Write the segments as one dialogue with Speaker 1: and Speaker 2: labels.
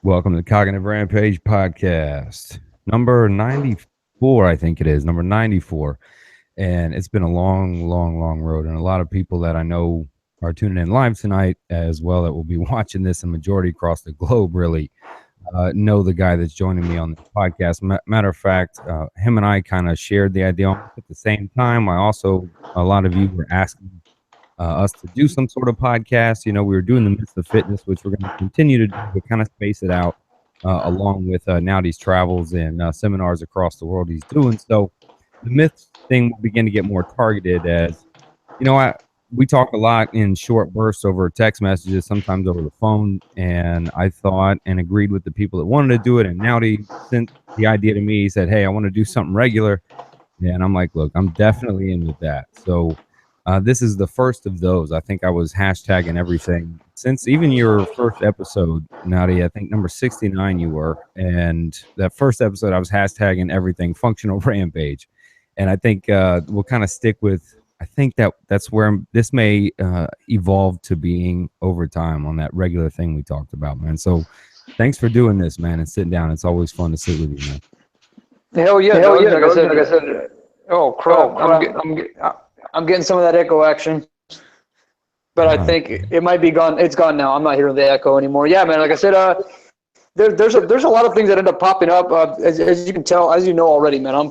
Speaker 1: Welcome to the Cognitive Rampage podcast, number 94, I think it is, number 94. And it's been a long, long, long road. And a lot of people that I know are tuning in live tonight as well that will be watching this, a majority across the globe really know the guy that's joining me on the podcast. Matter of fact, him and I kind of shared the idea at the same time. A lot of you were asking us to do some sort of podcast. You know, we were doing the Myths of Fitness, which we're going to continue to do, but kind of space it out along with Naudi's travels and seminars across the world he's doing. So the myths thing will begin to get more targeted as, you know, we talk a lot in short bursts over text messages, sometimes over the phone, and I thought and agreed with the people that wanted to do it, and Naudi sent the idea to me. He said, hey, I want to do something regular, and I'm like, look, I'm definitely in with that. So this is the first of those. I think I was hashtagging everything since even your first episode, Naudi. I think number 69 you were. And that first episode, I was hashtagging everything functional rampage. And I think we'll kind of stick with, I think that's where this may evolve to being over time on that regular thing we talked about, man. So thanks for doing this, man, and sitting down. It's always fun to sit with you, man.
Speaker 2: Hell yeah. Like I said, oh, crap. I'm getting some of that echo action, but I think it might be gone. It's gone now. I'm not hearing the echo anymore. Yeah, man. Like I said, there's a lot of things that end up popping up. As you can tell, as you know already, man. I'm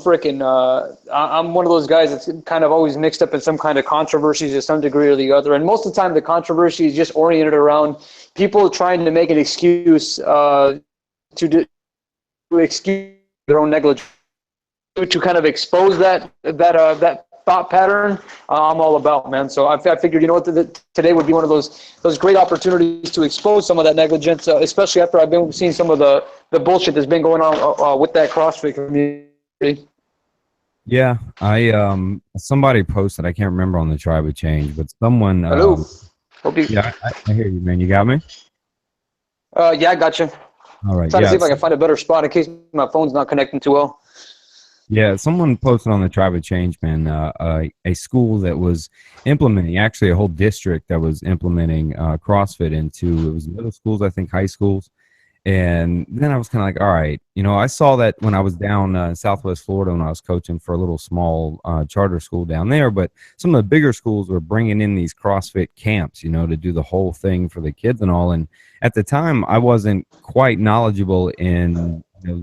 Speaker 2: I'm one of those guys that's kind of always mixed up in some kind of controversies to some degree or the other. And most of the time, the controversy is just oriented around people trying to make an excuse to excuse their own negligence, to kind of expose that thought pattern. I'm all about, man. So I figured, you know what, today would be one of those great opportunities to expose some of that negligence, especially after I've been seeing some of the bullshit that's been going on with that CrossFit community.
Speaker 1: Yeah, somebody posted, I can't remember on the Tribe of Change, but someone.
Speaker 2: Hello.
Speaker 1: Yeah, I hear you, man. You got me?
Speaker 2: Yeah, I got you.
Speaker 1: All right.
Speaker 2: Trying to see if I can find a better spot in case my phone's not connecting too well.
Speaker 1: Yeah, someone posted on the Tribe of Change, man, a school that was implementing, actually a whole district that was implementing CrossFit into, it was middle schools, I think high schools. And then I was kind of like, all right, you know, I saw that when I was down in Southwest Florida when I was coaching for a little small charter school down there. But some of the bigger schools were bringing in these CrossFit camps, you know, to do the whole thing for the kids and all. And at the time, I wasn't quite knowledgeable in, you know,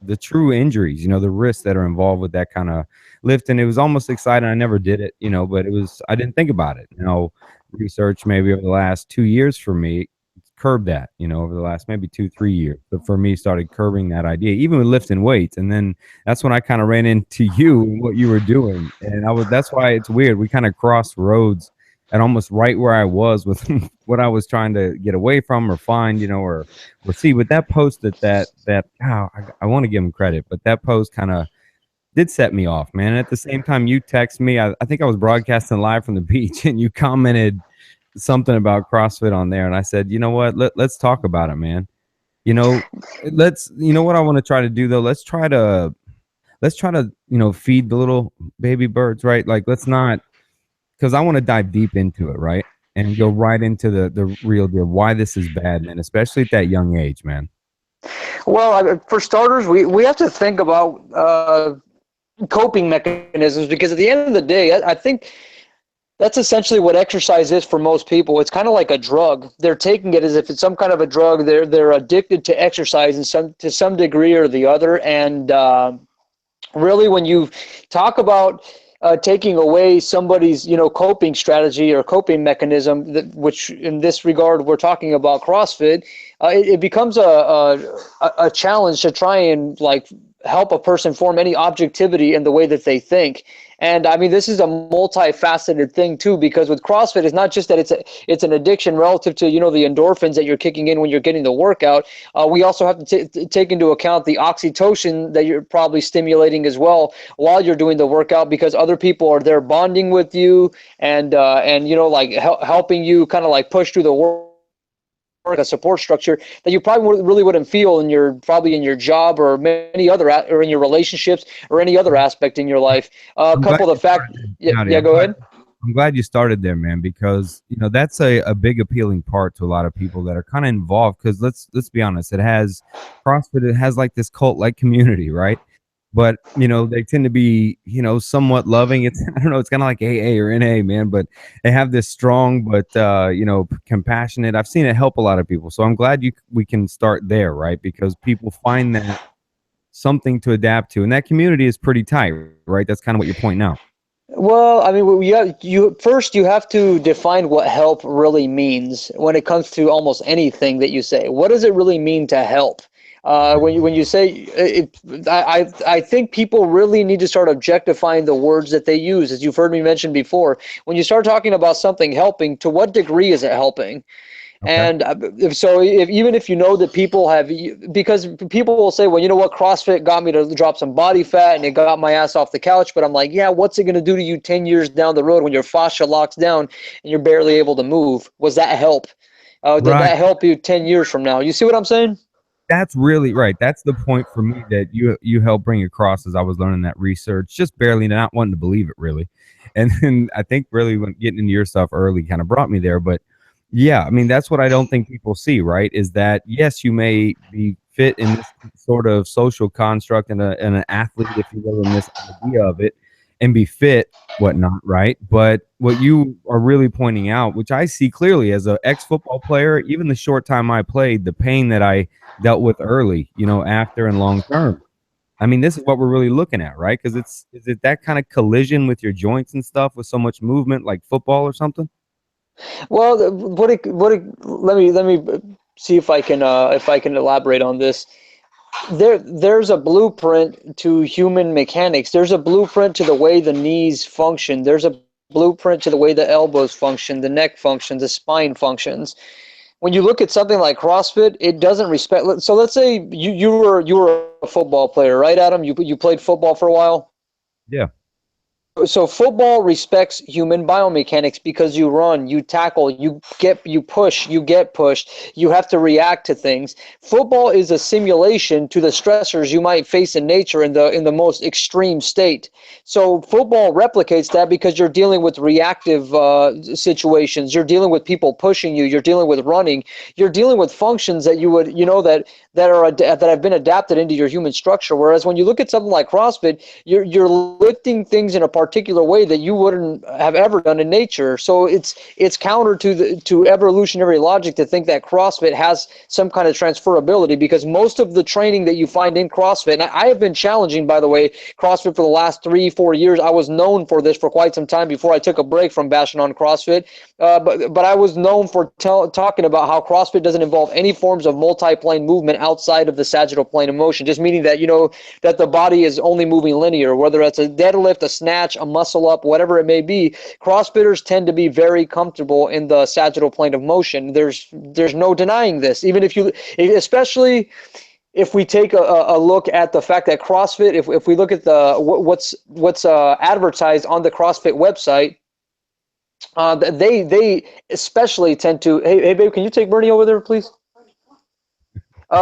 Speaker 1: the true injuries, you know, the risks that are involved with that kind of lift. And it was almost exciting. I never did it, you know, but I didn't think about it. You know, research maybe over the last 2 years for me curbed that, you know, over the last maybe 2-3 years. But for me, started curbing that idea, even with lifting weights. And then that's when I kind of ran into you and what you were doing. And that's why it's weird. We kind of crossed roads and almost right where I was with what I was trying to get away from or find, you know, or see. But that post that I want to give him credit, but that post kind of did set me off, man. And at the same time, you text me. I think I was broadcasting live from the beach, and you commented something about CrossFit on there, and I said, you know what, let's talk about it, man. You know, you know what I want to try to do though. Let's try to you know, feed the little baby birds, right? Like let's not. Because I want to dive deep into it, right? And go right into the real deal, why this is bad, man, especially at that young age, man.
Speaker 2: Well, for starters, we have to think about coping mechanisms, because at the end of the day, I think that's essentially what exercise is for most people. It's kind of like a drug. They're taking it as if it's some kind of a drug. They're addicted to exercise to some degree or the other. And really, when you talk about taking away somebody's, you know, coping strategy or coping mechanism, which in this regard we're talking about CrossFit, it becomes a challenge to try and like help a person form any objectivity in the way that they think. And I mean, this is a multifaceted thing too, because with CrossFit, it's not just that it's an addiction relative to, you know, the endorphins that you're kicking in when you're getting the workout. We also have to take into account the oxytocin that you're probably stimulating as well while you're doing the workout, because other people are there bonding with you and you know, like helping you kind of like push through the work, a support structure that you probably really wouldn't feel in your job or many other or in your relationships or any other aspect in your life. Couple of the fact, yeah, go ahead.
Speaker 1: I'm glad you started there, man, because that's a big appealing part to a lot of people that are kind of involved. Because let's be honest, it has CrossFit. It has like this cult like community, right? But they tend to be somewhat loving. It's I don't know. It's kind of like AA or NA, man. But they have this strong but compassionate. I've seen it help a lot of people. So I'm glad we can start there, right? Because people find that something to adapt to, and that community is pretty tight, right? That's kind of what you're pointing out.
Speaker 2: Well, I mean, you first you have to define what help really means when it comes to almost anything that you say. What does it really mean to help? When you say I think people really need to start objectifying the words that they use, as you've heard me mention before. When you start talking about something helping, to what degree is it helping?
Speaker 1: Okay.
Speaker 2: And so even if you know that people have, because people will say, well, you know what, CrossFit got me to drop some body fat and it got my ass off the couch. But I'm like, yeah, what's it going to do to you 10 years down the road when your fascia locks down and you're barely able to move? Was that help? Did
Speaker 1: Right.
Speaker 2: that help you 10 years from now? You see what I'm saying?
Speaker 1: That's really right. That's the point for me that you helped bring across as I was learning that research, just barely not wanting to believe it really. And then I think really when getting into your stuff early kind of brought me there. But yeah, I mean, that's what I don't think people see, right? Is that yes, you may be fit in this sort of social construct and an athlete, if you will, in this idea of it, and be fit, whatnot, right? But what you are really pointing out, which I see clearly as an ex-football player, even the short time I played, the pain that I dealt with early, after and long term. I mean, this is what we're really looking at, right? Because is it that kind of collision with your joints and stuff with so much movement like football or something?
Speaker 2: Well, let me see if I can elaborate on this. There's a blueprint to human mechanics. There's a blueprint to the way the knees function. There's a blueprint to the way the elbows function, the neck functions, the spine functions. When you look at something like CrossFit, it doesn't respect. So let's say you were a football player, right, Adam? You played football for a while.
Speaker 1: Yeah.
Speaker 2: So football respects human biomechanics because you run, you tackle, you push, you get pushed, you have to react to things. Football is a simulation to the stressors you might face in nature in the most extreme state. So football replicates that because you're dealing with reactive situations, you're dealing with people pushing you, you're dealing with running, you're dealing with functions that you would that have been adapted into your human structure. Whereas when you look at something like CrossFit, you're lifting things in a particular way that you wouldn't have ever done in nature. So it's counter to evolutionary logic to think that CrossFit has some kind of transferability, because most of the training that you find in CrossFit, and I have been challenging, by the way, CrossFit for the last 3-4 years. I was known for this for quite some time before I took a break from bashing on CrossFit. But I was known for talking about how CrossFit doesn't involve any forms of multi-plane movement outside of the sagittal plane of motion, just meaning that that the body is only moving linear, whether it's a deadlift, a snatch, a muscle up, whatever it may be. CrossFitters tend to be very comfortable in the sagittal plane of motion. There's no denying this. Even if you, especially if we take a look at the fact that CrossFit, if we look at what's advertised on the CrossFit website, they especially tend to. Hey babe, can you take Bernie over there, please?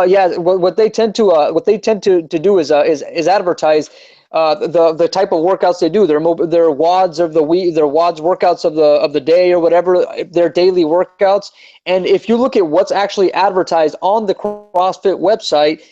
Speaker 2: Yeah, what they tend to do is advertise the type of workouts they do. Their WODs of the week, their WODs workouts of the day or whatever, their daily workouts. And if you look at what's actually advertised on the CrossFit website,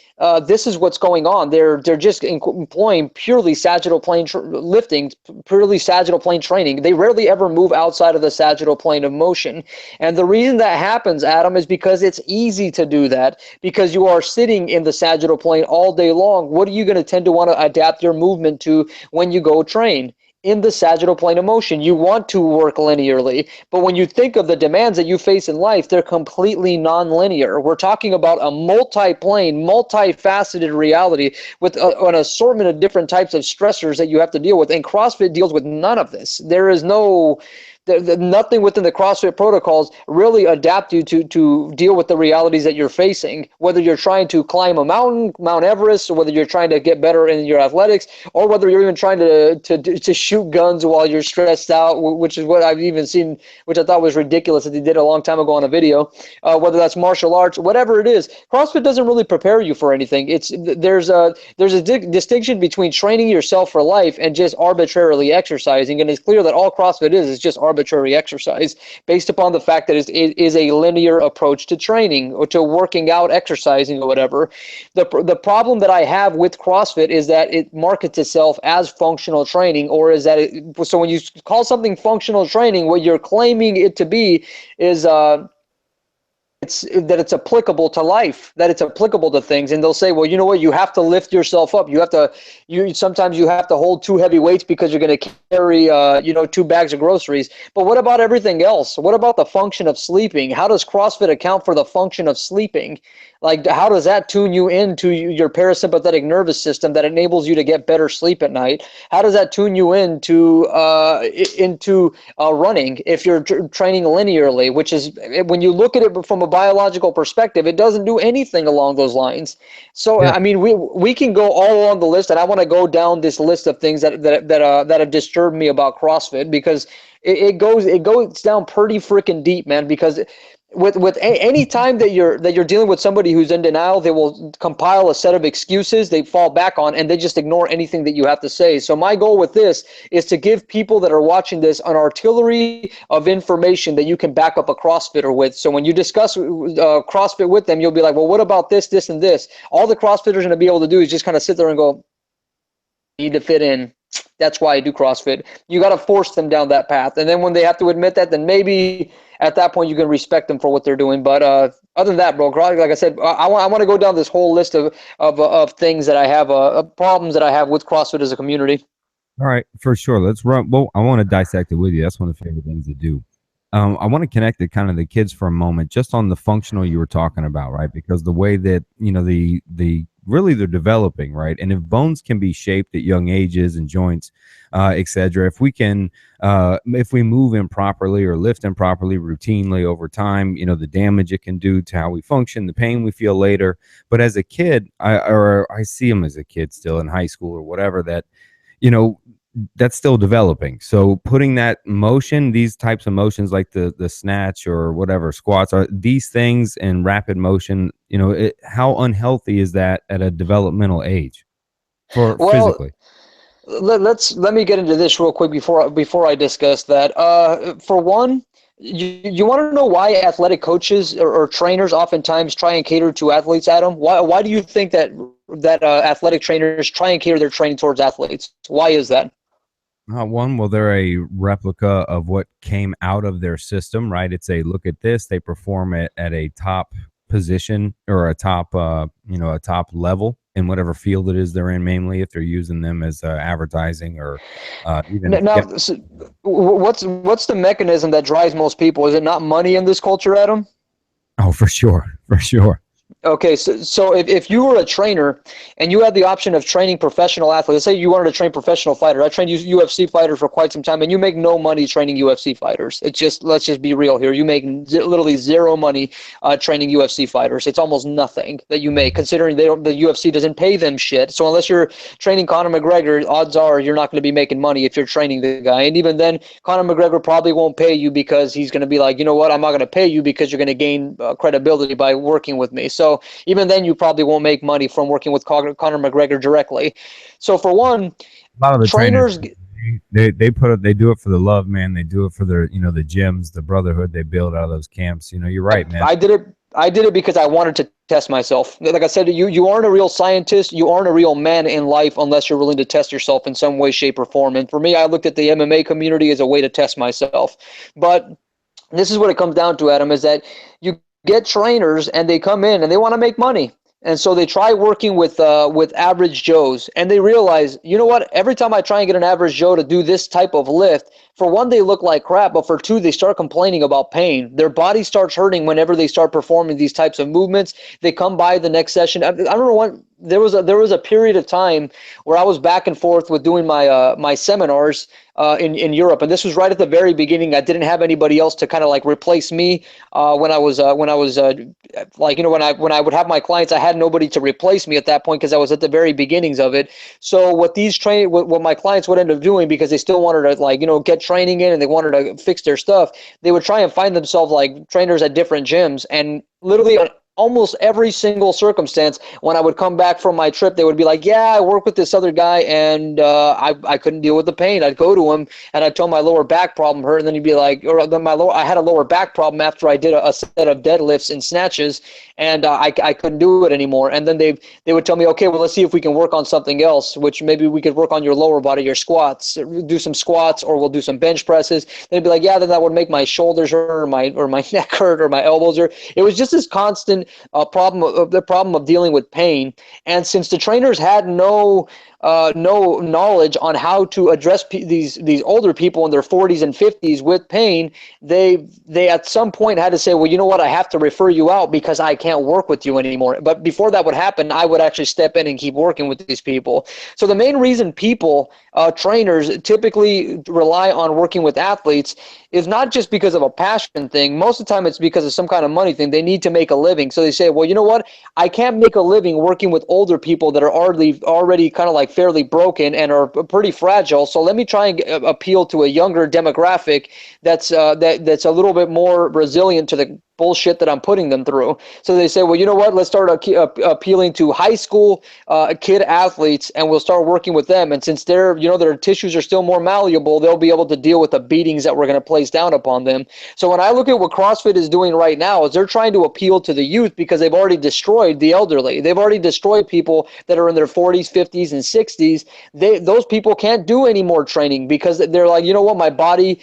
Speaker 2: this is what's going on. They're just employing purely sagittal plane lifting, purely sagittal plane training. They rarely ever move outside of the sagittal plane of motion. And the reason that happens, Adam, is because it's easy to do that, because you are sitting in the sagittal plane all day long. What are you going to tend to want to adapt your movement to when you go train? In the sagittal plane of motion. You want to work linearly, but when you think of the demands that you face in life, they're completely non-linear. We're talking about a multi-plane, multifaceted reality with an assortment of different types of stressors that you have to deal with, and CrossFit deals with none of this. nothing within the CrossFit protocols really adapt you to deal with the realities that you're facing, whether you're trying to climb a mountain, Mount Everest, or whether you're trying to get better in your athletics, or whether you're even trying to shoot guns while you're stressed out, which is what I've even seen, which I thought was ridiculous that they did a long time ago on a video, whether that's martial arts, whatever it is. CrossFit doesn't really prepare you for anything. There's a distinction between training yourself for life and just arbitrarily exercising, and it's clear that all CrossFit is just arbitrary exercise based upon the fact that it is a linear approach to training or to working out, exercising, or whatever. The problem that I have with CrossFit is that it markets itself as functional training, or is that so when you call something functional training, what you're claiming it to be is it's applicable to life, that it's applicable to things. And they'll say, well, you know what, you have to lift yourself up. Sometimes you have to hold 2 heavy weights because you're going to carry, 2 bags of groceries. But what about everything else? What about the function of sleeping? How does CrossFit account for the function of sleeping? Like, how does that tune you into your parasympathetic nervous system that enables you to get better sleep at night? How does that tune you into running if you're training linearly, which is, when you look at it from a biological perspective, it doesn't do anything along those lines. So, yeah. I mean, we can go all along the list, and I want to go down this list of things that have disturbed me about CrossFit, because it goes down pretty freaking deep, man, because with any time that you're dealing with somebody who's in denial, they will compile a set of excuses they fall back on, and they just ignore anything that you have to say. So my goal with this is to give people that are watching this an artillery of information that you can back up a CrossFitter with. So when you discuss CrossFit with them, you'll be like, well, what about this, this, and this? All the CrossFitters are going to be able to do is just kind of sit there and go, need to fit in. That's why I do CrossFit. You got to force them down that path. And then when they have to admit that, then maybe at that point you can respect them for what they're doing. But other than that, bro, like I said, I want to go down this whole list of things that I have, problems that I have with CrossFit as a community.
Speaker 1: All right, for sure. Let's run. Well, I want to dissect it with you. That's one of the favorite things to do. I want to connect the kind of the kids for a moment, just on the functional you were talking about, right? Because the way that, really they're developing, right? And if bones can be shaped at young ages and joints, etc., if we move improperly or lift improperly routinely over time, the damage it can do to how we function, the pain we feel later. But as a kid, I see them as a kid still in high school or whatever, that, that's still developing. So putting that motion, these types of motions like the snatch or whatever, squats, are these things in rapid motion, how unhealthy is that at a developmental age physically?
Speaker 2: Let me get into this real quick before I discuss that. For one, you want to know why athletic coaches or trainers oftentimes try and cater to athletes, Adam? Why do you think that athletic trainers try and cater their training towards athletes? Why is that?
Speaker 1: Well, they're a replica of what came out of their system, right? It's a look at this. They perform it at a top position or a top level in whatever field it is they're in, mainly if they're using them as advertising or even.
Speaker 2: Now, so what's the mechanism that drives most people? Is it not money in this culture, Adam?
Speaker 1: Oh, for sure.
Speaker 2: Okay, so if you were a trainer and you had the option of training professional athletes, let's say you wanted to train professional fighters. I trained UFC fighters for quite some time, and you make no money training UFC fighters. Let's just be real here. You make literally zero money training UFC fighters. It's almost nothing that you make, considering the UFC doesn't pay them shit. So unless you're training Conor McGregor, odds are you're not going to be making money if you're training the guy. And even then, Conor McGregor probably won't pay you because he's going to be like, you know what, I'm not going to pay you because you're going to gain credibility by working with me. So even then, you probably won't make money from working with Conor McGregor directly. So for one,
Speaker 1: a lot of the trainers they do it for the love, man. They do it for their the gyms, the brotherhood they build out of those camps. You're right, man.
Speaker 2: I did it because I wanted to test myself. Like I said, you aren't a real scientist. You aren't a real man in life unless you're willing to test yourself in some way, shape, or form. And for me, I looked at the MMA community as a way to test myself. But this is what it comes down to, Adam, is that you get trainers and they come in and they want to make money. And so they try working with average Joes, and they realize, you know what, every time I try and get an average Joe to do this type of lift, for one, they look like crap, but for two, they start complaining about pain. Their body starts hurting whenever they start performing these types of movements. They come by the next session. I don't know there was a period of time where I was back and forth with doing my seminars in Europe, and this was right at the very beginning. I didn't have anybody else to kind of like replace me when I was like, you know, when I would have my clients, I had nobody to replace me at that point because I was at the very beginnings of it. So what my clients would end up doing, because they still wanted to, like, you know, get training in and they wanted to fix their stuff, they would try and find themselves like trainers at different gyms, and literally on almost every single circumstance, when I would come back from my trip, they would be like, yeah, I work with this other guy, and I couldn't deal with the pain. I'd go to him and I'd tell him my lower back problem hurt, and then he'd be like, or then I had a lower back problem after I did a set of deadlifts and snatches, and I couldn't do it anymore. And then they would tell me, okay, well, let's see if we can work on something else, which maybe we could work on your lower body, your squats, do some squats, or we'll do some bench presses. They'd be like, yeah, then that would make my shoulders hurt, or my neck hurt, or my elbows hurt. It was just this constant the problem of dealing with pain. And since the trainers had no knowledge on how to address these older people in their 40s and 50s with pain, they at some point had to say, well, you know what, I have to refer you out because I can't work with you anymore. But before that would happen, I would actually step in and keep working with these people. So the main reason trainers typically rely on working with athletes is not just because of a passion thing. Most of the time it's because of some kind of money thing. They need to make a living. So they say, well, you know what, I can't make a living working with older people that are already kind of like fairly broken and are pretty fragile. So let me try and appeal to a younger demographic that's a little bit more resilient to the bullshit that I'm putting them through. So they say, well, you know what, let's start appealing to high school kid athletes, and we'll start working with them. And since their tissues are still more malleable, they'll be able to deal with the beatings that we're going to place down upon them. So when I look at what CrossFit is doing right now, is they're trying to appeal to the youth because they've already destroyed the elderly. They've already destroyed people that are in their 40s, 50s, and 60s. Those people can't do any more training because they're like, you know what, my body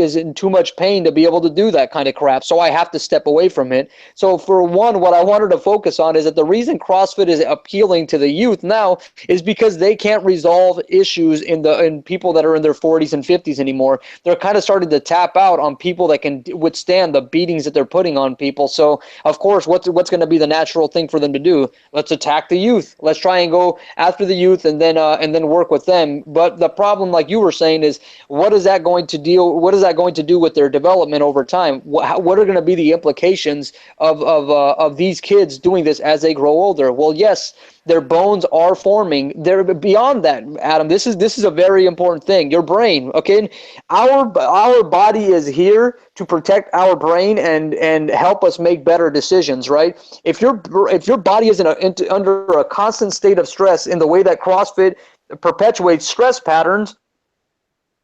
Speaker 2: is in too much pain to be able to do that kind of crap. So I have to step away from it. So for one, what I wanted to focus on is that the reason CrossFit is appealing to the youth now is because they can't resolve issues in people that are in their 40s and 50s anymore. They're kind of starting to tap out on people that can withstand the beatings that they're putting on people. So of course, what's going to be the natural thing for them to do? Let's attack the youth. Let's try and go after the youth and then work with them. But the problem, like you were saying, is what is that going to do with their development over time? What are going to be the implications of these kids doing this as they grow older? Well, yes, their bones are forming. They're beyond that, Adam. This is a very important thing. Your brain, okay? Our body is here to protect our brain and help us make better decisions, right? If your body is under a constant state of stress in the way that CrossFit perpetuates stress patterns,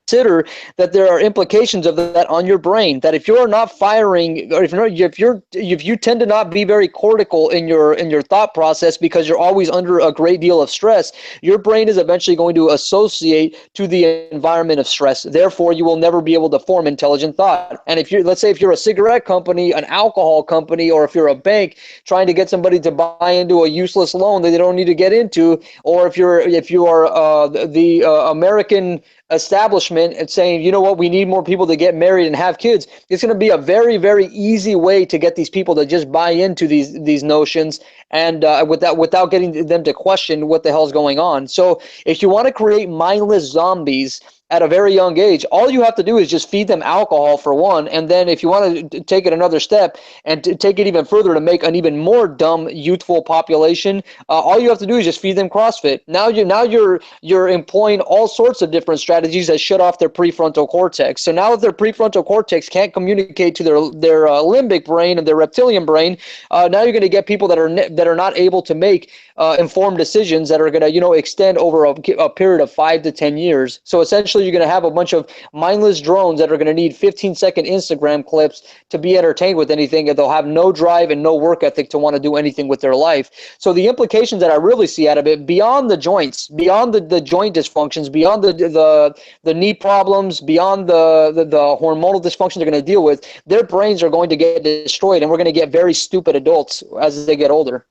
Speaker 2: consider that there are implications of that on your brain. That if you're not firing, or if you tend to not be very cortical in your thought process because you're always under a great deal of stress, your brain is eventually going to associate to the environment of stress. Therefore, you will never be able to form intelligent thought. And let's say if you're a cigarette company, an alcohol company, or if you're a bank trying to get somebody to buy into a useless loan that they don't need to get into, or if you are the American establishment and saying, you know what, we need more people to get married and have kids, it's going to be a very, very easy way to get these people to just buy into these notions, and without getting them to question what the hell's going on. So if you want to create mindless zombies at a very young age, all you have to do is just feed them alcohol for one, and then if you want to take it another step and to take it even further to make an even more dumb youthful population, all you have to do is just feed them CrossFit. Now you're employing all sorts of different strategies that shut off their prefrontal cortex. So now if their prefrontal cortex can't communicate to their limbic brain and their reptilian brain, now you're going to get people that are not able to make informed decisions that are going to extend over a period of 5 to 10 years. So essentially, you're going to have a bunch of mindless drones that are going to need 15-second Instagram clips to be entertained with anything, and they'll have no drive and no work ethic to want to do anything with their life. So the implications that I really see out of it, beyond the joints, beyond the joint dysfunctions, beyond the knee problems, beyond the hormonal dysfunctions they're going to deal with, their brains are going to get destroyed, and we're going to get very stupid adults as they get older.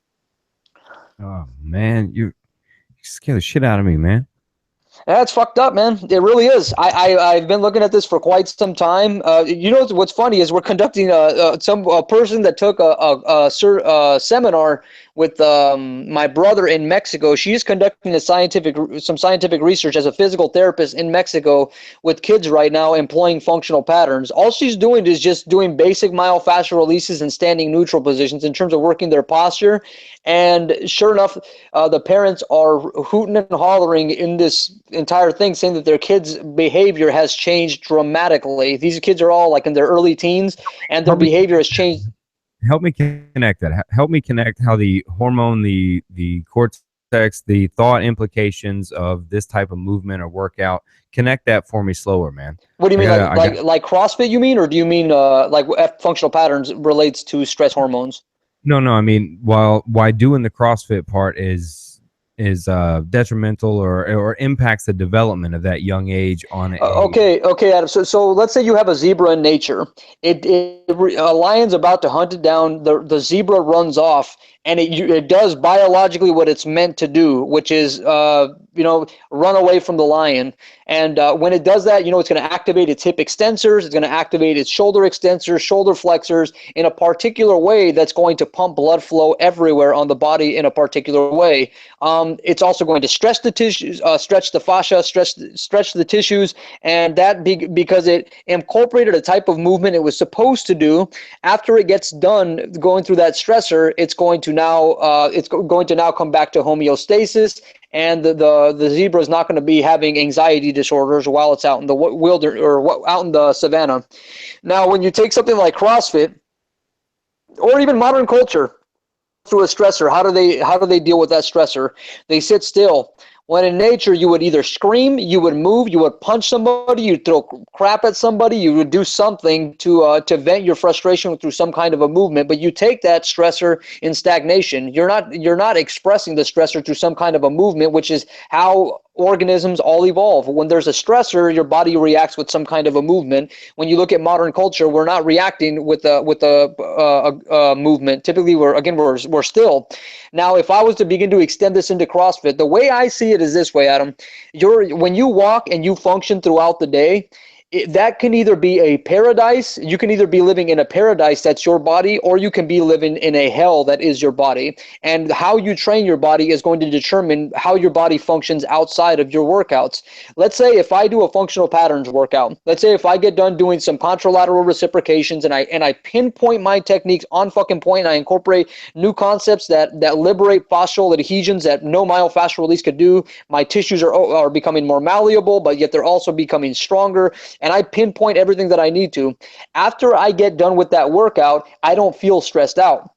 Speaker 1: Oh man, you scare the shit out of me, man.
Speaker 2: That's fucked up, man. It really is. I've been looking at this for quite some time. What's funny is we're conducting a person that took a seminar with my brother in Mexico. She's conducting some scientific research as a physical therapist in Mexico with kids right now, employing functional patterns. All she's doing is just doing basic myofascial releases and standing neutral positions in terms of working their posture. And sure enough, the parents are hooting and hollering in this entire thing, saying that their kids' behavior has changed dramatically. These kids are all like in their early teens, and their behavior has changed.
Speaker 1: Help me connect that. Help me connect how the hormone, the cortex, the thought implications of this type of movement or workout. Connect that for me slower, man.
Speaker 2: What do you mean, like CrossFit? You mean, or do you mean like functional patterns relates to stress hormones?
Speaker 1: No, I mean, why doing the CrossFit part is detrimental or impacts the development of that young age on it.
Speaker 2: Okay, Adam. So let's say you have a zebra in nature. A lion's about to hunt it down. The zebra runs off, and it does biologically what it's meant to do, which is run away from the lion. And when it does that, it's going to activate its hip extensors. It's going to activate its shoulder extensors, shoulder flexors in a particular way that's going to pump blood flow everywhere on the body in a particular way. It's also going to stretch the tissues, stretch the fascia, stretch the tissues, and that because it incorporated a type of movement it was supposed to do. After it gets done going through that stressor, it's going to now come back to homeostasis. And the zebra is not going to be having anxiety disorders while it's out in the wilderness or out in the savannah. Now, when you take something like CrossFit or even modern culture through a stressor, how do they deal with that stressor? They sit still. When in nature, you would either scream, you would move, you would punch somebody, you'd throw crap at somebody, you would do something to vent your frustration through some kind of a movement. But you take that stressor in stagnation. You're not expressing the stressor through some kind of a movement, which is how organisms all evolve. When there's a stressor, your body reacts with some kind of a movement. When you look at modern culture, we're not reacting with a movement. Typically, we're still. Now, if I was to begin to extend this into CrossFit, the way I see it is this way, Adam. When you walk and you function throughout the day, that can either be a paradise. You can either be living in a paradise that's your body, or you can be living in a hell that is your body. And how you train your body is going to determine how your body functions outside of your workouts. Let's say if I do a functional patterns workout, let's say if I get done doing some contralateral reciprocations and I pinpoint my techniques on fucking point, and I incorporate new concepts that liberate fascial adhesions that no myofascial release could do. My tissues are becoming more malleable, but yet they're also becoming stronger. And I pinpoint everything that I need to. After I get done with that workout, I don't feel stressed out.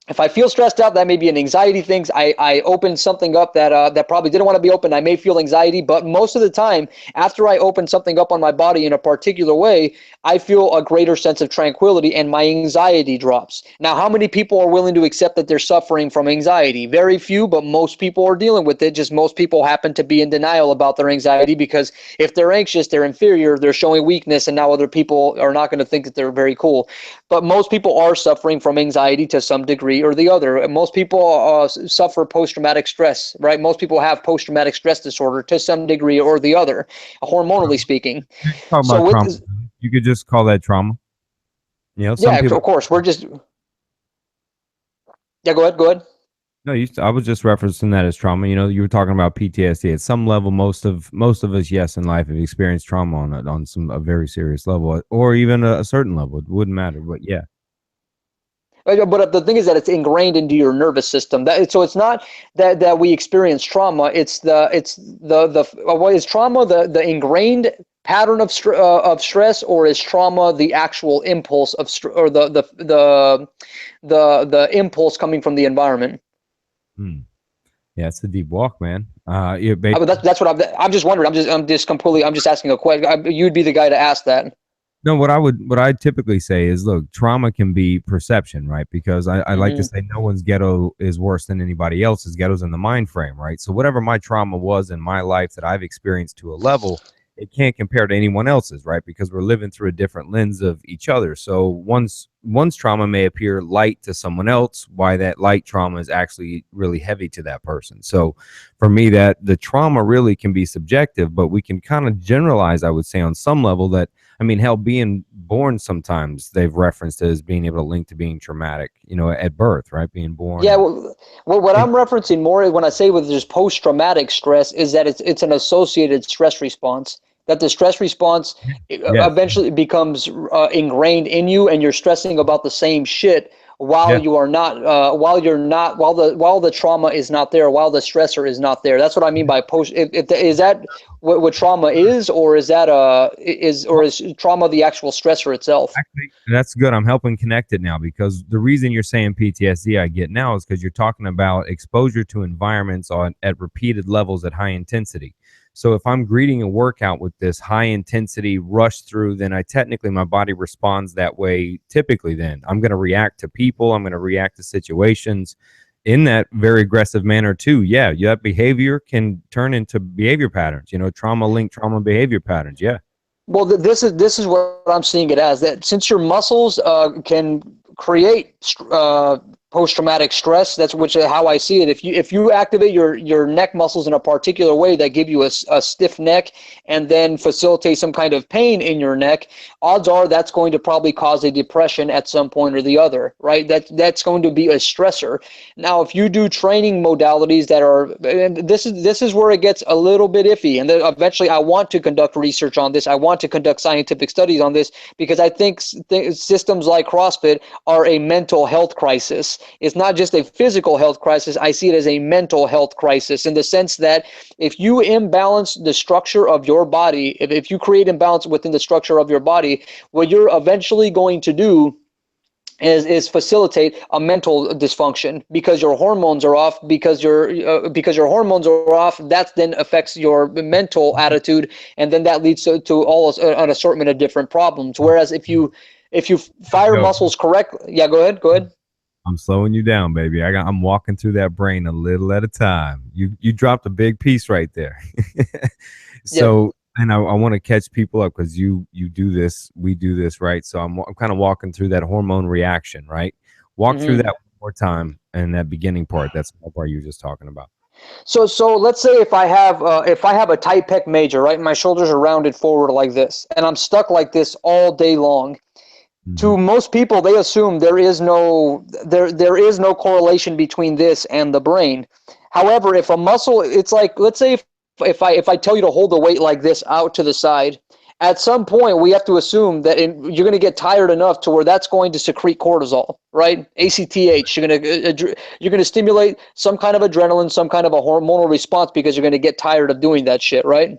Speaker 2: If I feel stressed out, that may be an anxiety thing. I opened something up that probably didn't want to be open. I may feel anxiety, but most of the time, after I open something up on my body in a particular way, I feel a greater sense of tranquility and my anxiety drops. Now, how many people are willing to accept that they're suffering from anxiety? Very few, but most people are dealing with it. Just most people happen to be in denial about their anxiety, because if they're anxious, they're inferior, they're showing weakness, and now other people are not going to think that they're very cool. But most people are suffering from anxiety to some degree or the other. Most people suffer post-traumatic stress, right? Most people have post-traumatic stress disorder to some degree or the other, hormonally speaking.
Speaker 1: You could just call that trauma.
Speaker 2: Yeah, of course. We're just. Yeah, go ahead.
Speaker 1: No, I was just referencing that as trauma. You were talking about PTSD. At some level, most of us, yes, in life have experienced trauma on a very serious level, or even a certain level. It wouldn't matter, but yeah.
Speaker 2: But the thing is that it's ingrained into your nervous system. So it's not that we experience trauma. It's what is trauma? The ingrained pattern of stress, or is trauma the actual impulse of or the impulse coming from the environment?
Speaker 1: Yeah, it's a deep walk, man.
Speaker 2: That's what I'm just wondering. I'm just asking a question. You'd be the guy to ask that.
Speaker 1: No, what I typically say is, look, trauma can be perception, right? Because I like to say no one's ghetto is worse than anybody else's. Ghetto's in the mind frame, right? So whatever my trauma was in my life that I've experienced to a level, it can't compare to anyone else's, right? Because we're living through a different lens of each other. So one's one's trauma may appear light to someone else, why that light trauma is actually really heavy to that person. So for me, that the trauma really can be subjective, but we can kind of generalize, I would say, on some level that, I mean, hell, being born, sometimes they've referenced as being able to link to being traumatic, you know, at birth, right? Being born.
Speaker 2: Yeah, well, what I'm referencing more when I say with just post-traumatic stress is that it's an associated stress response. That the stress response
Speaker 1: Yes.
Speaker 2: eventually becomes ingrained in you, and you're stressing about the same shit while
Speaker 1: Yeah.
Speaker 2: you are not, while the trauma is not there, while the stressor is not there. That's what I mean by post. Is that what trauma is, or is that is trauma the actual stressor itself?
Speaker 1: Actually, that's good. I'm helping connect it now, because the reason you're saying PTSD I get now is because you're talking about exposure to environments at repeated levels at high intensity. So if I'm greeting a workout with this high intensity rush through, then my body responds that way. Typically, then I'm going to react to people. I'm going to react to situations in that very aggressive manner too. Yeah, that behavior can turn into behavior patterns, you know, trauma-linked trauma behavior patterns. Yeah.
Speaker 2: Well, this is what I'm seeing it as, that since your muscles can create post-traumatic stress, that's how I see it. If you activate your neck muscles in a particular way that give you a stiff neck and then facilitate some kind of pain in your neck, odds are that's going to probably cause a depression at some point or the other, right? That's going to be a stressor. Now, if you do training modalities that are, and this is where it gets a little bit iffy, and then eventually I want to conduct research on this. I want to conduct scientific studies on this, because I think systems like CrossFit are a mental health crisis. It's not just a physical health crisis. I see it as a mental health crisis, in the sense that if you imbalance the structure of your body, if you create imbalance within the structure of your body, what you're eventually going to do is facilitate a mental dysfunction, because your hormones are off, because your hormones are off. That then affects your mental attitude, and then that leads to all an assortment of different problems. Whereas if you fire muscles correctly, yeah, go ahead.
Speaker 1: I'm slowing you down, baby. I'm walking through that brain a little at a time. You dropped a big piece right there. So,
Speaker 2: Yeah.
Speaker 1: and I want to catch people up, because you do this, we do this, right? So I'm kind of walking through that hormone reaction, right? Walk through that one more time, and that beginning part. That's the part you were just talking about.
Speaker 2: So let's say if I have a tight pec major, right, and my shoulders are rounded forward like this, and I'm stuck like this all day long. To most people, they assume there is no correlation between this and the brain. However, if a muscle, it's like, let's say if I tell you to hold the weight like this out to the side, at some point we have to assume that you're going to get tired enough to where that's going to secrete cortisol, right? ACTH. You're going to stimulate some kind of adrenaline, some kind of a hormonal response, because you're going to get tired of doing that shit, right?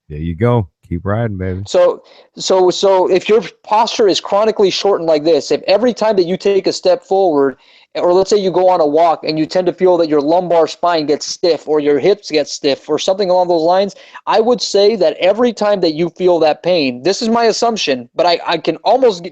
Speaker 1: There you go. Keep riding, baby.
Speaker 2: So if your posture is chronically shortened like this, if every time that you take a step forward, or let's say you go on a walk and you tend to feel that your lumbar spine gets stiff, or your hips get stiff, or something along those lines, I would say that every time that you feel that pain, this is my assumption, but I can almost,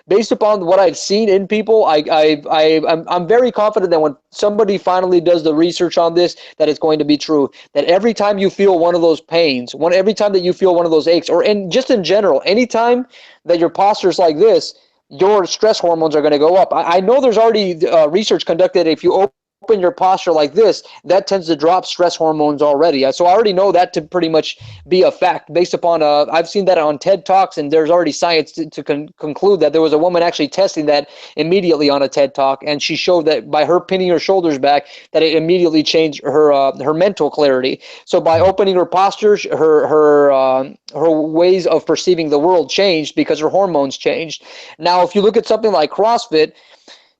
Speaker 2: based upon what I've seen in people, I'm very confident that when somebody finally does the research on this, that it's going to be true. That every time you feel one of those pains, every time that you feel one of those aches, or just in general, anytime that your posture is like this, your stress hormones are going to go up. I know there's already research conducted. If you open your posture like this, that tends to drop stress hormones already. So I already know that to pretty much be a fact, based upon I've seen that on TED Talks, and there's already science to conclude that. There was a woman actually testing that immediately on a TED Talk, and she showed that by her pinning her shoulders back, that it immediately changed her mental clarity. So by opening her postures, her ways of perceiving the world changed, because her hormones changed. Now, if you look at something like CrossFit,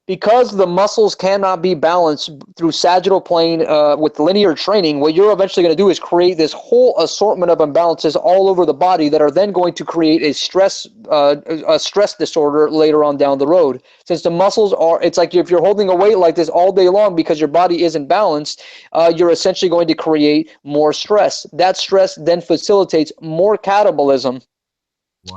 Speaker 2: because the muscles cannot be balanced through sagittal plane with linear training, what you're eventually going to do is create this whole assortment of imbalances all over the body that are then going to create a stress disorder later on down the road. Since the muscles it's like if you're holding a weight like this all day long because your body isn't balanced, you're essentially going to create more stress. That stress then facilitates more catabolism.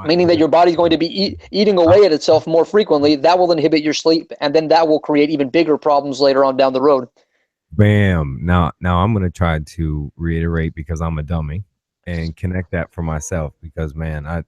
Speaker 2: Meaning that your body's going to be eating away at itself more frequently. That will inhibit your sleep, and then that will create even bigger problems later on down the road.
Speaker 1: Bam. Now I'm going to try to reiterate, because I'm a dummy, and connect that for myself, because man,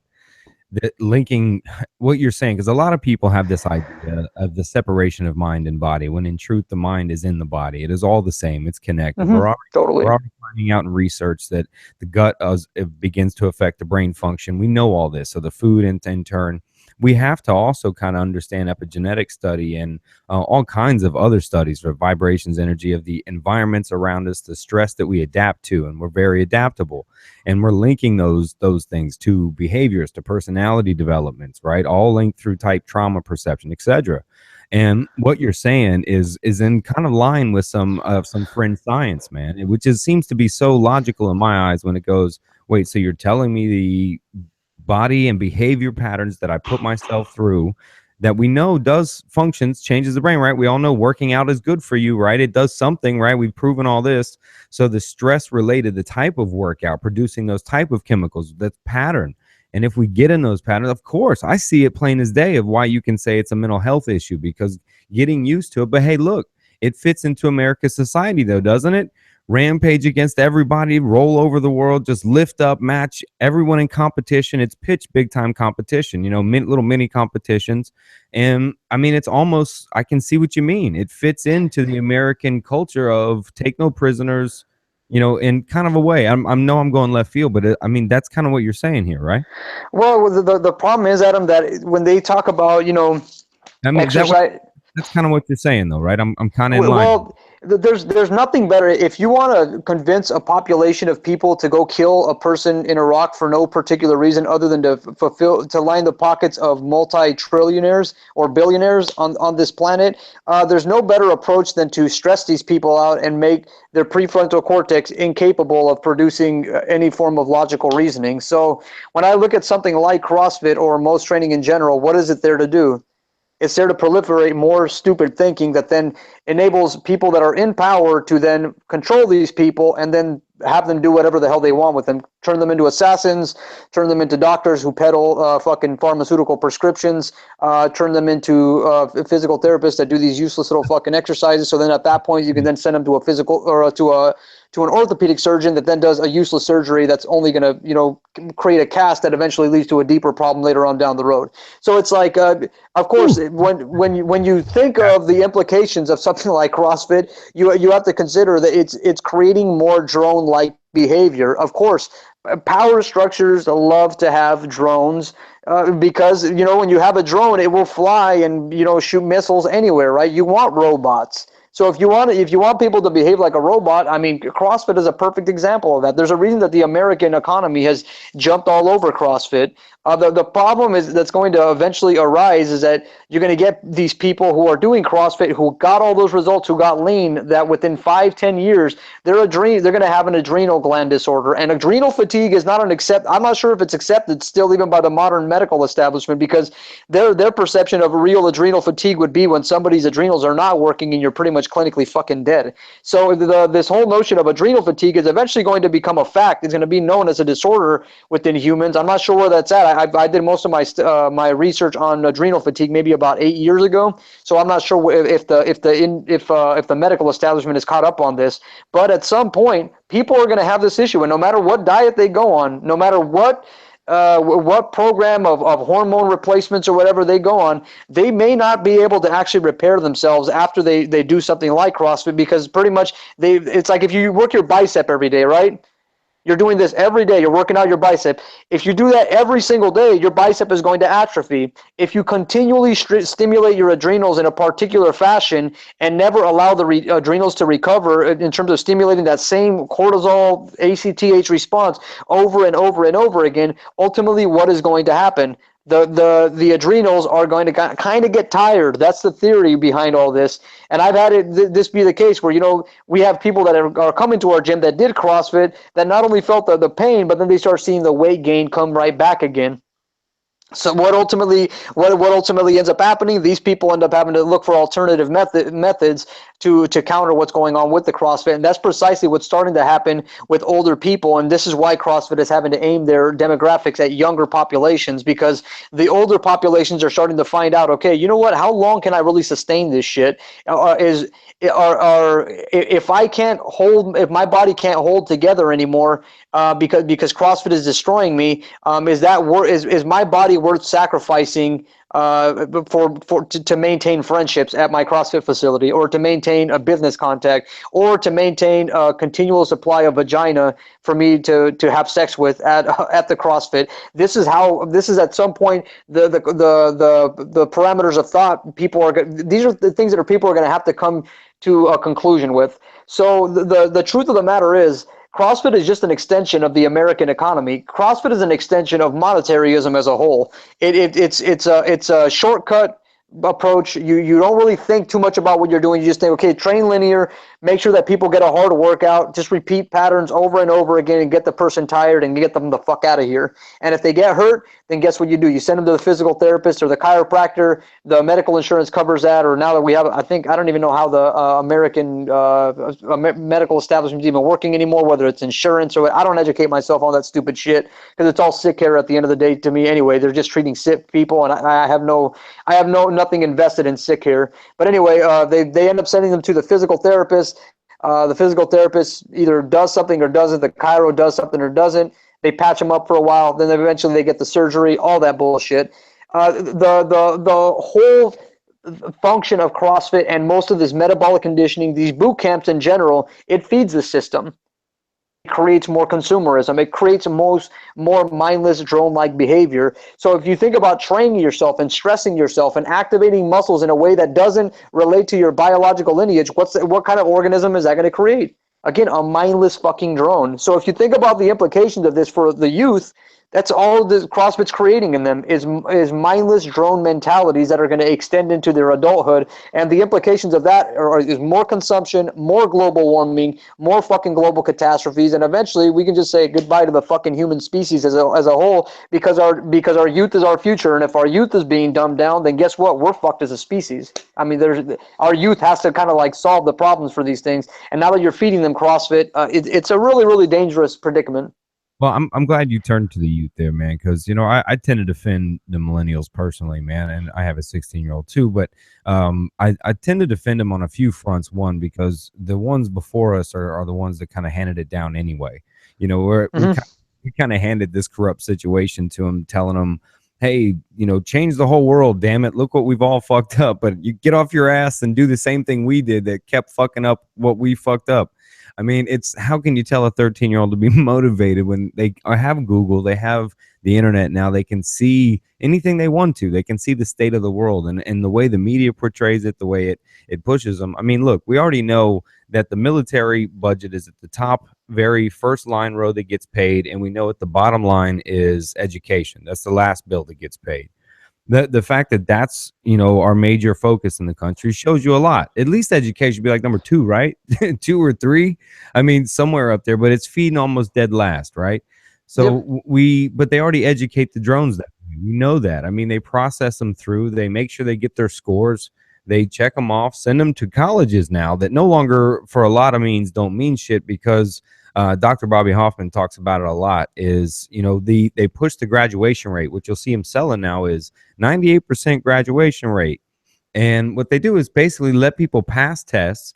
Speaker 1: linking what you're saying, because a lot of people have this idea of the separation of mind and body, when in truth the mind is in the body. It is all the same. It's connected.
Speaker 2: Totally.
Speaker 1: We're already finding out in research that the gut it begins to affect the brain function. We know all this. So the food, in turn, we have to also kind of understand epigenetic study and all kinds of other studies for vibrations, energy of the environments around us, the stress that we adapt to, and we're very adaptable. And we're linking those things to behaviors, to personality developments, right? All linked through type trauma perception, etc. And what you're saying is in kind of line with some fringe science, man, which seems to be so logical in my eyes when it goes, wait, so you're telling me the body and behavior patterns that I put myself through that we know does functions, changes the brain, right? We all know working out is good for you, right? It does something, right? We've proven all this. So the stress related, the type of workout, producing those type of chemicals, that's pattern. And if we get in those patterns, of course, I see it plain as day of why you can say it's a mental health issue, because getting used to it. But hey, look, it fits into America's society though, doesn't it? Rampage against everybody, roll over the world, just lift up, match everyone in competition. It's pitch big time competition, little mini competitions. And I mean, it's almost, I can see what you mean. It fits into the American culture of take no prisoners, in kind of a way. I'm going left field, but I mean, that's kind of what you're saying here, right?
Speaker 2: Well, the problem is, Adam, that when they talk about,
Speaker 1: I mean,
Speaker 2: exercise.
Speaker 1: That's kind of what you're saying, though, right? I'm kind of in line.
Speaker 2: Well, there's nothing better. If you want to convince a population of people to go kill a person in Iraq for no particular reason other than to line the pockets of multi-trillionaires or billionaires on this planet, there's no better approach than to stress these people out and make their prefrontal cortex incapable of producing any form of logical reasoning. So when I look at something like CrossFit or most training in general, what is it there to do? It's there to proliferate more stupid thinking that then enables people that are in power to then control these people and then have them do whatever the hell they want with them. Turn them into assassins, turn them into doctors who peddle fucking pharmaceutical prescriptions, turn them into physical therapists that do these useless little fucking exercises. So then at that point, you can then send them to a physical or to an orthopedic surgeon that then does a useless surgery that's only going to, create a cast that eventually leads to a deeper problem later on down the road. So it's like, of course, when you think of the implications of something like CrossFit, you have to consider that it's creating more drone-like behavior. Of course, power structures love to have drones because, when you have a drone, it will fly and, shoot missiles anywhere, right? You want robots. So if you want people to behave like a robot, I mean, CrossFit is a perfect example of that. There's a reason that the American economy has jumped all over CrossFit. The problem is that's going to eventually arise is that you're going to get these people who are doing CrossFit who got all those results, who got lean, that within 5-10 years they're going to have an adrenal gland disorder. And adrenal fatigue is not I'm not sure if it's accepted still even by the modern medical establishment, because their perception of real adrenal fatigue would be when somebody's adrenals are not working and you're pretty much clinically fucking dead. So this whole notion of adrenal fatigue is eventually going to become a fact. It's going to be known as a disorder within humans. I'm not sure where that's at. I did most of my research on adrenal fatigue maybe about 8 years ago, so I'm not sure if the medical establishment is caught up on this. But at some point, people are going to have this issue, and no matter what diet they go on, no matter what program of hormone replacements or whatever they go on, they may not be able to actually repair themselves after they do something like CrossFit, because pretty much it's like if you work your bicep every day, right? You're doing this every day. You're working out your bicep. If you do that every single day, your bicep is going to atrophy. If you continually stimulate your adrenals in a particular fashion and never allow the adrenals to recover in terms of stimulating that same cortisol ACTH response over and over and over again, ultimately what is going to happen? The adrenals are going to kind of get tired. That's the theory behind all this. And I've had this be the case where, we have people that are coming to our gym that did CrossFit that not only felt the pain, but then they start seeing the weight gain come right back again. So what ultimately ends up happening, these people end up having to look for alternative methods to counter what's going on with the CrossFit. And that's precisely what's starting to happen with older people. And this is why CrossFit is having to aim their demographics at younger populations, because the older populations are starting to find out, okay, you know what, how long can I really sustain this shit? If my body can't hold together anymore because CrossFit is destroying me, is my body body worth sacrificing to maintain friendships at my CrossFit facility, or to maintain a business contact, or to maintain a continual supply of vagina for me to have sex with at the CrossFit? This is at some point the parameters of thought people are. These are the things that people are going to have to come to a conclusion with. So the truth of the matter is, CrossFit is just an extension of the American economy. CrossFit is an extension of monetaryism as a whole. It's a shortcut approach. You don't really think too much about what you're doing. You just think, okay, train linear, make sure that people get a hard workout, just repeat patterns over and over again and get the person tired and get them the fuck out of here. And if they get hurt, then guess what you do? You send them to the physical therapist or the chiropractor. The medical insurance covers that. Or now that we have, I don't even know how the American medical establishment is even working anymore, whether it's insurance or what. I don't educate myself on that stupid shit because it's all sick care at the end of the day to me anyway. They're just treating sick people, and I have nothing invested in sick care. But anyway, they end up sending them to the physical therapist. The physical therapist either does something or doesn't. The chiro does something or doesn't. They patch them up for a while. Then eventually they get the surgery, all that bullshit. The whole function of CrossFit and most of this metabolic conditioning, these boot camps in general, it feeds the system. It creates more consumerism. It creates more mindless drone-like behavior. So if you think about training yourself and stressing yourself and activating muscles in a way that doesn't relate to your biological lineage, what kind of organism is that going to create? Again, a mindless fucking drone. So if you think about the implications of this for the youth, that's all this CrossFit's creating in them is mindless drone mentalities that are going to extend into their adulthood. And the implications of that is more consumption, more global warming, more fucking global catastrophes. And eventually we can just say goodbye to the fucking human species as a whole, because our youth is our future. And if our youth is being dumbed down, then guess what? We're fucked as a species. I mean, our youth has to kind of like solve the problems for these things. And now that you're feeding them CrossFit, it's a really, really dangerous predicament.
Speaker 1: Well, I'm glad you turned to the youth there, man, because, I tend to defend the millennials personally, man, and I have a 16-year-old too, but I tend to defend them on a few fronts. One, because the ones before us are the ones that kind of handed it down anyway. We kind of handed this corrupt situation to them, telling them, hey, change the whole world, damn it. Look what we've all fucked up. But you get off your ass and do the same thing we did that kept fucking up what we fucked up. I mean, how can you tell a 13-year-old to be motivated when they have Google, they have the internet now, they can see anything they want to. They can see the state of the world and the way the media portrays it, the way it pushes them. I mean, look, we already know that the military budget is at the top, very first line row that gets paid, and we know at the bottom line is education. That's the last bill that gets paid. The fact that that's, our major focus in the country shows you a lot. At least education would be like number 2, right? 2 or 3. I mean, somewhere up there, but it's feeding almost dead last, right? So yep. But they already educate the drones that way. We know that. I mean, they process them through. They make sure they get their scores. They check them off, send them to colleges now that no longer, for a lot of means, don't mean shit, because Dr. Bobby Hoffman talks about it a lot, is, they push the graduation rate. What you'll see him selling now is 98% graduation rate. And what they do is basically let people pass tests.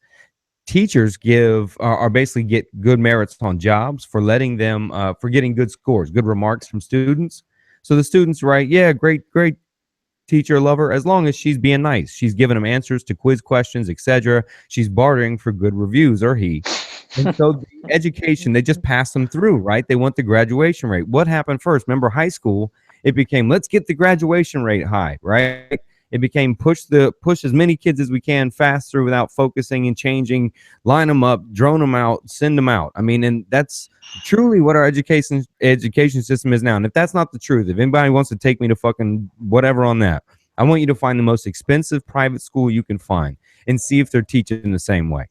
Speaker 1: Teachers basically get good merits on jobs for letting them, for getting good scores, good remarks from students. So the students write, yeah, great teacher, love her, as long as she's being nice. She's giving them answers to quiz questions, etc. She's bartering for good reviews, or he. And so the education, they just pass them through, right? They want the graduation rate. What happened first? Remember high school? It became, let's get the graduation rate high, right? It became push as many kids as we can fast through without focusing and changing, line them up, drone them out, send them out. I mean, and that's truly what our education system is now. And if that's not the truth, if anybody wants to take me to fucking whatever on that, I want you to find the most expensive private school you can find and see if they're teaching the same way.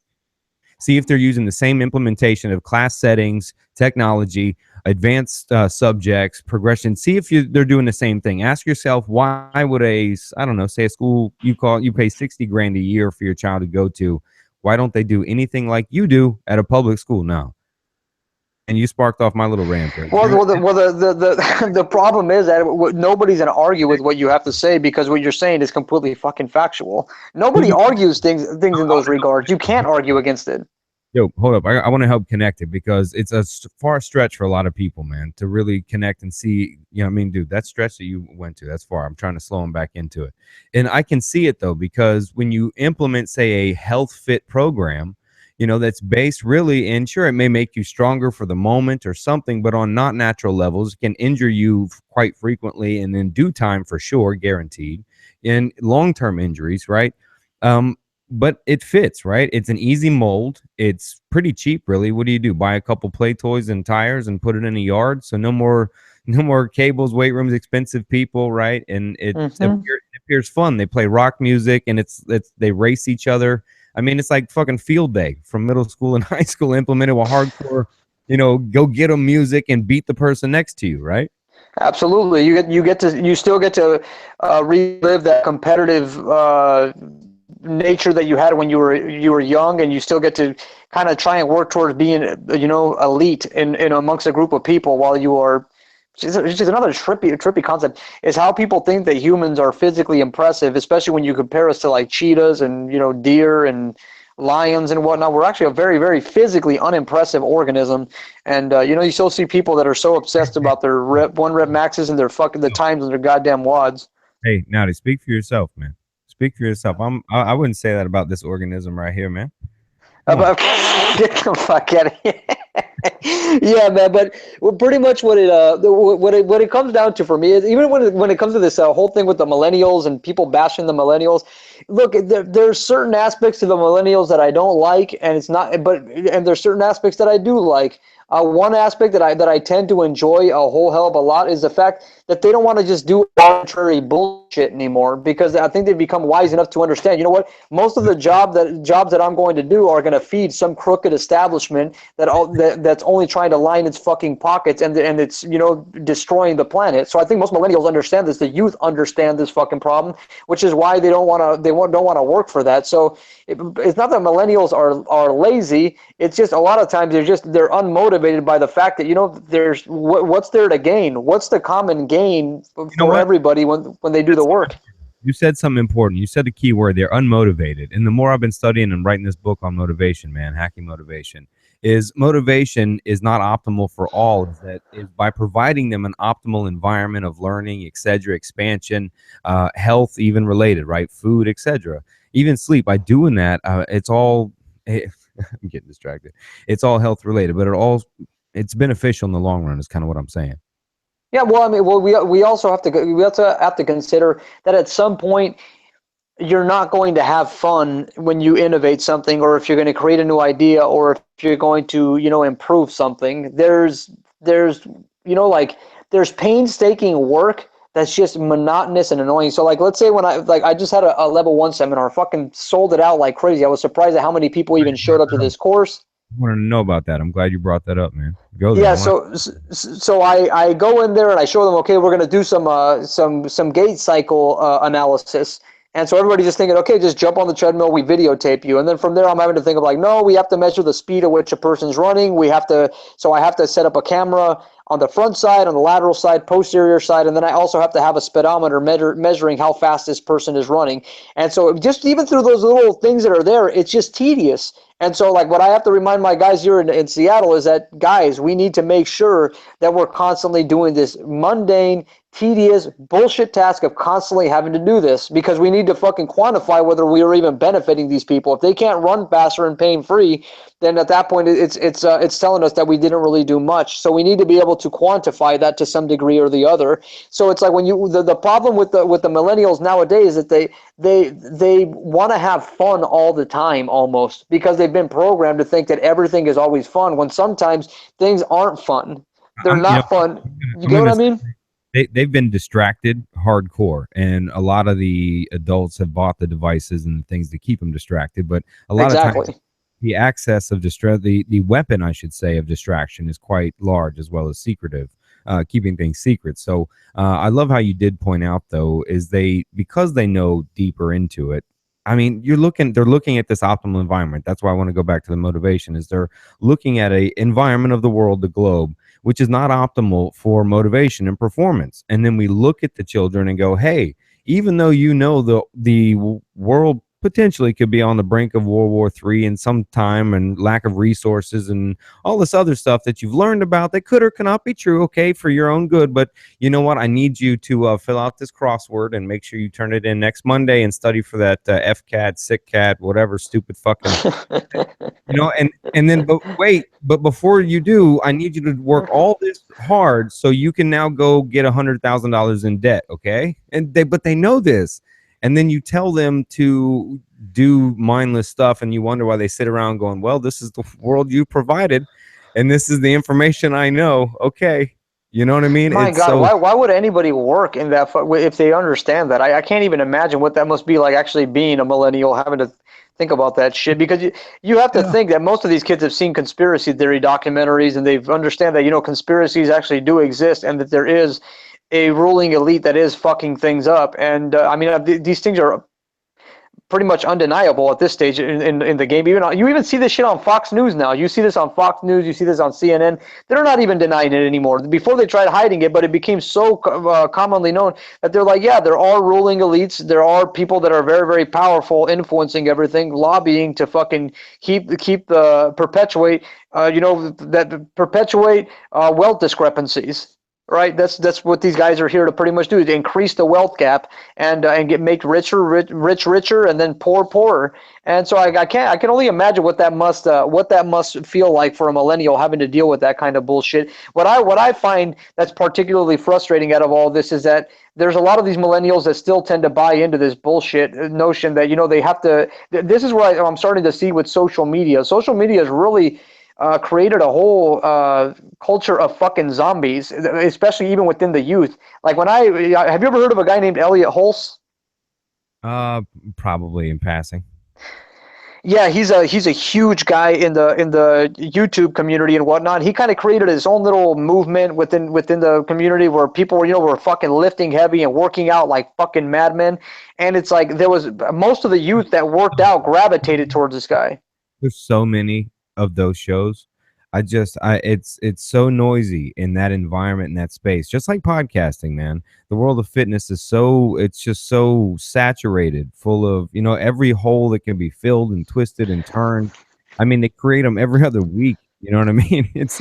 Speaker 1: See if they're using the same implementation of class settings, technology, advanced subjects, progression. See if they're doing the same thing. Ask yourself, why would say a school you pay 60 grand a year for your child to go to, why don't they do anything like you do at a public school now? And you sparked off my little rant.
Speaker 2: Well, the problem is that nobody's going to argue with what you have to say, because what you're saying is completely fucking factual. Nobody argues things in those regards. You can't argue against it.
Speaker 1: Yo, hold up. I want to help connect it because it's a far stretch for a lot of people, man, to really connect and see. You know what I mean, dude, that stretch that you went to, that's far. I'm trying to slow them back into it. And I can see it, though, because when you implement, say, a health fit program, that's based really, and sure, it may make you stronger for the moment or something, but on not natural levels, it can injure you quite frequently and in due time for sure, guaranteed, in long-term injuries, right? Um, but it fits, right? It's an easy mold. It's pretty cheap, really. What do? Buy a couple play toys and tires and put it in a yard. So no more, no more cables, weight rooms, expensive people, right? And it appears fun. They play rock music and it's they race each other. I mean, it's like fucking field day from middle school and high school implemented with hardcore, go get them music and beat the person next to you, right?
Speaker 2: Absolutely. You still get to relive that competitive nature that you had when you were young, and you still get to kind of try and work towards being elite in amongst a group of people while you are. Which is another trippy concept, is how people think that humans are physically impressive, especially when you compare us to like cheetahs and deer and lions and whatnot. We're actually a very, very physically unimpressive organism, and you still see people that are so obsessed about their one rep maxes and their fucking the times and their goddamn wads.
Speaker 1: Hey, Naudi, speak for yourself, man. Speak for yourself. I wouldn't say that about this organism right here, man.
Speaker 2: About get the fuck out of here. Yeah, man. But pretty much what it comes down to for me is, even when it comes to this whole thing with the millennials and people bashing the millennials. Look, there's certain aspects to the millennials that I don't like, and there's certain aspects that I do like. One aspect that I tend to enjoy a whole hell of a lot is the fact that they don't want to just do arbitrary bullshit anymore, because I think they've become wise enough to understand, you know what, most of the jobs that I'm going to do are going to feed some crooked establishment that's only trying to line its fucking pockets, and it's destroying the planet. So I think most millennials understand this. The youth understand this fucking problem, which is why they don't want to work for that. So it's not that millennials are lazy. It's just a lot of times they're unmotivated by the fact that there's what's there to gain? What's the common gain for everybody when they do the work?
Speaker 1: You said something important. You said the key word. They're unmotivated. And the more I've been studying and writing this book on motivation, man, hacking motivation is not optimal for all. That is by providing them an optimal environment of learning, etc., expansion, health, even related, right? Food, etc., even sleep. By doing that, it's all. I'm getting distracted. It's all health related, but it's beneficial in the long run. Is kind of what I'm saying.
Speaker 2: Yeah, well, I mean, we also have to consider that at some point you're not going to have fun when you innovate something, or if you're going to create a new idea, or if you're going to improve something. There's painstaking work that's just monotonous and annoying. So like, let's say when I just had a level 1 seminar, fucking sold it out like crazy. I was surprised at how many people even showed up to this course.
Speaker 1: I want to know about that. I'm glad you brought that up, man. Go there.
Speaker 2: Yeah, so I go in there and I show them, okay, we're going to do some gait cycle analysis. And so everybody's just thinking, okay, just jump on the treadmill, we videotape you. And then from there, I'm having to think of like, no, we have to measure the speed at which a person's running. So I have to set up a camera on the front side, on the lateral side, posterior side, and then I also have to have a speedometer measuring how fast this person is running. And so just even through those little things that are there, it's just tedious. And so like what I have to remind my guys here in Seattle is that, guys, we need to make sure that we're constantly doing this mundane, tedious bullshit task of constantly having to do this, because we need to fucking quantify whether we are even benefiting these people. If they can't run faster and pain free, then at that point it's telling us that we didn't really do much. So we need to be able to quantify that to some degree or the other. So it's like when the problem with the millennials nowadays is that they want to have fun all the time, almost, because they've been programmed to think that everything is always fun, when sometimes things aren't fun. They're not fun. You get what I mean?
Speaker 1: They've been distracted hardcore, and a lot of the adults have bought the devices and things to keep them distracted. But a lot of times, the access of the weapon, I should say, of distraction is quite large, as well as secretive, keeping things secret. So I love how you did point out, though, is because they know deeper into it. I mean, they're looking at this optimal environment. That's why I want to go back to the motivation, is they're looking at a environment of the world, the globe, which is not optimal for motivation and performance. And then we look at the children and go, hey, even though the world potentially could be on the brink of World War III in some time, and lack of resources and all this other stuff that you've learned about that could or cannot be true, okay, for your own good. But you know what? I need you to fill out this crossword and make sure you turn it in next Monday and study for that FCAT, SICCAT, whatever stupid fucking, and then, but wait, but before you do, I need you to work all this hard so you can now go get $100,000 in debt, okay? But they know this, and then you tell them to do mindless stuff, and you wonder why they sit around going, well, this is the world you provided, and this is the information I know, okay? You know what I mean?
Speaker 2: My
Speaker 1: It's
Speaker 2: God,
Speaker 1: so
Speaker 2: why would anybody work in that if they understand that? I can't even imagine what that must be like actually being a millennial, having to think about that shit. Because you have to
Speaker 1: yeah.
Speaker 2: think that most of these kids have seen conspiracy theory documentaries, and they've understand that, conspiracies actually do exist, and that there is a ruling elite that is fucking things up. And I mean, these things are pretty much undeniable at this stage in the game. You even see this shit on Fox News now. You see this on Fox News. You see this on CNN. They're not even denying it anymore. Before they tried hiding it, but it became so commonly known that they're like, yeah, there are ruling elites. There are people that are very, very powerful, influencing everything, lobbying to fucking perpetuate wealth discrepancies. Right, that's what these guys are here to pretty much do: to increase the wealth gap and make rich richer, and then poor poorer. And so I can only imagine what that must feel like for a millennial having to deal with that kind of bullshit. What I find that's particularly frustrating out of all this is that there's a lot of these millennials that still tend to buy into this bullshit notion that they have to. This is what I'm starting to see with social media. Social media is really created a whole culture of fucking zombies, especially even within the youth. Like have you ever heard of a guy named Elliot Hulse?
Speaker 1: Probably in passing.
Speaker 2: Yeah, he's a huge guy in the YouTube community and whatnot. He kind of created his own little movement within the community where people were fucking lifting heavy and working out like fucking madmen. And it's like there was most of the youth that worked out gravitated towards this guy.
Speaker 1: There's so many of those shows. It's so noisy in that environment, in that space, just like podcasting, man. The world of fitness is it's just so saturated, full of, every hole that can be filled and twisted and turned. I mean, they create them every other week. You know what I mean?
Speaker 2: It's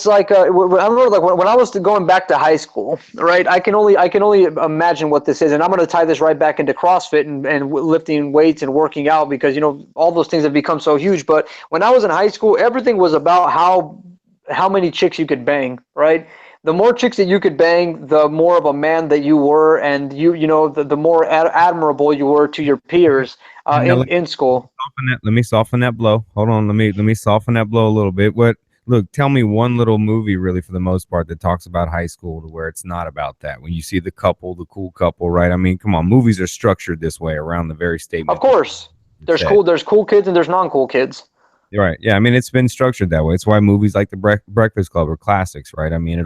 Speaker 2: like I remember, like when I was going back to high school, right? I can only imagine what this is, and I'm going to tie this right back into CrossFit and lifting weights and working out, because all those things have become so huge. But when I was in high school, everything was about how many chicks you could bang, right? The more chicks that you could bang, the more of a man that you were, and the more admirable you were to your peers in school.
Speaker 1: Let me soften that blow. Hold on. Let me soften that blow a little bit. Look, tell me one little movie, really, for the most part, that talks about high school to where it's not about that. When you see the cool couple, right? I mean, come on, movies are structured this way around the very statement.
Speaker 2: Of course, there's cool kids and there's non-cool kids.
Speaker 1: Right. Yeah. I mean, it's been structured that way. It's why movies like The Breakfast Club are classics, right? I mean,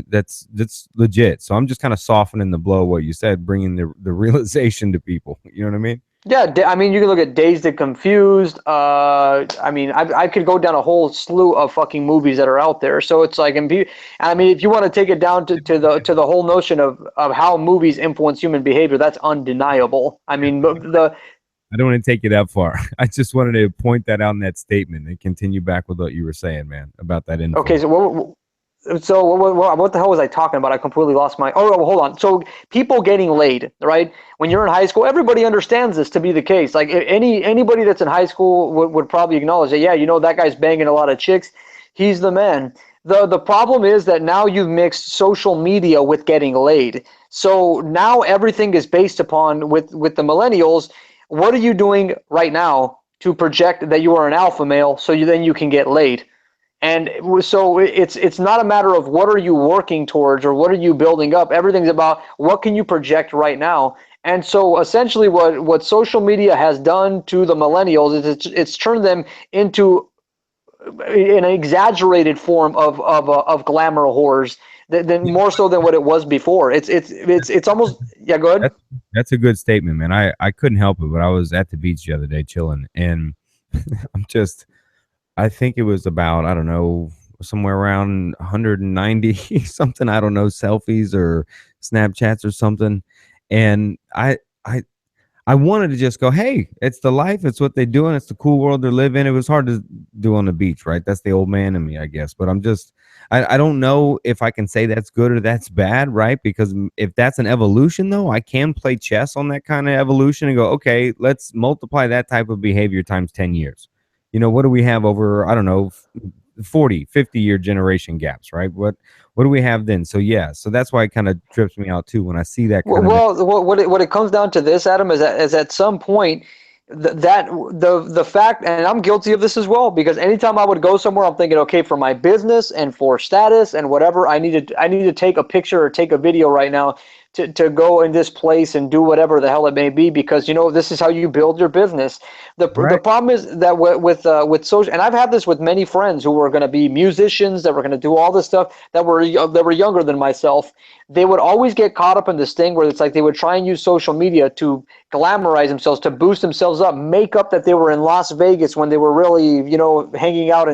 Speaker 1: that's legit. So I'm just kind of softening the blow, what you said, bringing the realization to people. You know what I mean?
Speaker 2: Yeah, I mean, you can look at Dazed and Confused. I mean, I could go down a whole slew of fucking movies that are out there. So it's like, I mean, if you want to take it down to the whole notion of how movies influence human behavior, that's undeniable. I mean,
Speaker 1: I don't want to take you that far. I just wanted to point that out in that statement and continue back with what you were saying, man, about that info.
Speaker 2: Okay, so what the hell was I talking about? I completely lost my. Oh, hold on. So people getting laid, right? When you're in high school, everybody understands this to be the case. Like anybody that's in high school would probably acknowledge that. Yeah, that guy's banging a lot of chicks. He's the man. The problem is that now you've mixed social media with getting laid. So now everything is based upon with the millennials. What are you doing right now to project that you are an alpha male so then you can get laid? And so it's not a matter of what are you working towards or what are you building up. Everything's about what can you project right now. And so essentially what social media has done to the millennials is it's turned them into an exaggerated form of glamour whores than more so than what it was before. It's almost, yeah, go ahead.
Speaker 1: That's a good statement, man. I couldn't help it, but I was at the beach the other day chilling, and I think it was about, I don't know, somewhere around 190 something, I don't know, selfies or Snapchats or something. And I wanted to just go, hey, it's the life, it's what they do, and it's the cool world they live in. It was hard to do on the beach, right? That's the old man in me, I guess. But I don't know if I can say that's good or that's bad, right? Because if that's an evolution, though, I can play chess on that kind of evolution and go, okay, let's multiply that type of behavior times 10 years. What do we have over, I don't know, 40, 50-year generation gaps, right? What do we have then? So yeah, so that's why it kind of trips me out too when I see that kind of.
Speaker 2: Well, what it comes down to this, Adam, is at some point that the fact, and I'm guilty of this as well, because anytime I would go somewhere, I'm thinking, okay, for my business and for status and whatever, I need to take a picture or take a video right now to go in this place and do whatever the hell it may be, because this is how you build your business. The
Speaker 1: Right.
Speaker 2: problem is that with social, and I've had this with many friends who were going to be musicians, that were going to do all this stuff, that were younger than myself. They would always get caught up in this thing where it's like they would try and use social media to glamorize themselves, to boost themselves up, make up that they were in Las Vegas when they were really, hanging out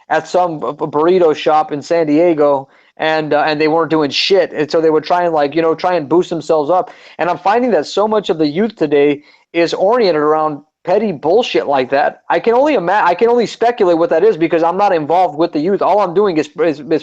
Speaker 2: at some burrito shop in San Diego, and they weren't doing shit. And so they would try and try and boost themselves up. And I'm finding that so much of the youth today is oriented around petty bullshit like that. I can only speculate what that is, because I'm not involved with the youth. All I'm doing is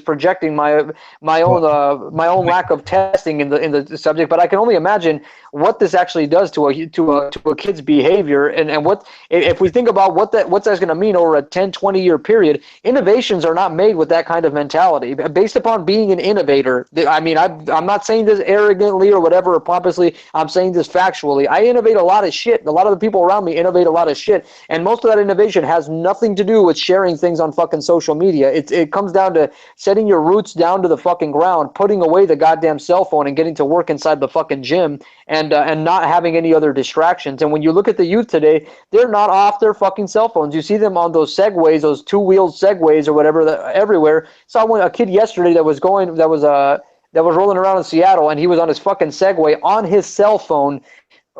Speaker 2: projecting my own
Speaker 1: Well,
Speaker 2: lack of testing in the subject. But I can only imagine what this actually does to a kid's behavior, and what, if we think about what that's going to mean over a 10-20 year period. Innovations are not made with that kind of mentality based upon being an innovator. I mean, I'm not saying this arrogantly or whatever, or pompously. I'm saying this factually. I innovate a lot of shit. A lot of the people around me innovate a lot of shit, and most of that innovation has nothing to do with sharing things on fucking social media. It comes down to setting your roots down to the fucking ground, putting away the goddamn cell phone, and getting to work inside the fucking gym, and not having any other distractions. And when you look at the youth today, they're not off their fucking cell phones. You see them on those segways, those two-wheeled segways or whatever, everywhere. Saw a kid yesterday that was rolling around in Seattle, and he was on his fucking Segway on his cell phone,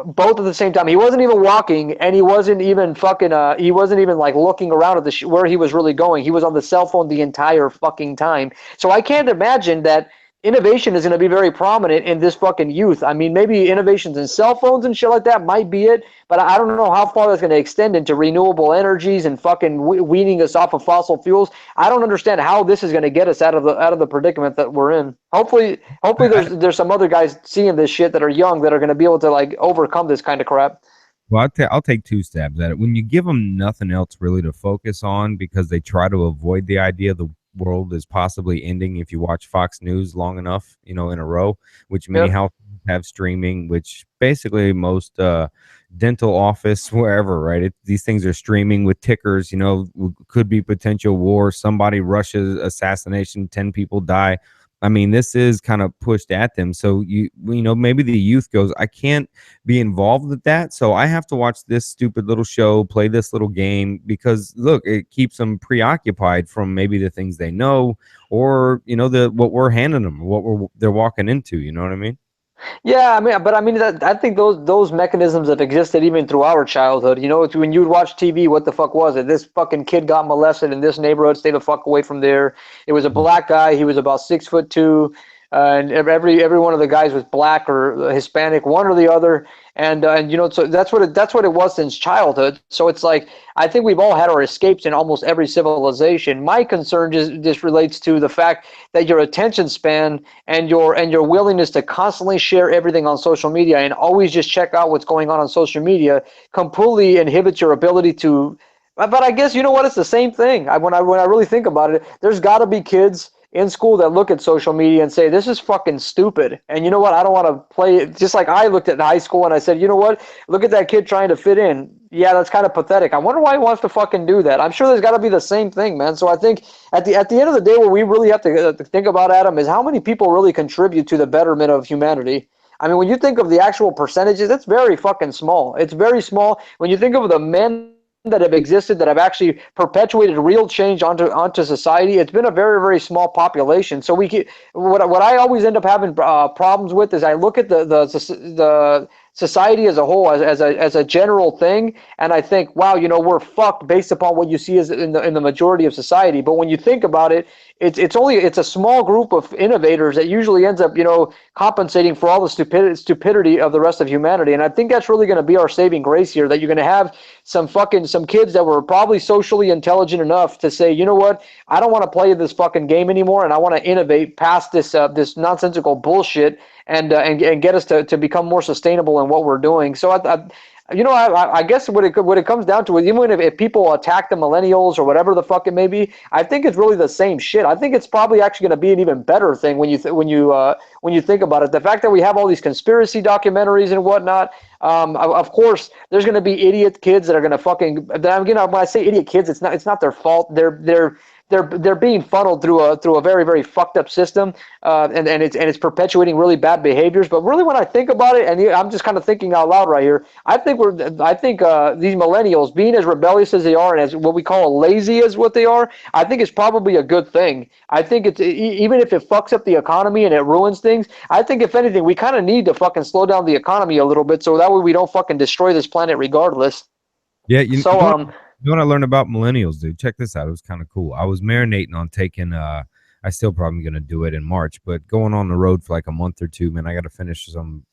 Speaker 2: both at the same time. He wasn't even walking, and he wasn't even like looking around at where he was really going. He was on the cell phone the entire fucking time. So I can't imagine that innovation is going to be very prominent in this fucking youth. I mean, maybe innovations in cell phones and shit like that might be it, but I don't know how far that's going to extend into renewable energies and fucking weaning us off of fossil fuels. I don't understand how this is going to get us out of the predicament that we're in. Hopefully there's some other guys seeing this shit that are young, that are going to be able to like overcome this kind of crap.
Speaker 1: Well, I'll take two stabs at it. When you give them nothing else really to focus on, because they try to avoid the idea the world is possibly ending if you watch Fox News long enough, in a row, which many
Speaker 2: Yep.
Speaker 1: households have streaming, which basically most dental office, wherever, right? These things are streaming with tickers, could be potential war, somebody rushes, assassination, 10 people die. I mean, this is kind of pushed at them. So maybe the youth goes, I can't be involved with that, so I have to watch this stupid little show, play this little game, because look, it keeps them preoccupied from maybe the things they know, or what we're handing them, they're walking into. You know what I mean?
Speaker 2: Yeah, I mean that, I think those mechanisms have existed even through our childhood. It's when you would watch TV, what the fuck was it? This fucking kid got molested in this neighborhood. Stay the fuck away from there. It was a black guy. He was about 6'2", and every one of the guys was black or Hispanic, one or the other. And so that's what it was since childhood. So it's like, I think we've all had our escapes in almost every civilization. My concern just relates to the fact that your attention span and your willingness to constantly share everything on social media and always just check out what's going on social media completely inhibits your ability to. But I guess, you know what, it's the same thing. When I really think about it, there's got to be kids in school that look at social media and say, this is fucking stupid. And you know what? I don't want to play it. Just like I looked at high school and I said, you know what? Look at that kid trying to fit in. Yeah, that's kind of pathetic. I wonder why he wants to fucking do that. I'm sure there's got to be the same thing, man. So I think at the end of the day, what we really have to think about, Adam, is how many people really contribute to the betterment of humanity. I mean, when you think of the actual percentages, it's very fucking small. It's very small. When you think of the men that have existed, that have actually perpetuated real change onto society, it's been a very, very small population. So what I always end up having problems with is I look at the society as a whole, as a general thing, and I think, wow, we're fucked based upon what you see as in the majority of society. But when you think about it, it's a small group of innovators that usually ends up, compensating for all the stupidity of the rest of humanity. And I think that's really going to be our saving grace here, that you're going to have some kids that were probably socially intelligent enough to say, you know what, I don't want to play this fucking game anymore, and I want to innovate past this nonsensical bullshit, and get us to become more sustainable in what we're doing. So I guess what it comes down to is, even if people attack the millennials or whatever the fuck it may be, I think it's really the same shit. I think it's probably actually going to be an even better thing when you think about it. The fact that we have all these conspiracy documentaries and whatnot. Of course, there's going to be idiot kids that are going to fucking. When I say idiot kids, it's not their fault. They're being funneled through a very, very fucked up system, and it's perpetuating really bad behaviors. But really, when I think about it, and I'm just kind of thinking out loud right here, I think these millennials, being as rebellious as they are and as what we call lazy as what they are, I think it's probably a good thing. I think it's, even if it fucks up the economy and it ruins things, I think if anything, we kind of need to fucking slow down the economy a little bit, so that way we don't fucking destroy this planet regardless.
Speaker 1: Yeah,
Speaker 2: So
Speaker 1: you know what I learned about millennials, dude? Check this out. It was kind of cool. I was marinating on taking I still probably gonna do it in March, but going on the road for like a month or two, man, I gotta finish some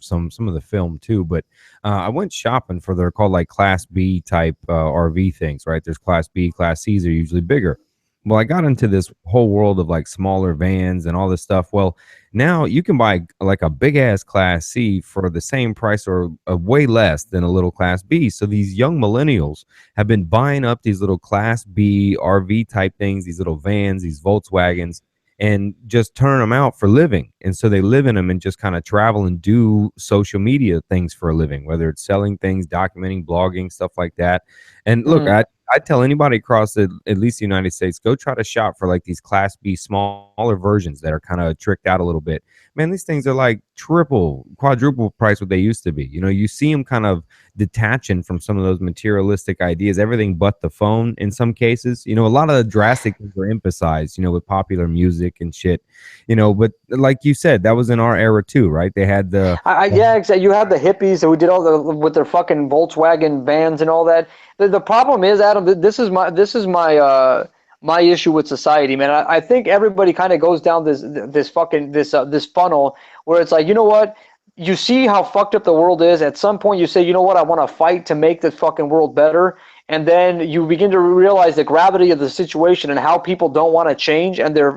Speaker 1: of the film too. But I went shopping for, they're called like class B type RV things, right? There's class B, class C's are usually bigger. Well, I got into this whole world of like smaller vans and all this stuff. Well, now you can buy like a big ass class C for the same price or way less than a little class B. So these young millennials have been buying up these little class B RV type things, these little vans, these Volkswagens, and just turn them out for living. And so they live in them and just kind of travel and do social media things for a living, whether it's selling things, documenting, blogging, stuff like that. And look, I tell anybody across at least the United States, go try to shop for like these class B smaller versions that are kind of tricked out a little bit. Man, these things are like triple, quadruple price what they used to be. You see them kind of detaching from some of those materialistic ideas, everything but the phone in some cases. A lot of the drastic things were emphasized, with popular music and shit, but like you said, that was in our era too, right? They had
Speaker 2: yeah, exactly. You have the hippies who did all with their fucking Volkswagen vans and all that. The problem is, Adam, this is my issue with society, man. I think everybody kind of goes down this funnel where it's like, you know what? You see how fucked up the world is. At some point, you say, you know what? I want to fight to make this fucking world better. And then you begin to realize the gravity of the situation and how people don't want to change, and they're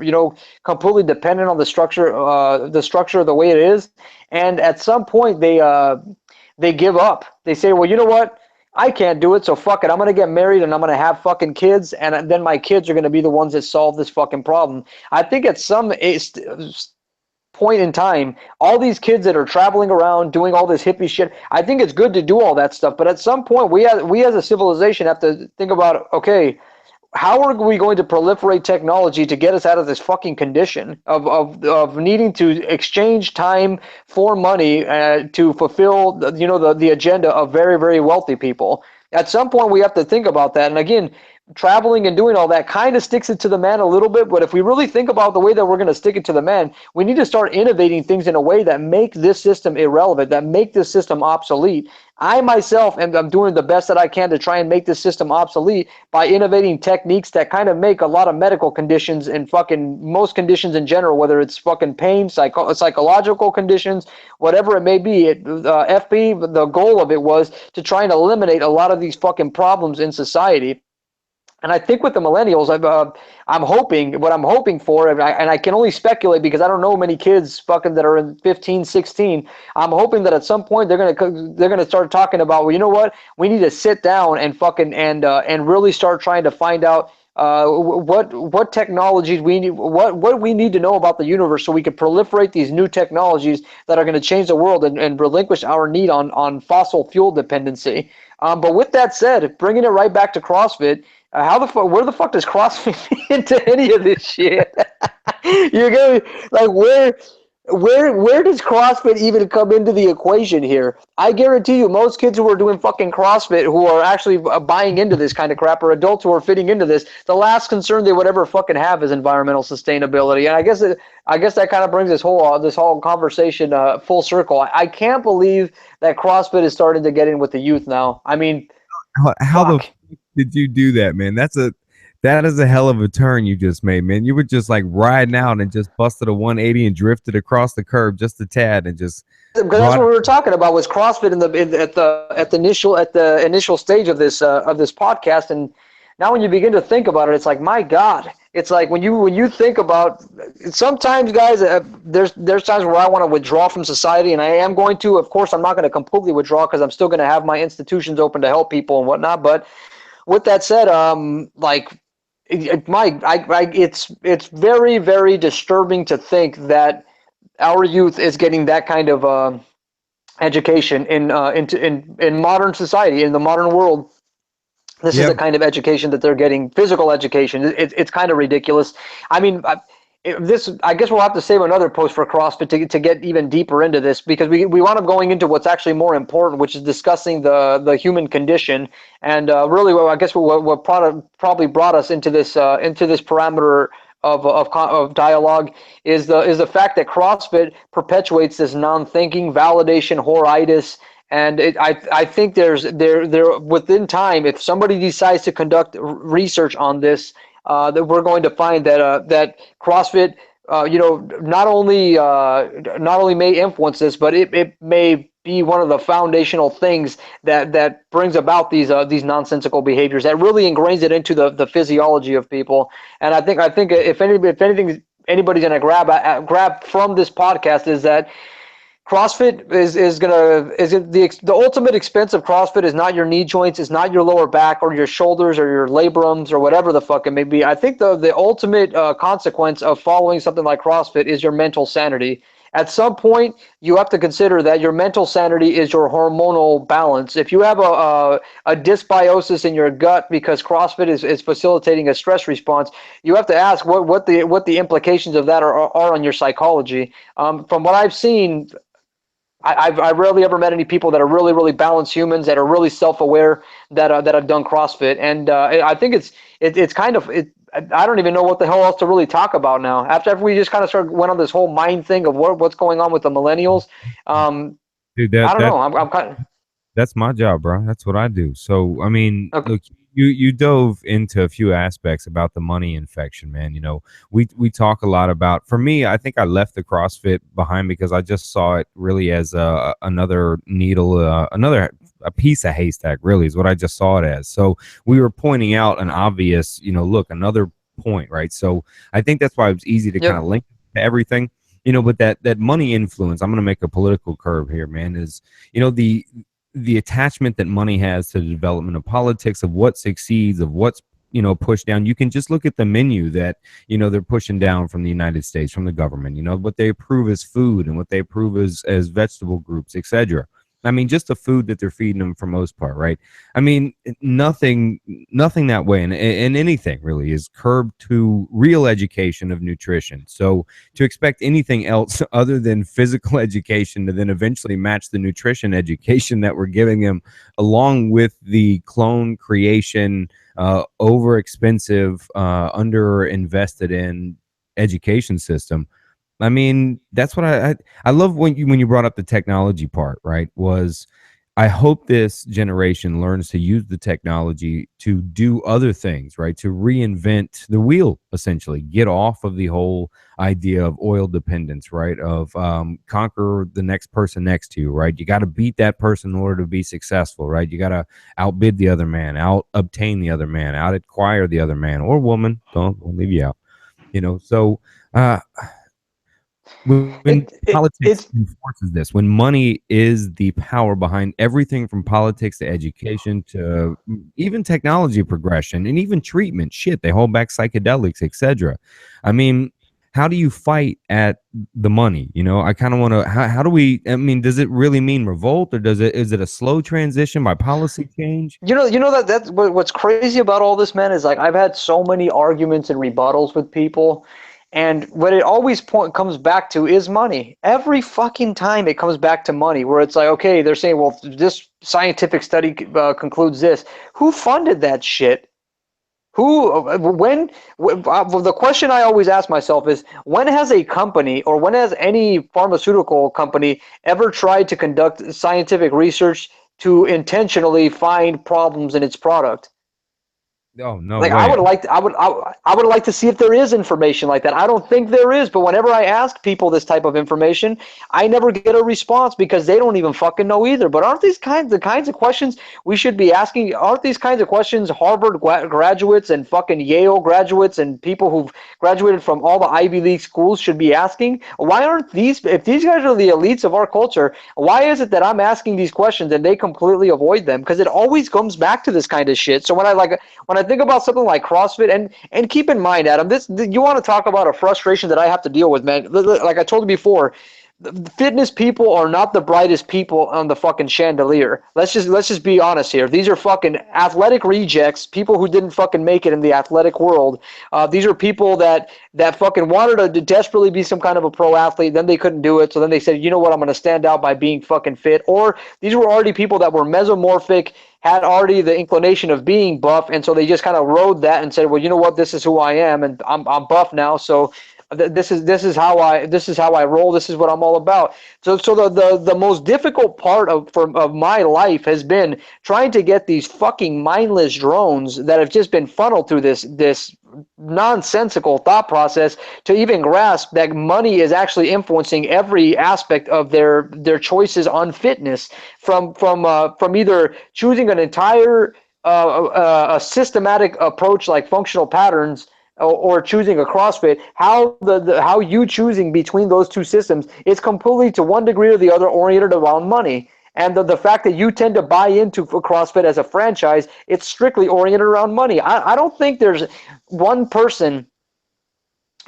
Speaker 2: completely dependent on the structure of the way it is. And at some point, they give up. They say, well, you know what? I can't do it, so fuck it. I'm going to get married and I'm going to have fucking kids, and then my kids are going to be the ones that solve this fucking problem. I think at some point in time, all these kids that are traveling around doing all this hippie shit, I think it's good to do all that stuff, but at some point we as a civilization have to think about, okay, how are we going to proliferate technology to get us out of this fucking condition of needing to exchange time for money to fulfill the agenda of very, very wealthy people? At some point we have to think about that. And again, traveling and doing all that kind of sticks it to the man a little bit, but if we really think about the way that we're going to stick it to the man, we need to start innovating things in a way that make this system irrelevant, that make this system obsolete. I myself am doing the best that I can to try and make this system obsolete by innovating techniques that kind of make a lot of medical conditions and fucking most conditions in general, whether it's fucking pain, psychological conditions, whatever it may be. FB, the goal of it was to try and eliminate a lot of these fucking problems in society. And I think with the millennials, I'm hoping for, and I can only speculate because I don't know many kids fucking that are in 15, 16. I'm hoping that at some point they're gonna start talking about, well, you know what? We need to sit down and fucking and really start trying to find out what technologies we need, what we need to know about the universe, so we can proliferate these new technologies that are going to change the world and relinquish our need on fossil fuel dependency. But with that said, bringing it right back to CrossFit. Where the fuck does CrossFit fit into any of this shit? You're gonna like Where does CrossFit even come into the equation here? I guarantee you, most kids who are doing fucking CrossFit, who are actually buying into this kind of crap, or adults who are fitting into this, the last concern they would ever fucking have is environmental sustainability. And I guess that kind of brings this whole conversation full circle. I can't believe that CrossFit is starting to get in with the youth now. I mean,
Speaker 1: How the
Speaker 2: fuck.
Speaker 1: fuck did you do that, man? That is a hell of a turn you just made, man. You were just like riding out and just busted a 180 and drifted across the curb just a tad and just
Speaker 2: Because that's
Speaker 1: brought
Speaker 2: what
Speaker 1: it.
Speaker 2: we were talking about was CrossFit at the initial stage of this podcast, and now when you begin to think about it, it's like, my God, it's like when you think about, sometimes, guys, there's times where I want to withdraw from society, and I am going to. Of course, I'm not going to completely withdraw because I'm still going to have my institutions open to help people and whatnot. But with that said, like, it's very, very disturbing to think that our youth is getting that kind of education in modern society, in the modern world. This is
Speaker 1: Yeah,
Speaker 2: the kind of education that they're getting, physical education. It's kind of ridiculous. I mean, I guess we'll have to save another post for CrossFit to get even deeper into this, because we wound up going into what's actually more important, which is discussing the human condition. And really, well, I guess what probably brought us into this parameter of dialogue is the fact that CrossFit perpetuates this non-thinking, validation, horitis. And I think there within time, if somebody decides to conduct research on this, that we're going to find that CrossFit, not only may influence this, but it may be one of the foundational things that brings about these nonsensical behaviors, that really ingrains it into the physiology of people. And I think if anything anybody's going to grab from this podcast, is that CrossFit is the ultimate expense of CrossFit is not your knee joints, is not your lower back or your shoulders or your labrums or whatever the fuck it may be. I think the ultimate consequence of following something like CrossFit is your mental sanity. At some point, you have to consider that your mental sanity is your hormonal balance. If you have a dysbiosis in your gut because CrossFit is facilitating a stress response, you have to ask what the implications of that are on your psychology. From what I've seen, I've rarely ever met any people that are really, really balanced humans, that are really self-aware, that have done CrossFit. And I think it's kind of it. I don't even know what the hell else to really talk about now. After we just kind of went on this whole mind thing of what's going on with the millennials.
Speaker 1: dude,
Speaker 2: I
Speaker 1: that
Speaker 2: don't
Speaker 1: that
Speaker 2: know. I'm kind of
Speaker 1: that's my job, bro. That's what I do. So, I mean,
Speaker 2: okay.
Speaker 1: look, you dove into a few aspects about the money infection, man. You know, we talk a lot about. For me, I think I left the CrossFit behind because I just saw it really as another needle, another a piece of haystack. Really, is what I just saw it as. So we were pointing out an obvious, look, another point, right? So I think that's why it was easy to kind of
Speaker 2: Yep.
Speaker 1: link to everything. But that money influence. I'm going to make a political curve here, man. Is the attachment that money has to the development of politics, of what succeeds, of what's pushed down. You can just look at the menu that they're pushing down from the United States, from the government. What they approve as food and what they approve as vegetable groups, etc. I mean, just the food that they're feeding them for most part, right? I mean, nothing that way, and anything really is curbed to real education of nutrition. So to expect anything else other than physical education to then eventually match the nutrition education that we're giving them, along with the clone creation, over expensive, under invested in education system. I mean, that's what I love when you brought up the technology part, right? Was I hope this generation learns to use the technology to do other things, right? To reinvent the wheel, essentially, get off of the whole idea of oil dependence, right? Of conquer the next person next to you, right? You got to beat that person in order to be successful, right? You got to outbid the other man, out obtain the other man, out acquire the other man or woman. Don't leave you out, So, uh, when politics
Speaker 2: It's
Speaker 1: enforces this, when money is the power behind everything from politics to education to even technology progression and even treatment, shit, they hold back psychedelics, etc. I mean, how do you fight at the money? I kind of want to. How do we? I mean, does it really mean revolt, or is it a slow transition by policy change?
Speaker 2: what's crazy about all this, man, is like I've had so many arguments and rebuttals with people. And what it always comes back to is money. Every fucking time it comes back to money, where it's like, okay, they're saying, well, this scientific study concludes this. Who funded that shit? The question I always ask myself is, when has a company or when has any pharmaceutical company ever tried to conduct scientific research to intentionally find problems in its product?
Speaker 1: Oh, no
Speaker 2: Like
Speaker 1: way.
Speaker 2: I would like to see if there is information like that. I don't think there is, but whenever I ask people this type of information, I never get a response because they don't even fucking know either. But aren't these the kinds of questions we should be asking? Aren't these kinds of questions Harvard graduates and fucking Yale graduates and people who've graduated from all the Ivy League schools should be asking? Why aren't if these guys are the elites of our culture, why is it that I'm asking these questions and they completely avoid them? Because it always comes back to this kind of shit. So when I think about something like CrossFit, and keep in mind, Adam, you want to talk about a frustration that I have to deal with, man. Like I told you before, fitness people are not the brightest people on the fucking chandelier. Let's just be honest here. These are fucking athletic rejects, people who didn't fucking make it in the athletic world. These are people that fucking wanted to desperately be some kind of a pro athlete, then they couldn't do it, so then they said, you know what, I'm going to stand out by being fucking fit. Or these were already people that were mesomorphic, had already the inclination of being buff, and so they just kind of rode that and said, well, you know what, this is who I am, and I'm buff now, so this is how I roll. This is what I'm all about. So the most difficult part of my life has been trying to get these fucking mindless drones that have just been funneled through this nonsensical thought process to even grasp that money is actually influencing every aspect of their choices on fitness, from either choosing an entire a systematic approach like functional patterns, or choosing a CrossFit. How you choosing between those two systems is completely, to one degree or the other, oriented around money. And the fact that you tend to buy into CrossFit as a franchise, it's strictly oriented around money. I don't think there's one person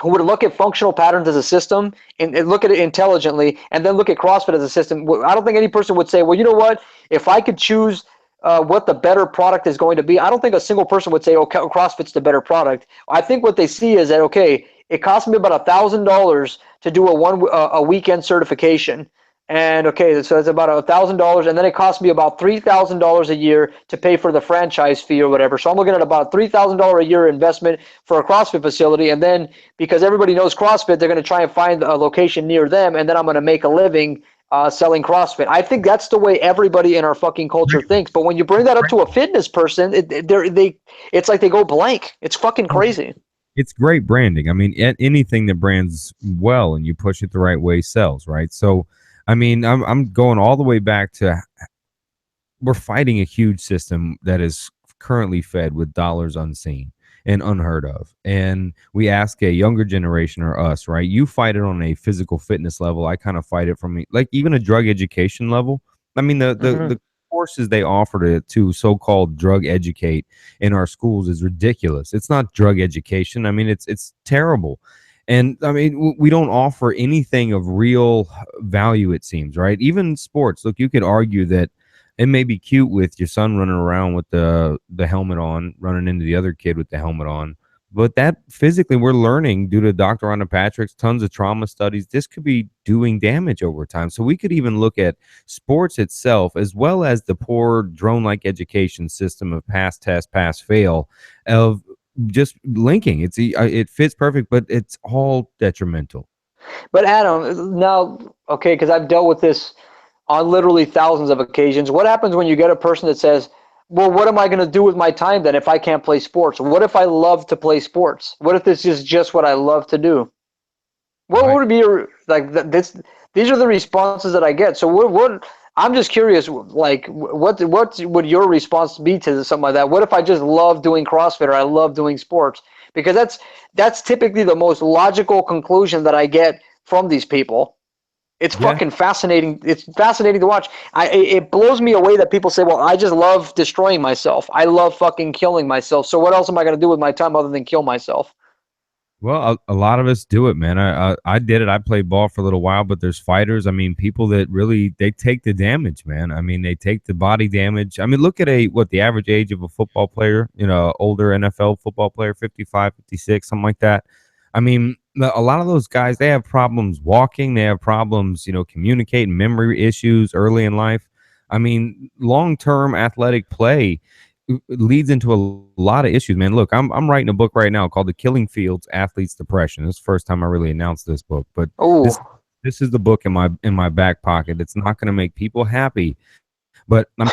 Speaker 2: who would look at functional patterns as a system and look at it intelligently, and then look at CrossFit as a system. I don't think any person would say, well, you know what, if I could choose what the better product is going to be, I don't think a single person would say, oh, CrossFit's the better product. I think what they see is that, okay, it cost me about $1,000 to do a weekend certification. And okay, so it's about $1,000, and then it cost me about $3,000 a year to pay for the franchise fee or whatever. So I'm looking at about $3,000 a year investment for a CrossFit facility, and then because everybody knows CrossFit, they're going to try and find a location near them, and then I'm going to make a living selling CrossFit. I think that's the way everybody in our fucking culture thinks. But when you bring that up to a fitness person, it's like they go blank. It's fucking crazy.
Speaker 1: It's great branding. I mean, anything that brands well and you push it the right way sells, right? So, I mean, I'm going all the way back to, we're fighting a huge system that is currently fed with dollars unseen and unheard of. And we ask a younger generation, or us, right? You fight it on a physical fitness level. I kind of fight it from like even a drug education level. I mean, the courses they offer to so-called drug educate in our schools is ridiculous. It's not drug education. I mean, it's terrible. And I mean, we don't offer anything of real value, it seems, right? Even sports. Look, you could argue that it may be cute with your son running around with the helmet on, running into the other kid with the helmet on. But that physically, we're learning, due to Dr. Anna Patrick's tons of trauma studies, this could be doing damage over time. So we could even look at sports itself, as well as the poor drone-like education system of pass, test, pass, fail, of just linking. It fits perfect, but it's all detrimental.
Speaker 2: But Adam, now, okay, because I've dealt with this on literally thousands of occasions. What happens when you get a person that says, well, what am I going to do with my time then if I can't play sports? What if I love to play sports? What if this is just what I love to do? What would be these are the responses that I get. So what I'm just curious, like what would your response be to something like that? What if I just love doing CrossFit, or I love doing sports? Because that's typically the most logical conclusion that I get from these people. It's fucking fascinating. It's fascinating to watch. It blows me away that people say, well, I just love destroying myself. I love fucking killing myself. So what else am I going to do with my time other than kill myself?
Speaker 1: Well, a lot of us do it, man. I did it. I played ball for a little while, but there's fighters. I mean, people that really, they take the damage, man. I mean, they take the body damage. I mean, look at the average age of a football player, older NFL football player, 55, 56, something like that. I mean, a lot of those guys, they have problems walking, they have problems, communicating, memory issues early in life. I mean, long-term athletic play leads into a lot of issues, man. Look, I'm writing a book right now called The Killing Fields: Athletes' Depression. This is the first time I really announced this book, but this
Speaker 2: Oh,
Speaker 1: this is the book in my back pocket. It's not going to make people happy, but I'm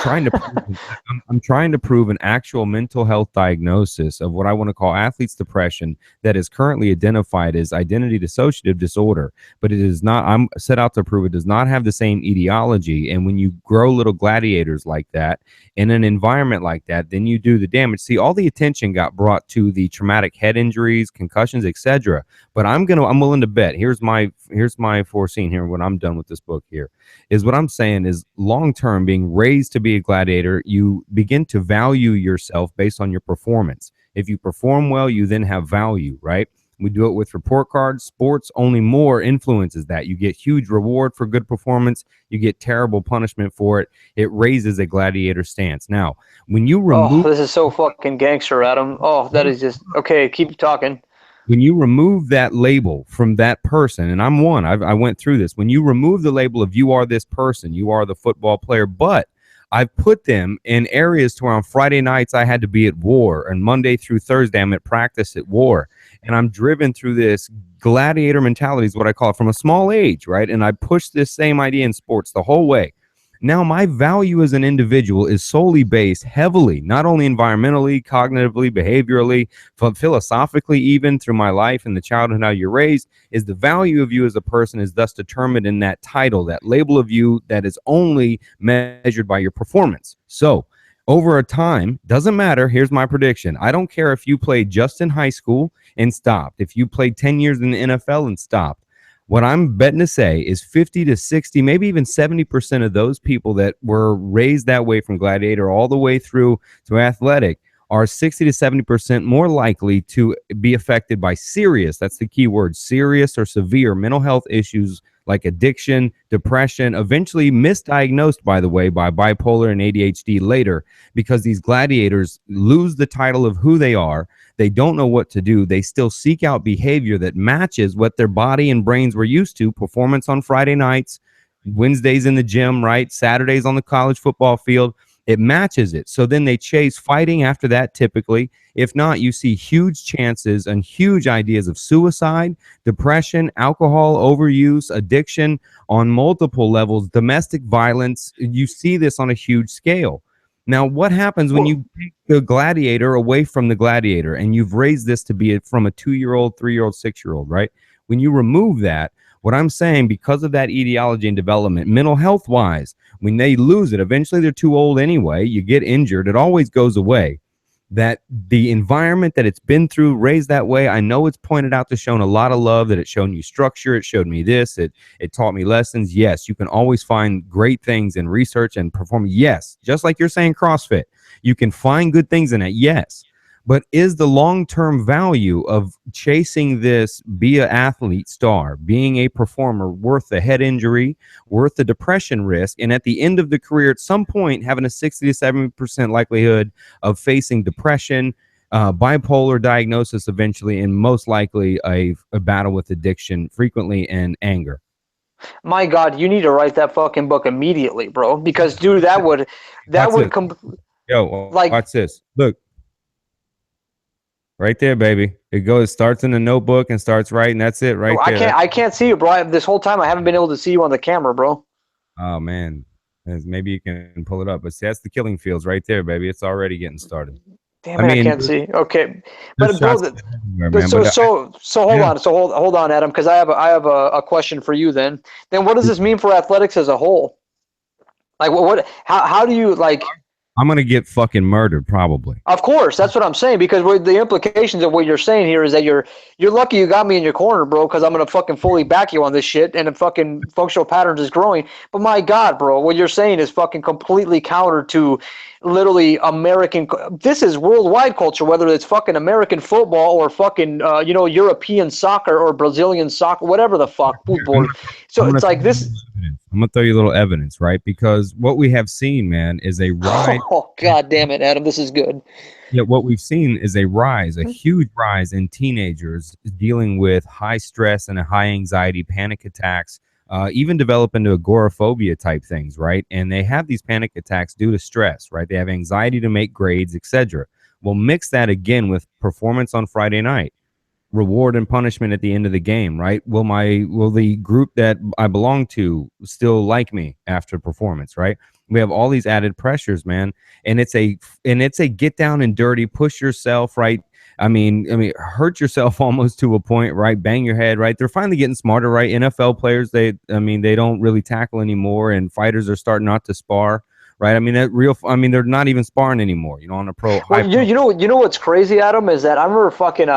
Speaker 1: trying to prove an actual mental health diagnosis of what I want to call athlete's depression that is currently identified as identity dissociative disorder. But it is not. I'm set out to prove it does not have the same etiology. And when you grow little gladiators like that in an environment like that, then you do the damage. See, all the attention got brought to the traumatic head injuries, concussions, etc. But I'm willing to bet. Here's my foreseen here when I'm done with this book here. Is what I'm saying is long term, being raised to be a gladiator, you begin to value yourself based on your performance. If you perform well, you then have value, right? We do it with report cards. Sports only more influences that. You get huge reward for good performance. You get terrible punishment for it. It raises a gladiator stance. Now, when you remove
Speaker 2: this is so fucking gangster, Adam. Oh, that is just okay. Keep talking.
Speaker 1: when you remove that label from that person, and I'm one, I went through this. When you remove the label of you are this person, you are the football player, but I've put them in areas to where on Friday nights I had to be at war, and Monday through Thursday I'm at practice at war, and I'm driven through this gladiator mentality is what I call it from a small age, right? And I push this same idea in sports the whole way. Now, my value as an individual is solely based heavily, not only environmentally, cognitively, behaviorally, philosophically, even through my life and the childhood how you're raised, is the value of you as a person is thus determined in that title, that label of you that is only measured by your performance. So, over a time, doesn't matter. Here's my prediction. I don't care if you played just in high school and stopped, if you played 10 years in the NFL and stopped. What I'm betting to say is 50 to 60, maybe even 70% of those people that were raised that way from gladiator all the way through to athletic are 60 to 70% more likely to be affected by serious, that's the key word, serious or severe mental health issues like addiction, depression, eventually misdiagnosed, by the way, by bipolar and ADHD later, because these gladiators lose the title of who they are. They don't know what to do. They still seek out behavior that matches what their body and brains were used to. Performance on Friday nights, Wednesdays in the gym, right? Saturdays on the college football field. It matches it. So then they chase fighting after that typically. If not, you see huge chances and huge ideas of suicide, depression, alcohol overuse, addiction on multiple levels, domestic violence. You see this on a huge scale. Now, what happens when you take the gladiator away from the gladiator and you've raised this to be from a 2-year-old, 3-year-old, 6-year-old, right? When you remove that, what I'm saying, because of that etiology and development, mental health wise, when they lose it, eventually they're too old anyway, you get injured, it always goes away. That the environment that it's been through raised that way. I know it's pointed out to shown a lot of love, that it's shown you structure. It showed me this. It taught me lessons. Yes, you can always find great things in research and perform. Yes, just like you're saying CrossFit, you can find good things in it. Yes. But is the long-term value of chasing this, be an athlete star, being a performer, worth the head injury, worth the depression risk, and at the end of the career, at some point, having a 60 to 70% likelihood of facing depression, bipolar diagnosis eventually, and most likely a battle with addiction frequently and anger?
Speaker 2: My God, you need to write that fucking book immediately, bro. Because, dude, that would
Speaker 1: Yo,
Speaker 2: like.
Speaker 1: watch this. Look. Right there, baby. It starts in the notebook and starts writing. That's it right there.
Speaker 2: I can't see you, bro. This whole time I haven't been able to see you on the camera, bro.
Speaker 1: Oh, man. Maybe you can pull it up. But see, that's the killing fields right there, baby. It's already getting started.
Speaker 2: Damn it, I can't see. Okay. But, bro,
Speaker 1: man.
Speaker 2: So hold on. So hold on, Adam, because I have a question for you then. Then what does this mean for athletics as a whole? Like how do you like
Speaker 1: I'm going to get fucking murdered, probably.
Speaker 2: Of course, that's what I'm saying, because the implications of what you're saying here is that you're lucky you got me in your corner, bro, because I'm going to fucking fully back you on this shit, and the fucking functional patterns is growing. But my God, bro, what you're saying is fucking completely counter to literally American. This is worldwide culture, whether it's fucking American football or fucking, European soccer or Brazilian soccer, whatever the fuck, football. So it's like this.
Speaker 1: evidence. I'm gonna throw you a little evidence, right? Because what we have seen, man, is a rise.
Speaker 2: Oh, God damn it, Adam. This is good.
Speaker 1: Yeah, what we've seen is a rise, a huge rise in teenagers dealing with high stress and a high anxiety, panic attacks, even develop into agoraphobia type things, right? And they have these panic attacks due to stress, right? They have anxiety to make grades, etc. Well, mix that again with performance on Friday night, reward and punishment at the end of the game, right? Will the group that I belong to still like me after performance, right? We have all these added pressures, man, and it's a get down and dirty, push yourself, right? I mean, hurt yourself almost to a point, right? Bang your head, right? They're finally getting smarter, right? NFL players, they don't really tackle anymore, and fighters are starting not to spar, right? They're not even sparring anymore, on a
Speaker 2: Well,
Speaker 1: high pro.
Speaker 2: you know what's crazy, Adam, is that I remember fucking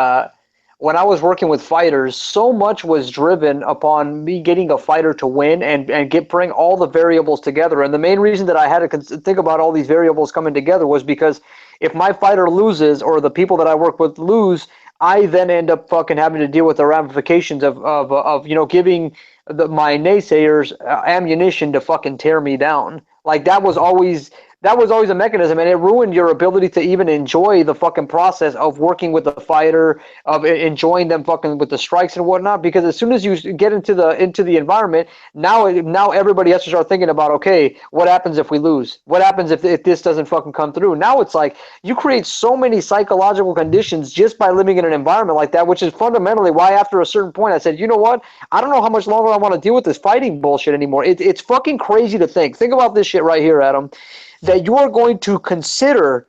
Speaker 2: when I was working with fighters, so much was driven upon me getting a fighter to win and bring all the variables together. And the main reason that I had to think about all these variables coming together was because if my fighter loses or the people that I work with lose, I then end up fucking having to deal with the ramifications of giving my naysayers ammunition to fucking tear me down. Like that was always a mechanism, and it ruined your ability to even enjoy the fucking process of working with the fighter, of enjoying them fucking with the strikes and whatnot. Because as soon as you get into the environment, now everybody has to start thinking about, okay, what happens if we lose? What happens if this doesn't fucking come through? Now it's like you create so many psychological conditions just by living in an environment like that, which is fundamentally why after a certain point I said, you know what? I don't know how much longer I want to deal with this fighting bullshit anymore. It's fucking crazy to think. Think about this shit right here, Adam, that you are going to consider,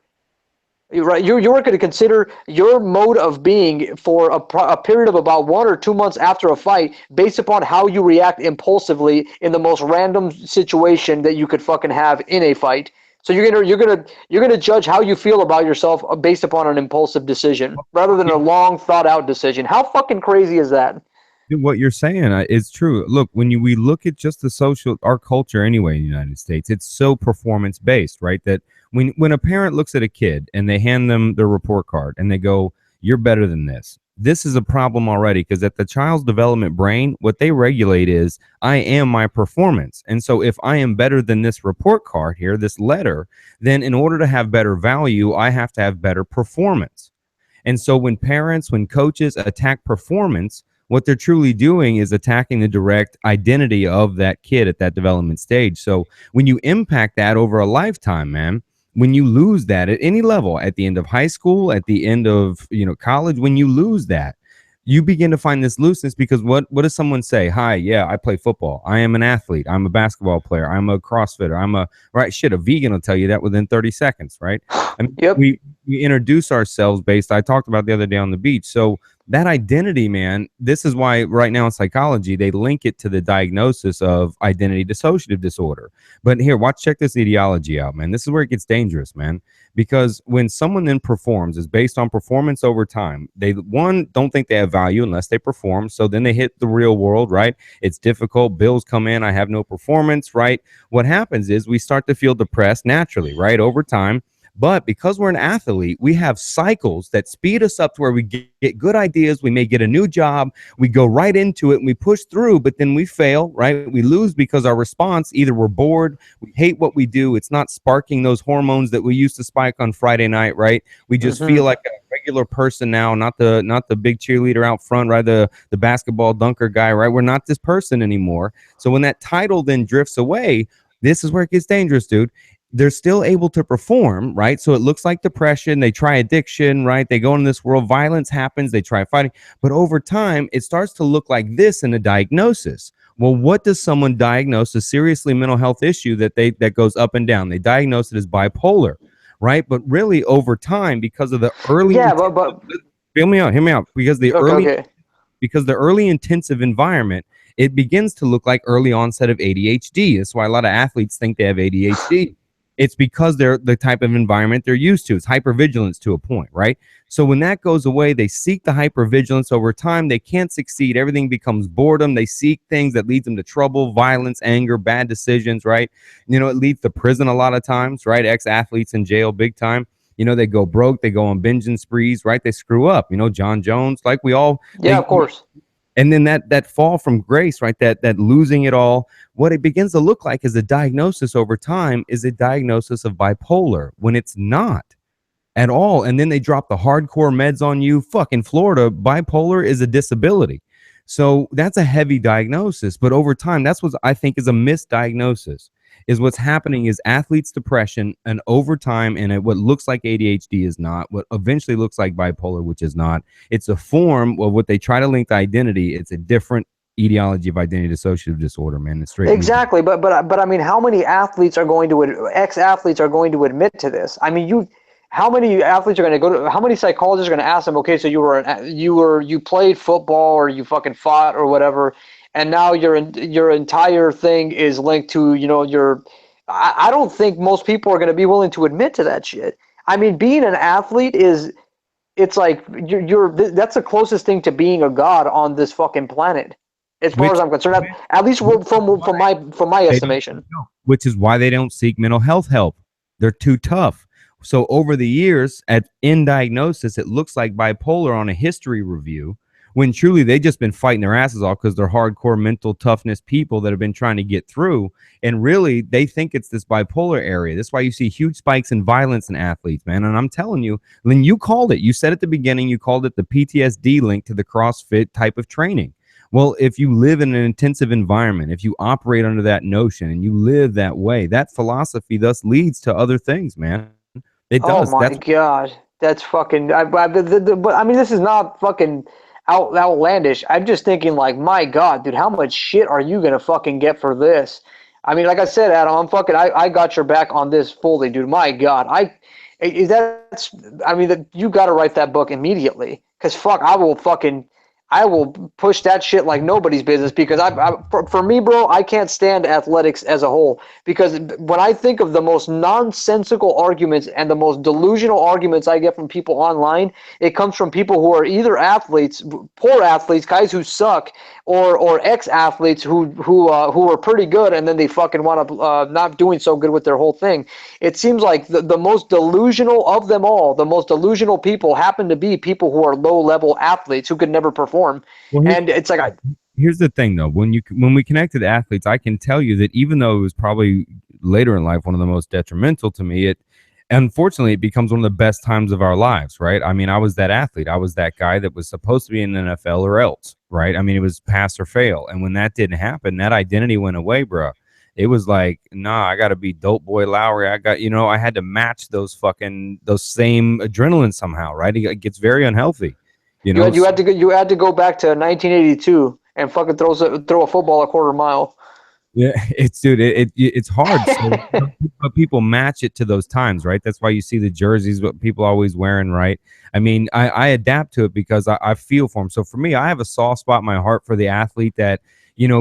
Speaker 2: right? You're going to consider your mode of being for a period of about 1 or 2 months after a fight, based upon how you react impulsively in the most random situation that you could fucking have in a fight. So you're gonna judge how you feel about yourself based upon an impulsive decision rather than a long thought out decision. How fucking crazy is that?
Speaker 1: Dude, what you're saying is true. Look, we look at just our culture anyway in the United States, it's so performance based, right? That when a parent looks at a kid and they hand them their report card and they go, "You're better than this." This is a problem already because at the child's development brain, what they regulate is, I am my performance. And so if I am better than this report card here, this letter, then in order to have better value, I have to have better performance. And so when coaches attack performance, what they're truly doing is attacking the direct identity of that kid at that development stage. So when you impact that over a lifetime, man, when you lose that at any level, at the end of high school, at the end of college, when you lose that, you begin to find this looseness because what does someone say? Hi, yeah, I play football. I am an athlete. I'm a basketball player. I'm a CrossFitter. A vegan will tell you that within 30 seconds, right? I mean,
Speaker 2: Yep.
Speaker 1: we introduce ourselves based, I talked about the other day on the beach. So that identity, man, this is why right now in psychology, they link it to the diagnosis of identity dissociative disorder. But here, check this etiology out, man. This is where it gets dangerous, man. Because when someone then performs, is based on performance over time. They don't think they have value unless they perform. So then they hit the real world, right? It's difficult. Bills come in. I have no performance, right? What happens is we start to feel depressed naturally, right? Over time. But because we're an athlete, we have cycles that speed us up to where we get good ideas. We may get a new job. We go right into it and we push through, but then we fail, right? We lose because our response, either we're bored, we hate what we do. It's not sparking those hormones that we used to spike on Friday night, right? We just feel like a regular person now, not the big cheerleader out front, right? The basketball dunker guy, right? We're not this person anymore. So when that title then drifts away, this is where it gets dangerous, dude. They're still able to perform, right? So it looks like depression. They try addiction, right? They go in this world, violence happens, they try fighting. But over time, it starts to look like this in a diagnosis. Well, what does someone diagnose a seriously mental health issue that goes up and down? They diagnose it as bipolar, right? But really over time, because of the early
Speaker 2: Yeah, but
Speaker 1: hear me out.
Speaker 2: okay.
Speaker 1: Because the early intensive environment, it begins to look like early onset of ADHD. That's why a lot of athletes think they have ADHD. It's because they're the type of environment they're used to. It's hypervigilance to a point, right? So when that goes away, they seek the hypervigilance over time. They can't succeed. Everything becomes boredom. They seek things that leads them to trouble, violence, anger, bad decisions, right? It leads to prison a lot of times, right? Ex-athletes in jail big time. They go broke. They go on binging sprees, right? They screw up. John Jones, like we all.
Speaker 2: Yeah, of course.
Speaker 1: And then that fall from grace, right? That losing it all, what it begins to look like as a diagnosis over time is a diagnosis of bipolar when it's not at all. And then they drop the hardcore meds on you. Fuck, in Florida, bipolar is a disability. So that's a heavy diagnosis. But over time, that's what I think is a misdiagnosis. Is what's happening is athletes' depression, and over time, and what looks like ADHD is not, what eventually looks like bipolar, which is not. It's a form of what they try to link to identity. It's a different etiology of identity dissociative disorder, man. It's straight.
Speaker 2: Exactly, but I mean, how many athletes are going to ex-athletes are going to admit to this? I mean, how many athletes are going to go to? How many psychologists are going to ask them? Okay, so you played football or you fucking fought or whatever, and now your entire thing is linked to your. I don't think most people are going to be willing to admit to that shit. I mean, being an athlete it's like that's the closest thing to being a god on this fucking planet. As far as I'm concerned, at least from my estimation.
Speaker 1: Which is why they don't seek mental health help. They're too tough. So over the years, in diagnosis, it looks like bipolar on a history review, when truly they've just been fighting their asses off because they're hardcore mental toughness people that have been trying to get through. And really, they think it's this bipolar area. That's why you see huge spikes in violence in athletes, man. And I'm telling you, Lynn, you called it. You said at the beginning, you called it the PTSD link to the CrossFit type of training. Well, if you live in an intensive environment, if you operate under that notion and you live that way, that philosophy thus leads to other things, man. It does.
Speaker 2: Oh my God, that's fucking. But I mean, this is not fucking outlandish. I'm just thinking, like, my God, dude, how much shit are you gonna fucking get for this? I mean, like I said, Adam, I got your back on this fully, dude. My God, you got to write that book immediately, because fuck, I will push that shit like nobody's business, because for me, bro, I can't stand athletics as a whole, because when I think of the most nonsensical arguments and the most delusional arguments I get from people online, it comes from people who are either athletes, poor athletes, guys who suck, or ex-athletes who are pretty good, and then they fucking want to not doing so good with their whole thing. It seems like the most delusional of them all, the most delusional people happen to be people who are low-level athletes who could never perform. Well, and it's like
Speaker 1: here's the thing, though. When we connected athletes, I can tell you that even though it was probably later in life one of the most detrimental to me, unfortunately it becomes one of the best times of our lives, right? I mean, I was that athlete. I was that guy that was supposed to be in the NFL or else, right? I mean, it was pass or fail. And when that didn't happen, that identity went away, bro. It was like, nah, I got to be dope boy Lowery. I had to match those same adrenaline somehow, right? It gets very unhealthy. You had
Speaker 2: to go back to 1982 and fucking throw a football a quarter mile.
Speaker 1: Yeah, it's hard. But people match it to those times, right? That's why you see the jerseys, what people always wearing, right? I mean, I adapt to it because I feel for them. So for me, I have a soft spot in my heart for the athlete that,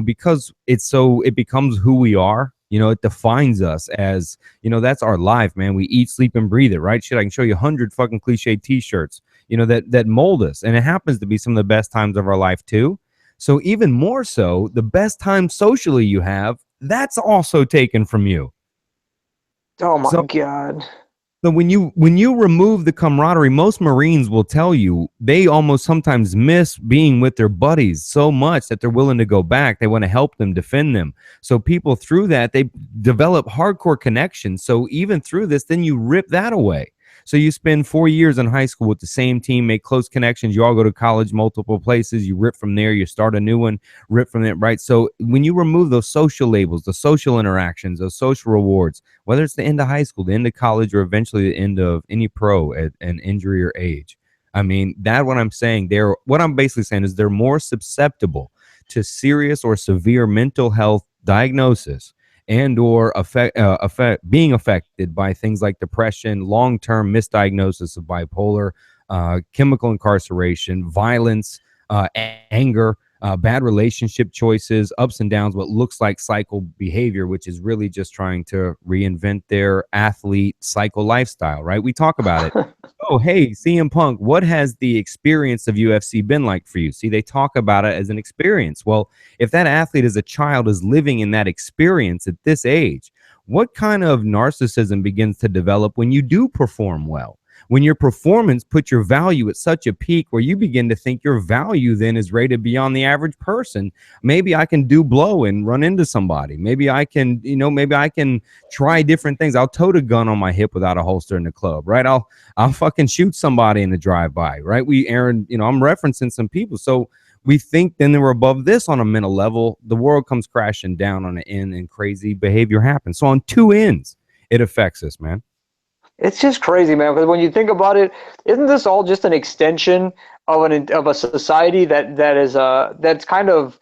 Speaker 1: because it becomes who we are. It defines us as, that's our life, man. We eat, sleep, and breathe it, right? Shit, I can show you 100 fucking cliche t-shirts, that mold us. And it happens to be some of the best times of our life too. So even more so, the best time socially you have, that's also taken from you.
Speaker 2: Oh my God.
Speaker 1: So when you remove the camaraderie, most Marines will tell you they almost sometimes miss being with their buddies so much that they're willing to go back. They want to help them, defend them. So people through that, they develop hardcore connections. So even through this, then you rip that away. So you spend 4 years in high school with the same team, make close connections. You all go to college, multiple places. You rip from there. You start a new one, rip from there, right? So when you remove those social labels, the social interactions, those social rewards, whether it's the end of high school, the end of college, or eventually the end of any pro at an injury or age, I mean, what I'm basically saying is they're more susceptible to serious or severe mental health diagnosis and or being affected by things like depression, long-term misdiagnosis of bipolar, chemical incarceration, violence, anger, bad relationship choices, ups and downs, what looks like cycle behavior, which is really just trying to reinvent their athlete cycle lifestyle, right? We talk about it. Oh, hey, CM Punk, what has the experience of UFC been like for you? See, they talk about it as an experience. Well, if that athlete as a child is living in that experience at this age, what kind of narcissism begins to develop when you do perform well? when your performance puts your value at such a peak where you begin to think your value then is rated beyond the average person. Maybe I can do blow and run into somebody. Maybe I can, maybe I can try different things. I'll tote a gun on my hip without a holster in the club, right? I'll fucking shoot somebody in the drive-by, right? I'm referencing some people. So we think then that we're above this on a mental level. The world comes crashing down on an end and crazy behavior happens. So on two ends, it affects us, man.
Speaker 2: It's just crazy, man. Because when you think about it, isn't this all just an extension of a society that's kind of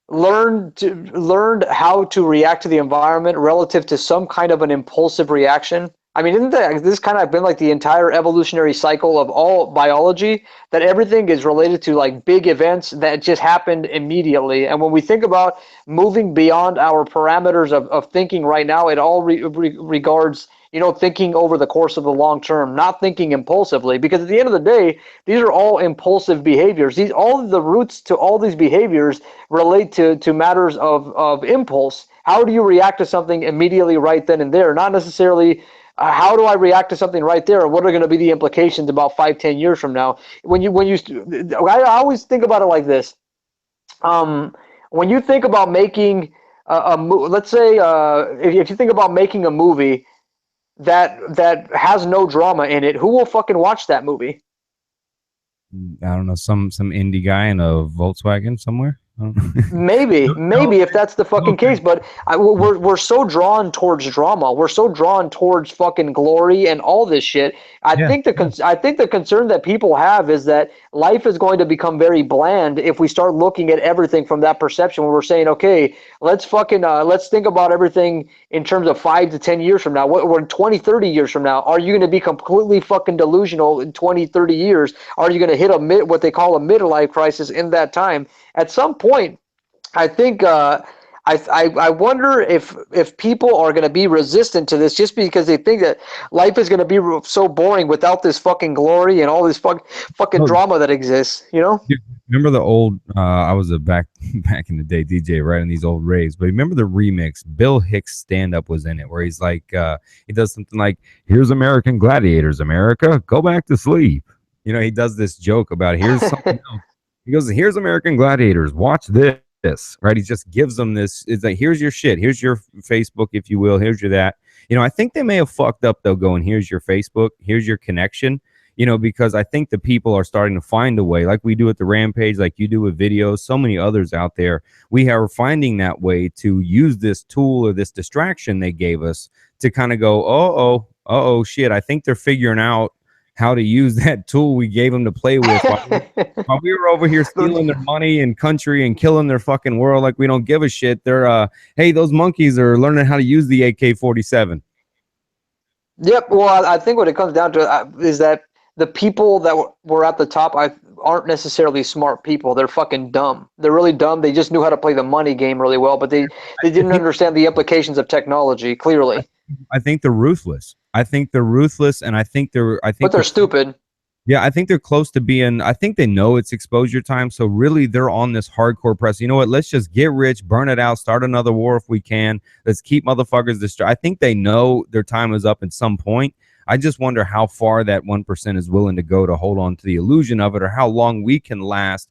Speaker 2: learned how to react to the environment relative to some kind of an impulsive reaction? I mean, isn't this kind of been like the entire evolutionary cycle of all biology, that everything is related to like big events that just happened immediately? And when we think about moving beyond our parameters of thinking right now, it all regards, thinking over the course of the long term, not thinking impulsively, because at the end of the day, these are all impulsive behaviors. All of the roots to all these behaviors relate to matters of impulse. How do you react to something immediately right then and there? Not necessarily how do I react to something right there? What are going to be the implications about 5-10 years from now? I always think about it like this. When you think about making let's say if you think about making a movie that has no drama in it, who will fucking watch that movie?
Speaker 1: I don't know, some indie guy in a Volkswagen somewhere.
Speaker 2: Maybe if that's the fucking case, but we're so drawn towards drama. We're so drawn towards fucking glory and all this shit. I think the concern that people have is that life is going to become very bland if we start looking at everything from that perception, where we're saying, okay, let's think about everything in terms of 5 to 10 years from now. We're 20, 30 years from now. Are you going to be completely fucking delusional in 20, 30 years? Are you going to hit what they call a midlife crisis in that time? At some point, I think I wonder if people are going to be resistant to this just because they think that life is going to be so boring without this fucking glory and all this fucking drama that exists.
Speaker 1: Remember the old? I was a back in the day DJ, right, in these old raves. But remember the remix? Bill Hicks' stand-up was in it, where he's like, he does something like, "Here's American Gladiators, America, go back to sleep." He does this joke about here's something else. He goes, "Here's American Gladiators. Watch this." Right? He just gives them this. It's like, here's your shit. Here's your Facebook, if you will. Here's your that. I think they may have fucked up, though, going, here's your Facebook. Here's your connection. Because I think the people are starting to find a way, like we do at the Rampage, like you do with videos, so many others out there. We are finding that way to use this tool or this distraction they gave us to kind of go, shit. I think they're figuring out how to use that tool we gave them to play with while we were over here stealing their money and country and killing their fucking world like we don't give a shit. They're hey, those monkeys are learning how to use the AK-47.
Speaker 2: Yep. Well, I think what it comes down to is that the people that were at the top aren't necessarily smart people. They're fucking dumb. They're really dumb. They just knew how to play the money game really well, but they didn't understand the implications of technology, clearly.
Speaker 1: I think they're ruthless. And I think they're
Speaker 2: stupid.
Speaker 1: Yeah, I think they're close to being, I think they know it's exposure time. So really they're on this hardcore press. You know what? Let's just get rich, burn it out, start another war if we can. Let's keep motherfuckers distracted. I think they know their time is up at some point. I just wonder how far that 1% is willing to go to hold on to the illusion of it, or how long we can last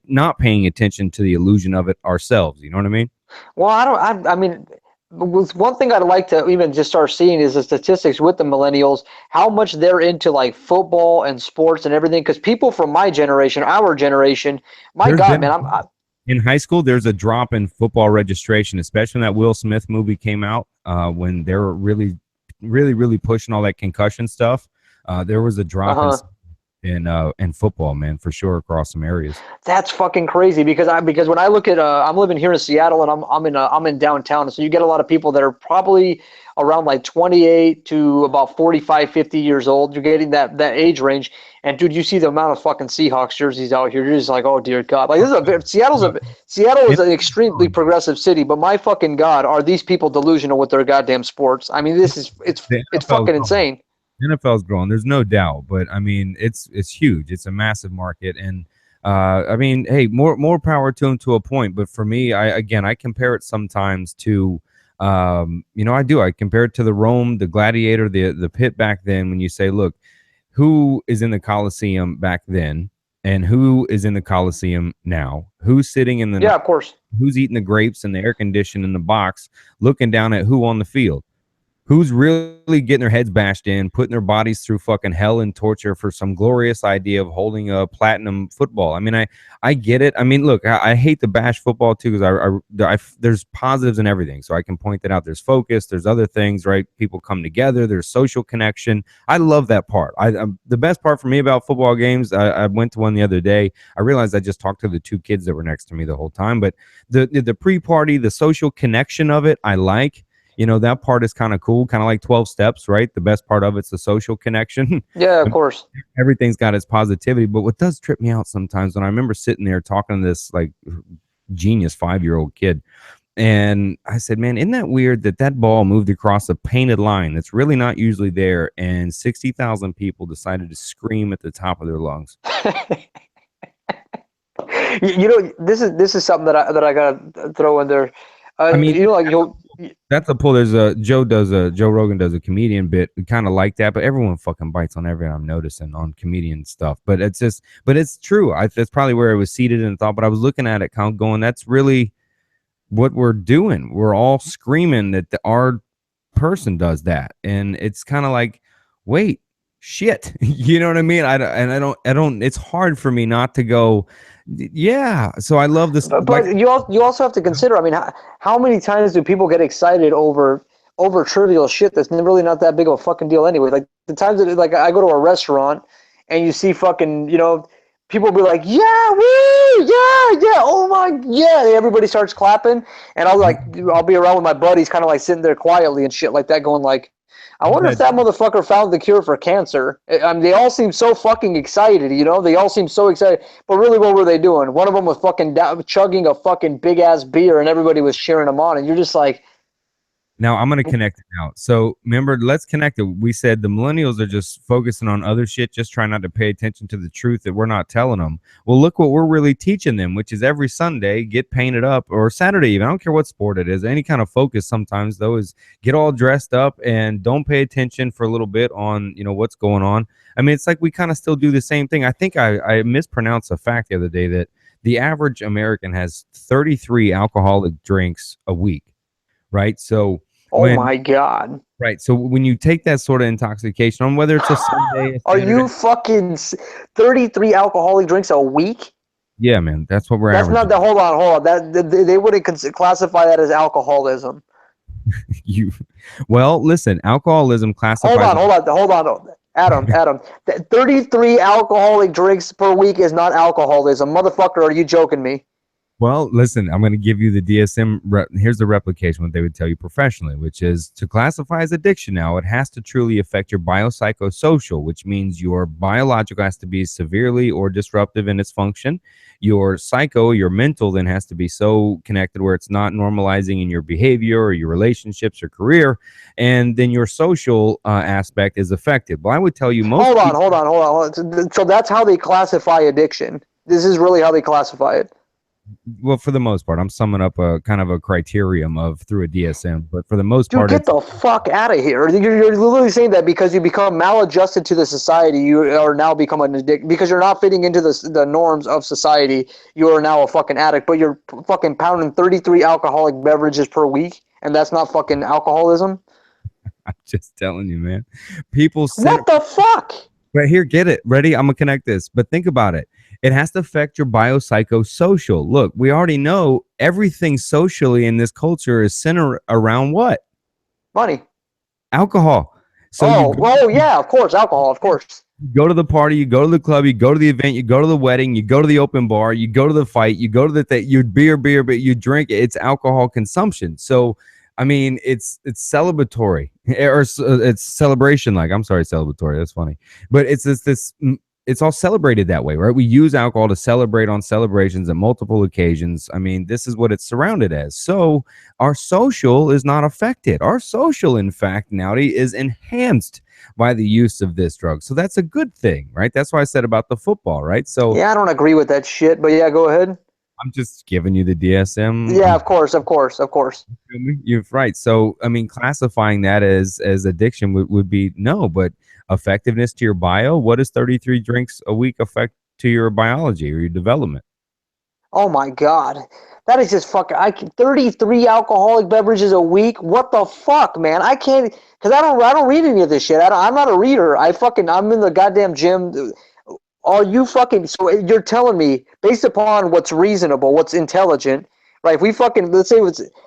Speaker 1: not paying attention to the illusion of it ourselves. You know what I mean?
Speaker 2: Well, I mean, one thing I'd like to even just start seeing is the statistics with the millennials, how much they're into like football and sports and everything. Because people from my generation, our generation,
Speaker 1: in high school, there's a drop in football registration, especially when that Will Smith movie came out, when they were really pushing all that concussion stuff. There was a drop in football, man, for sure, across some areas.
Speaker 2: That's fucking crazy because when I look at I'm living here in Seattle and I'm in downtown, so you get a lot of people that are probably around like 28 to about 45, 50 years old. You're getting that age range, and dude, you see the amount of fucking Seahawks jerseys out here. You're just like, oh dear God, like Seattle is an extremely progressive city, but my fucking God, are these people delusional with their goddamn sports? I mean, it's fucking insane.
Speaker 1: The NFL's growing, there's no doubt, but I mean, it's huge. It's a massive market, and I mean, hey, more power to them to a point. But for me, I compare it sometimes to, I compare it to the Rome, the Gladiator, the pit back then. When you say, look, who is in the Coliseum back then and who is in the Coliseum now, who's sitting in the,
Speaker 2: Yeah, of course.
Speaker 1: who's eating the grapes in the air conditioned in the box, looking down at who on the field. Who's really getting their heads bashed in, putting their bodies through fucking hell and torture for some glorious idea of holding a platinum football? I mean, I get it. I mean, look, I hate to bash football too, because there's positives in everything. So I can point that out. There's focus. There's other things, right? People come together. There's social connection. I love that part. The best part for me about football games, I went to one the other day. I realized I just talked to the two kids that were next to me the whole time. But the pre-party, the social connection of it, I like. You know, that part is kind of cool, kind of like 12 steps, right? The best part of it's the social connection.
Speaker 2: Yeah, of course.
Speaker 1: Everything's got its positivity. But what does trip me out sometimes, when I remember sitting there talking to this like genius 5-year-old kid, and I said, man, isn't that weird that that ball moved across a painted line that's really not usually there, and 60,000 people decided to scream at the top of their lungs?
Speaker 2: You know, this is something that I gotta throw in there.
Speaker 1: I mean,
Speaker 2: you know, like
Speaker 1: that's a pull. There's a Joe Rogan does a comedian bit kind of like that, but everyone fucking bites on everything I'm noticing on comedian stuff. But it's true. That's probably where I was seated and thought, but I was looking at it kind of going, that's really what we're doing. We're all screaming that our person does that. And it's kind of like, wait, shit. You know what I mean? I don't, it's hard for me not to go, yeah. So I love this.
Speaker 2: But you also have to consider, I mean, how many times do people get excited over trivial shit that's really not that big of a fucking deal anyway? Like the times that, like, I go to a restaurant and you see fucking, you know, people be like, yeah, woo, yeah, oh my, yeah. Everybody starts clapping, and I'll be around with my buddies kind of like sitting there quietly and shit like that, going like, I wonder if that motherfucker found the cure for cancer. I mean, they all seem so fucking excited, you know? They all seem so excited. But really, what were they doing? One of them was fucking chugging a fucking big-ass beer, and everybody was cheering him on. And you're just like...
Speaker 1: Now, I'm going to connect it out. So, remember, let's connect it. We said the millennials are just focusing on other shit, just trying not to pay attention to the truth that we're not telling them. Well, look what we're really teaching them, which is every Sunday, get painted up, or Saturday even. I don't care what sport it is. Any kind of focus sometimes, though, is get all dressed up and don't pay attention for a little bit on, you know, what's going on. I mean, it's like we kind of still do the same thing. I think I mispronounced a fact the other day that the average American has 33 alcoholic drinks a week, right? So...
Speaker 2: my God.
Speaker 1: Right. So when you take that sort of intoxication on, whether it's a Sunday,
Speaker 2: are you fucking 33 alcoholic drinks a week?
Speaker 1: Yeah, man. That's what we're
Speaker 2: That's
Speaker 1: averaging.
Speaker 2: not the, hold on. They wouldn't classify that as alcoholism.
Speaker 1: Well, listen, alcoholism classifies.
Speaker 2: Hold on. Adam, 33 alcoholic drinks per week is not alcoholism. Motherfucker, are you joking me?
Speaker 1: Well, listen, I'm going to give you the DSM. Here's the replication, what they would tell you professionally, which is to classify as addiction now, it has to truly affect your biopsychosocial, which means your biological has to be severely or disruptive in its function. Your mental then has to be so connected where it's not normalizing in your behavior or your relationships or career. And then your social aspect is affected. Well, I would tell you most.
Speaker 2: Hold on. So that's how they classify addiction. This is really how they classify it.
Speaker 1: Well, for the most part, I'm summing up a kind of a criterion of through a DSM, but for the most part,
Speaker 2: get the fuck out of here. You're literally saying that because you become maladjusted to the society, you are now become an addict. Because you're not fitting into the norms of society, you are now a fucking addict. But you're fucking pounding 33 alcoholic beverages per week, and that's not fucking alcoholism?
Speaker 1: I'm just telling you, man. People say,
Speaker 2: what the fuck?
Speaker 1: But here, get it. Ready? I'm going to connect this. But think about it. It has to affect your biopsychosocial. Look, we already know everything socially in this culture is centered around what?
Speaker 2: Money.
Speaker 1: Alcohol. So
Speaker 2: yeah, of course. Alcohol, of course.
Speaker 1: You go to the party, you go to the club, you go to the event, you go to the wedding, you go to the open bar, you go to the fight, you go to the thing, you beer, but you drink. It's alcohol consumption. So, I mean, it's celebratory or it's celebration. Like, I'm sorry, celebratory. That's funny. But it's this it's all celebrated that way, right? We use alcohol to celebrate on celebrations at multiple occasions. I mean, this is what it's surrounded as. So our social is not affected. Our social, in fact, Naudi, is enhanced by the use of this drug. So that's a good thing, right? That's why I said about the football, right? So
Speaker 2: yeah, I don't agree with that shit, but yeah, go ahead.
Speaker 1: I'm just giving you the DSM.
Speaker 2: Yeah, of course, of course, of course.
Speaker 1: You're right. So, I mean, classifying that as addiction would be no, but effectiveness to your bio. What does 33 drinks a week affect to your biology or your development?
Speaker 2: Oh my God. That is just fucking 33 alcoholic beverages a week. What the fuck, man? I can't, because I don't read any of this shit. I'm not a reader. I'm in the goddamn gym. Are you fucking, so you're telling me based upon what's reasonable, what's intelligent, right? If we fucking, let's say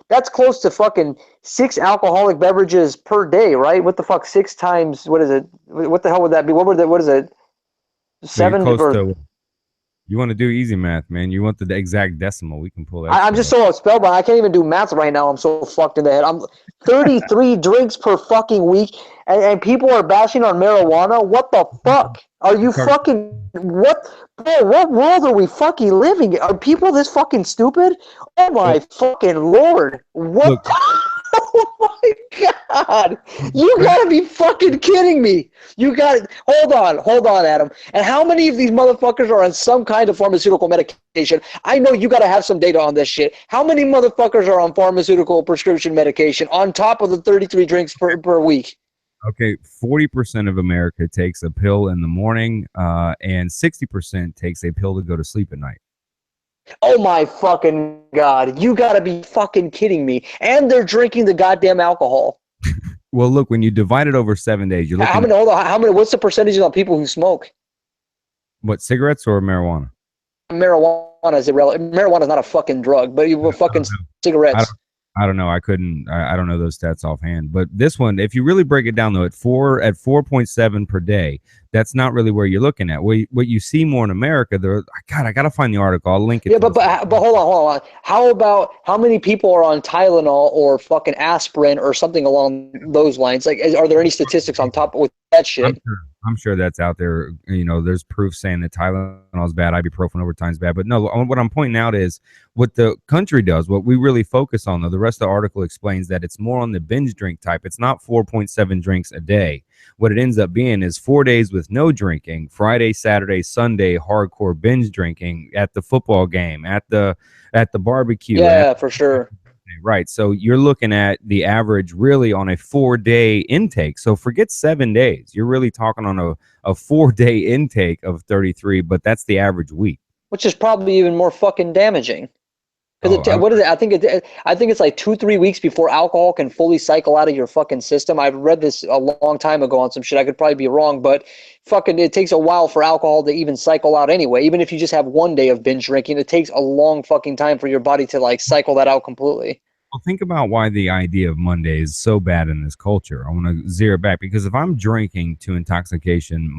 Speaker 2: that's close to fucking 6 alcoholic beverages per day, right? What the fuck? 6 times, what is it? What the hell would that be? What is it?
Speaker 1: So you're
Speaker 2: 7
Speaker 1: close
Speaker 2: or
Speaker 1: to. You want to do easy math, man. You want the exact decimal. We can pull that.
Speaker 2: I'm just
Speaker 1: shit up.
Speaker 2: so spellbound. I can't even do math right now. I'm so fucked in the head. I'm 33 drinks per fucking week, and people are bashing on marijuana. What the fuck? Are you fucking what? Bro, what world are we fucking living in? Are people this fucking stupid? Oh my fucking lord! What?
Speaker 1: Look,
Speaker 2: Oh my god! You gotta be fucking kidding me! You got hold on, Adam. And how many of these motherfuckers are on some kind of pharmaceutical medication? I know you gotta have some data on this shit. How many motherfuckers are on pharmaceutical prescription medication on top of the 33 drinks per week?
Speaker 1: okay, 40% of America takes a pill in the morning, and 60% takes a pill to go to sleep at night.
Speaker 2: Oh my fucking god! You gotta be fucking kidding me! And they're drinking the goddamn alcohol.
Speaker 1: Well, look, when you divide it over 7 days, you're looking
Speaker 2: How many? Hold on. How many? What's the percentage of people who smoke?
Speaker 1: what, cigarettes or marijuana?
Speaker 2: Marijuana is irrelevant. Marijuana is not a fucking drug, but you were fucking cigarettes.
Speaker 1: I don't know. I don't know those stats offhand. But this one, if you really break it down though, at 4.7 per day, that's not really where you're looking at. What you see more in America, God, I gotta find the article. I'll link it.
Speaker 2: Yeah, but hold on. How about how many people are on Tylenol or fucking aspirin or something along those lines? Like, are there any statistics on top with that shit?
Speaker 1: I'm sure that's out there. You know, there's proof saying that Tylenol is bad, ibuprofen over time is bad. But no, what I'm pointing out is what the country does, what we really focus on, though. The rest of the article explains that it's more on the binge drink type. It's not 4.7 drinks a day. What it ends up being is 4 days with no drinking, Friday, Saturday, Sunday, hardcore binge drinking at the football game, at the barbecue.
Speaker 2: Yeah, for sure.
Speaker 1: Right. So you're looking at the average really on a 4-day intake. So forget 7 days. You're really talking on a 4-day intake of 33, but that's the average week.
Speaker 2: Which is probably even more fucking damaging. Because what is it? I think it's like 2-3 weeks before alcohol can fully cycle out of your fucking system. I've read this a long time ago on some shit. I could probably be wrong, but fucking it takes a while for alcohol to even cycle out anyway. Even if you just have 1 day of binge drinking, it takes a long fucking time for your body to like cycle that out completely.
Speaker 1: Well, think about why the idea of Monday is so bad in this culture. I want to zero back because if I'm drinking to intoxication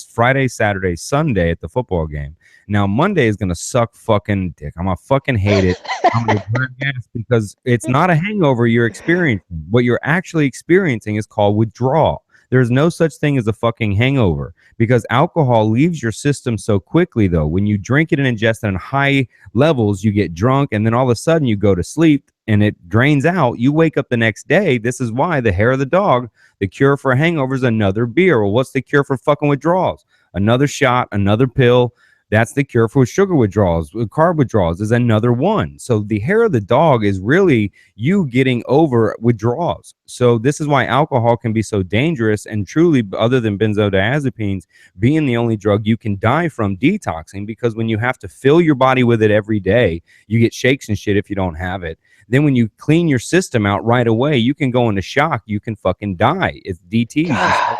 Speaker 1: Friday, Saturday, Sunday at the football game, now Monday is going to suck fucking dick. I'm going to fucking hate it. I'm going to burn gas because it's not a hangover you're experiencing. What you're actually experiencing is called withdrawal. There's no such thing as a fucking hangover because alcohol leaves your system so quickly, though. When you drink it and ingest it in high levels, you get drunk, and then all of a sudden you go to sleep and it drains out. You wake up the next day. This is why the hair of the dog, the cure for a hangover is another beer. Well, what's the cure for fucking withdrawals? Another shot, another pill. That's the cure for sugar withdrawals. Carb withdrawals is another one. So the hair of the dog is really you getting over withdrawals. So this is why alcohol can be so dangerous and truly, other than benzodiazepines, being the only drug you can die from detoxing, because when you have to fill your body with it every day, you get shakes and shit if you don't have it. Then when you clean your system out right away, you can go into shock. You can fucking die. It's DTs.
Speaker 2: God.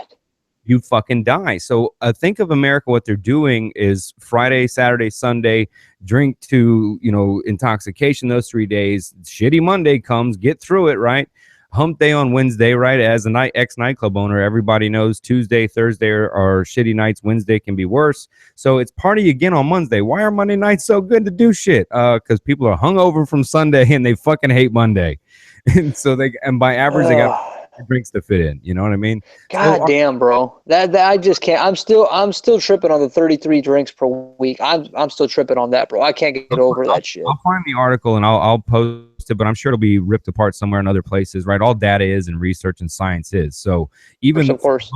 Speaker 1: You fucking die. So think of America. What they're doing is Friday, Saturday, Sunday, drink to, intoxication those 3 days. Shitty Monday comes, get through it, right? Hump day on Wednesday, right? As an ex-nightclub owner, everybody knows Tuesday, Thursday are shitty nights. Wednesday can be worse. So it's party again on Monday. Why are Monday nights so good to do shit? Because people are hungover from Sunday and they fucking hate Monday. And so by average, they got drinks to fit in. You know what I mean?
Speaker 2: God damn, bro. That I just can't. I'm still tripping on the 33 drinks per week. I'm still tripping on that, bro. I can't get over that shit.
Speaker 1: I'll find the article and I'll post it, but I'm sure it'll be ripped apart somewhere in other places, right? All data is and research and science is. So even
Speaker 2: of course.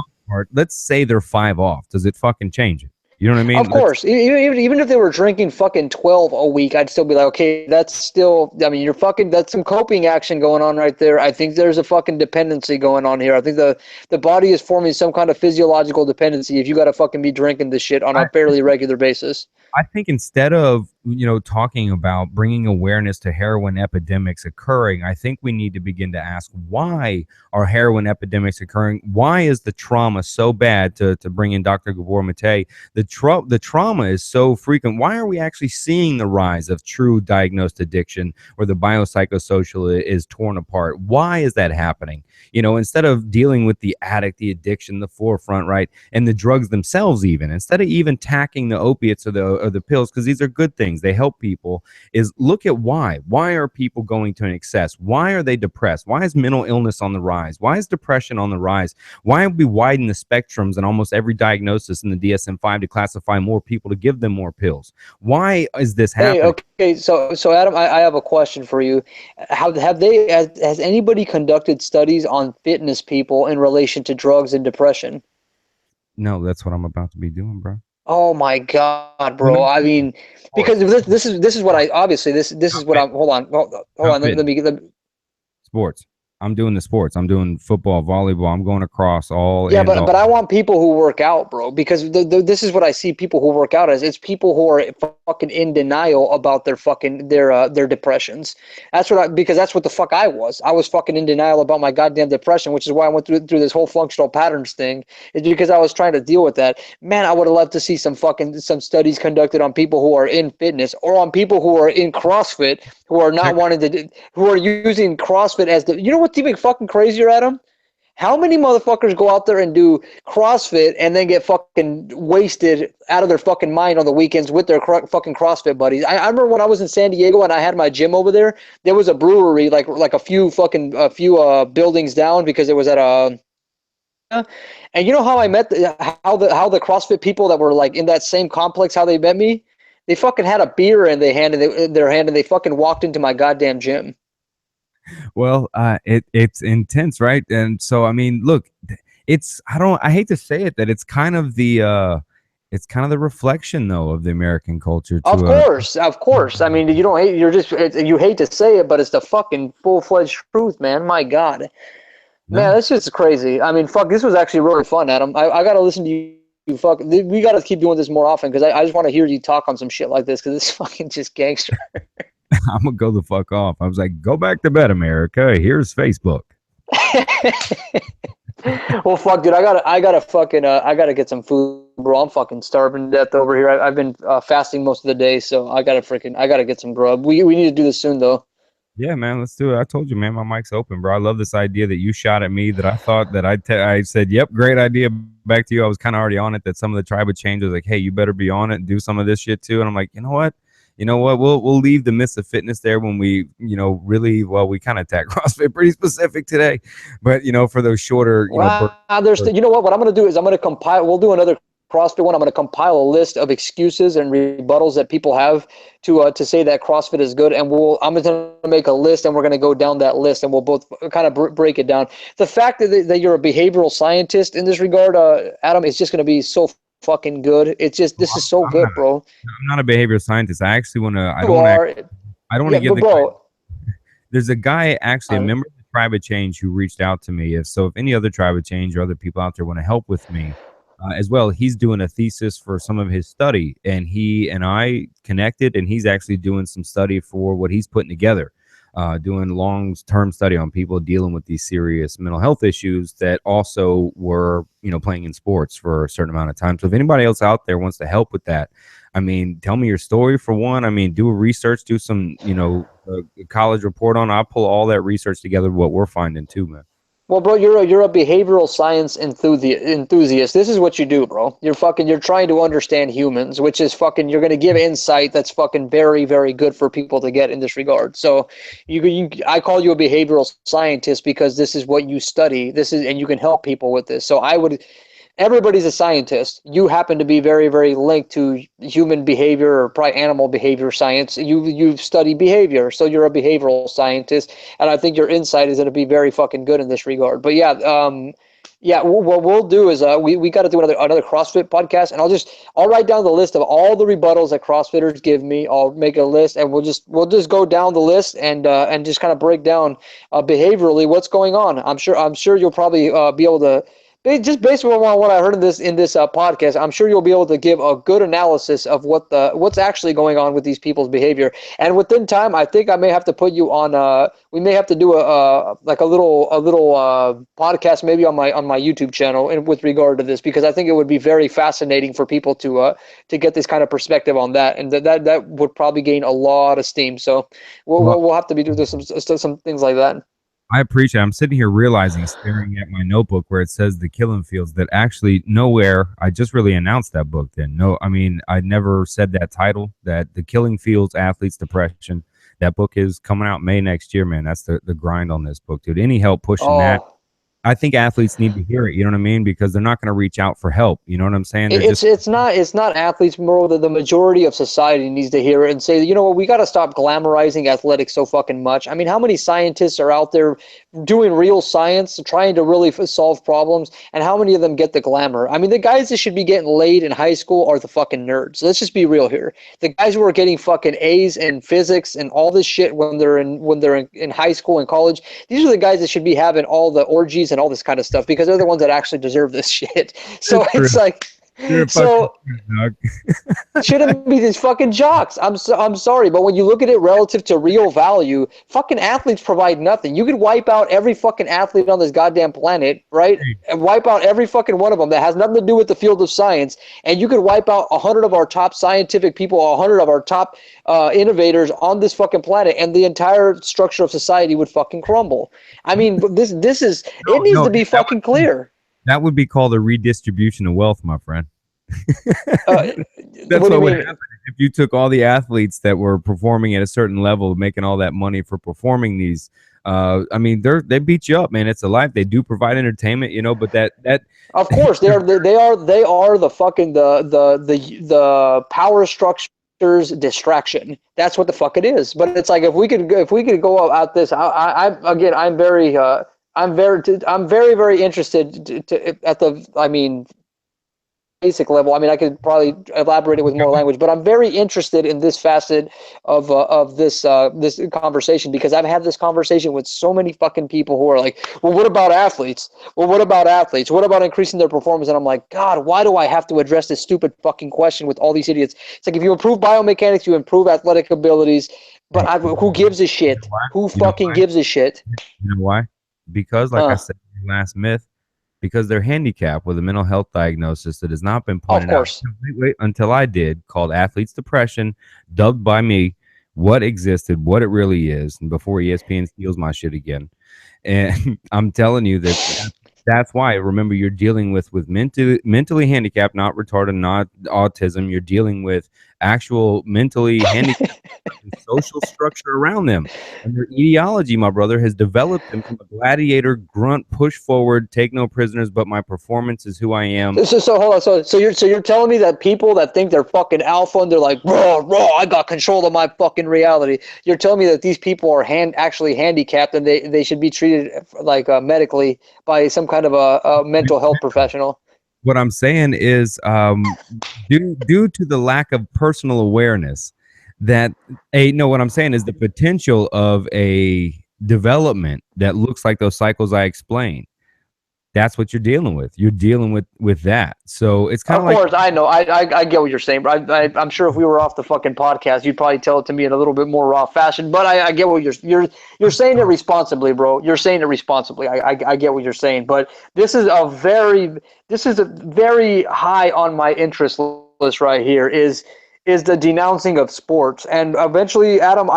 Speaker 1: Let's say they're 5 off. Does it fucking change it? You know what I mean?
Speaker 2: Of course, even if they were drinking fucking 12 a week, I'd still be like, okay, that's still, I mean, you're fucking, that's some coping action going on right there. I think there's a fucking dependency going on here. I think the body is forming some kind of physiological dependency if you got to fucking be drinking this shit on a fairly regular basis.
Speaker 1: I think instead of, talking about bringing awareness to heroin epidemics occurring, I think we need to begin to ask, why are heroin epidemics occurring? Why is the trauma so bad, to bring in Dr. Gabor Mate? The trauma is so frequent. Why are we actually seeing the rise of true diagnosed addiction, where the biopsychosocial is torn apart? Why is that happening? Instead of dealing with the addict, the addiction, the forefront, right, and the drugs themselves, even instead of even tacking the opiates or the pills, because these are good things, they help people, is look at why are people going to an excess? Why are they depressed? Why is mental illness on the rise? Why is depression on the rise? Why have we widened the spectrums in almost every diagnosis in the DSM-5 to classify more people, to give them more pills? Why is this happening?
Speaker 2: Hey, okay, so Adam, I have a question for you. Has anybody conducted studies on fitness people in relation to drugs and depression?
Speaker 1: No, that's what I'm about to be doing, bro.
Speaker 2: Oh my God, bro. I mean, because this is what I obviously this is what I'm. Hold on. Let me.
Speaker 1: Sports. I'm doing the sports. I'm doing football, volleyball. I'm going across all.
Speaker 2: Yeah, but I want people who work out, bro, because this is what I see people who work out as. It's people who are fucking in denial about their depressions. Because that's what the fuck I was. I was fucking in denial about my goddamn depression, which is why I went through this whole functional patterns thing. It's because I was trying to deal with that. Man, I would have loved to see some studies conducted on people who are in fitness, or on people who are in CrossFit, who are not who are using CrossFit as the. You know what's even fucking crazier, Adam? How many motherfuckers go out there and do CrossFit and then get fucking wasted out of their fucking mind on the weekends with their fucking CrossFit buddies? I remember when I was in San Diego and I had my gym over there, there was a brewery like a few buildings down, because it was at a. And you know how I met how the CrossFit people that were like in that same complex, how they met me? They fucking had a beer in their hand and they fucking walked into my goddamn gym.
Speaker 1: Well, it's intense, right? And so, I mean, look, I hate to say it, that it's kind of the reflection, though, of the American culture.
Speaker 2: Of course. I mean, you hate to say it, but it's the fucking full-fledged truth, man. My God. Man, that's just crazy. I mean, fuck, this was actually really fun, Adam. I got to listen to you. We got to keep doing this more often, because I just want to hear you talk on some shit like this, because it's fucking just gangster.
Speaker 1: I'm gonna go the fuck off. I was like, go back to bed, America. Here's Facebook.
Speaker 2: Well, fuck, dude. I gotta get some food, bro. I'm fucking starving to death over here. I've been fasting most of the day, so I gotta get some grub. We need to do this soon, though.
Speaker 1: Yeah, man, let's do it. I told you, man, my mic's open, bro. I love this idea that you shot at me, that I thought that I said, yep, great idea. Back to you. I was kind of already on it. That some of the tribe would change. I was like, hey, you better be on it and do some of this shit too. And I'm like, you know what? We'll leave the myths of fitness there when we, really, well, we kind of attack CrossFit pretty specific today, but for those shorter,
Speaker 2: you know what I'm going to do is I'm going to compile, we'll do another CrossFit one. I'm going to compile a list of excuses and rebuttals that people have to say that CrossFit is good. And I'm going to make a list, and we're going to go down that list, and we'll both kind of break it down. The fact that you're a behavioral scientist in this regard, Adam, is just going to be so fucking good. It's just, this is so good, bro.
Speaker 1: I'm not a behavioral scientist. I actually want to. I don't want to give the. Bro, there's a guy, actually, a member of the Tribe of Change, who reached out to me. If any other Tribe of Change or other people out there want to help with me as well, he's doing a thesis for some of his study, and he and I connected, and he's actually doing some study for what he's putting together. Doing long-term study on people dealing with these serious mental health issues that also were, playing in sports for a certain amount of time. So if anybody else out there wants to help with that, I mean, tell me your story for one. I mean, do a research, do some, a college report on. I'll pull all that research together, what we're finding too, man.
Speaker 2: Well, bro, you're a behavioral science enthusiast. This is what you do, bro. You're trying to understand humans, which is fucking, you're going to give insight that's fucking very, very good for people to get in this regard. So I call you a behavioral scientist because this is what you study. And you can help people with this. So everybody's a scientist. You happen to be very, very linked to human behavior, or probably animal behavior science. You study behavior, so you're a behavioral scientist, and I think your insight is going to be very fucking good in this regard. But yeah, Yeah, what we'll do is we got to do another CrossFit podcast, and I'll write down the list of all the rebuttals that CrossFitters give me. I'll make a list, and we'll just go down the list and just kind of break down behaviorally what's going on. I'm sure you'll probably be able to. Just based on what I heard in this podcast, I'm sure you'll be able to give a good analysis of what's actually going on with these people's behavior. And within time, I think I may have to put you on. We may have to do a little podcast maybe on my YouTube channel with regard to this, because I think it would be very fascinating for people to get this kind of perspective on that, and that would probably gain a lot of steam. So we'll have to be doing some things like that.
Speaker 1: I appreciate it. I'm sitting here realizing, staring at my notebook where it says The Killing Fields, that actually nowhere, I just really announced that book then. No, I mean, I never said that title, that The Killing Fields, Athletes' Depression. That book is coming out May next year, man. That's the grind on this book, dude. Any help pushing that?
Speaker 2: Oh,
Speaker 1: I think athletes need to hear it, you know what I mean? Because they're not going to reach out for help. You know what I'm saying? They're
Speaker 2: it's not athletes, more the majority of society needs to hear it and say, you know what, we got to stop glamorizing athletics so fucking much. I mean, how many scientists are out there doing real science, trying to really solve problems, and how many of them get the glamour? I mean, the guys that should be getting laid in high school are the fucking nerds. Let's just be real here. The guys who are getting fucking A's in physics and all this shit when they're in high school and college, these are the guys that should be having all the orgies and all this kind of stuff, because they're the ones that actually deserve this shit. So it's like,
Speaker 1: You're a fucking dog.
Speaker 2: shouldn't be these fucking jocks. I'm sorry, but when you look at it relative to real value, fucking athletes provide nothing. You could wipe out every fucking athlete on this goddamn planet, right? And wipe out every fucking one of them that has nothing to do with the field of science, and you could wipe out 100 of our top scientific people, 100 of our top innovators on this fucking planet, and the entire structure of society would fucking crumble. I mean, this is it needs to be fucking clear.
Speaker 1: That would be called a redistribution of wealth, my friend.
Speaker 2: What
Speaker 1: That's
Speaker 2: do you
Speaker 1: what would
Speaker 2: mean?
Speaker 1: happen if you took all the athletes that were performing at a certain level, making all that money for performing these. I mean, they beat you up, man. It's a life. They do provide entertainment, you know, but that
Speaker 2: Of course, they are the fucking the power structures distraction. That's what the fuck it is. But it's like, if we could go out this, again, I'm very very interested at the, I mean, basic level. I mean, I could probably elaborate it with more language, but I'm very interested in this facet of this conversation, because I've had this conversation with so many fucking people who are like, well, what about athletes? Well, what about athletes? What about increasing their performance? And I'm like, God, why do I have to address this stupid fucking question with all these idiots? It's like, if you improve biomechanics, you improve athletic abilities, but who gives a
Speaker 1: you know
Speaker 2: shit?
Speaker 1: why?
Speaker 2: Who
Speaker 1: You know
Speaker 2: fucking
Speaker 1: why?
Speaker 2: gives a shit?
Speaker 1: You know why? Because, like I said, in the last myth, because they're handicapped with a mental health diagnosis that has not been
Speaker 2: Of
Speaker 1: pointed out
Speaker 2: course.
Speaker 1: until I did, called athletes depression, dubbed by me what existed, what it really is, and before ESPN steals my shit again. And I'm telling you that's why. Remember, you're dealing with mentally handicapped, not retarded, not autism. You're dealing with actual mentally handicapped social structure around them. And their etiology, my brother, has developed them from a gladiator grunt, push forward, take no prisoners, but my performance is who I am.
Speaker 2: So hold on. So you're telling me that people that think they're fucking alpha and they're like, raw, I got control of my fucking reality. You're telling me that these people are actually handicapped, and they should be treated like medically by some kind of a mental health professional.
Speaker 1: What I'm saying is, due to the lack of personal awareness, that what I'm saying is the potential of a development that looks like those cycles I explained. That's what you're dealing with. You're dealing with that. So it's kind
Speaker 2: Of
Speaker 1: of like,
Speaker 2: course, I know. I get what you're saying, but I'm sure if we were off the fucking podcast, you'd probably tell it to me in a little bit more raw fashion. But I get what you're saying it responsibly, bro. You're saying it responsibly. I get what you're saying, but this is a very high on my interest list right here. Is the denouncing of sports, and eventually, Adam,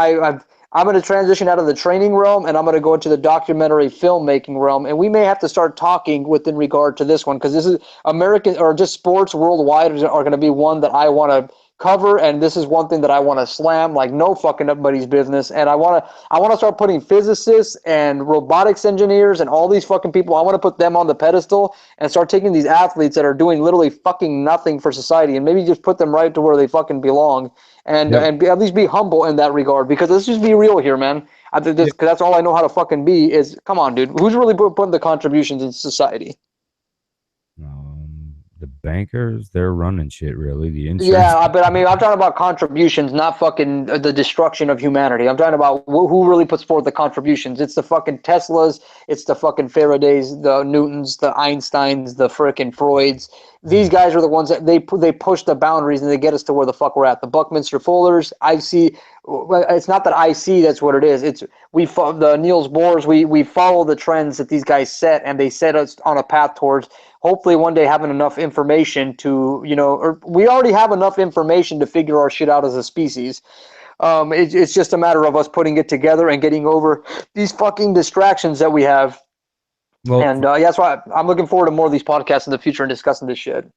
Speaker 2: I'm going to transition out of the training realm, and I'm going to go into the documentary filmmaking realm. And we may have to start talking within regard to this one, because this is American, or just sports worldwide are going to be one that I want to cover. And this is one thing that I want to slam like no fucking anybody's business. And I want to start putting physicists and robotics engineers and all these fucking people. I want to put them on the pedestal and start taking these athletes that are doing literally fucking nothing for society, and maybe just put them right to where they fucking belong. And
Speaker 1: yep,
Speaker 2: at least be humble in that regard, because let's just be real here, man. I think this,
Speaker 1: yep.
Speaker 2: because that's all I know how to fucking be is, come on, dude. Who's really putting the contributions in society?
Speaker 1: The bankers, they're running shit, really. The insurance.
Speaker 2: Yeah, but I mean, I'm talking about contributions, not fucking the destruction of humanity. I'm talking about who really puts forth the contributions. It's the fucking Teslas, it's the fucking Faradays, the Newtons, the Einsteins, the frickin' Freuds. These guys are the ones that they push the boundaries and they get us to where the fuck we're at. The Buckminster Fullers, I see. It's not that I see that's what it is. It's the Niels Bohrs. We follow the trends that these guys set, and they set us on a path towards hopefully one day having enough information to, or we already have enough information to figure our shit out as a species. It's just a matter of us putting it together and getting over these fucking distractions that we have.
Speaker 1: Well,
Speaker 2: and that's why I'm looking forward to more of these podcasts in the future and discussing this shit.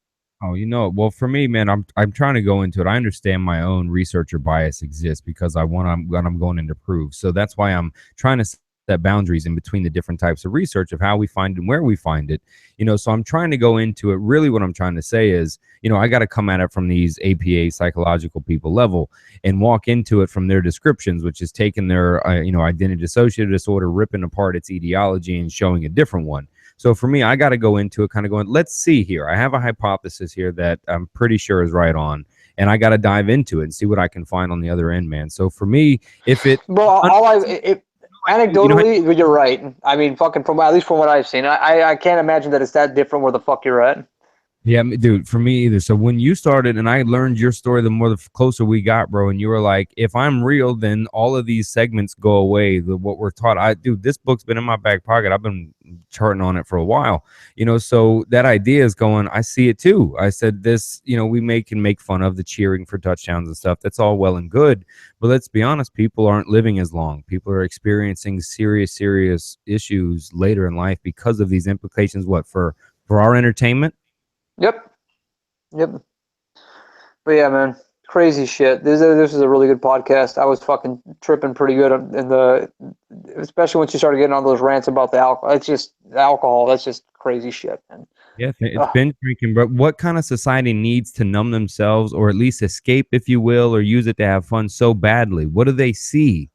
Speaker 1: oh, well, for me, man, I'm trying to go into it. I understand my own researcher bias exists because I want what I'm going in to prove. So that's why I'm trying to set boundaries in between the different types of research of how we find and where we find it. So I'm trying to go into it. Really, what I'm trying to say is, I got to come at it from these APA psychological people level and walk into it from their descriptions, which is taking their, identity dissociative disorder, ripping apart its etiology and showing a different one. So for me, I got to go into it kind of going, let's see here. I have a hypothesis here that I'm pretty sure is right on, and I got to dive into it and see what I can find on the other end, man. So for me, if it...
Speaker 2: Well, anecdotally, you're right. I mean, fucking at least from what I've seen, I can't imagine that it's that different where the fuck you're at.
Speaker 1: Yeah, dude, for me either. So when you started and I learned your story, the more the closer we got, bro, and you were like, if I'm real, then all of these segments go away. What we're taught. Dude, this book's been in my back pocket. I've been charting on it for a while, so that idea is going, I see it too. I said this, we can make fun of the cheering for touchdowns and stuff. That's all well and good. But let's be honest, people aren't living as long. People are experiencing serious issues later in life because of these implications. What, for our entertainment?
Speaker 2: Yep. But yeah, man, crazy shit. This is a really good podcast. I was fucking tripping pretty good especially once you started getting on those rants about the alcohol. It's just alcohol. That's just crazy shit, man.
Speaker 1: Yeah, it's been drinking. But what kind of society needs to numb themselves, or at least escape, if you will, or use it to have fun so badly? What do they see?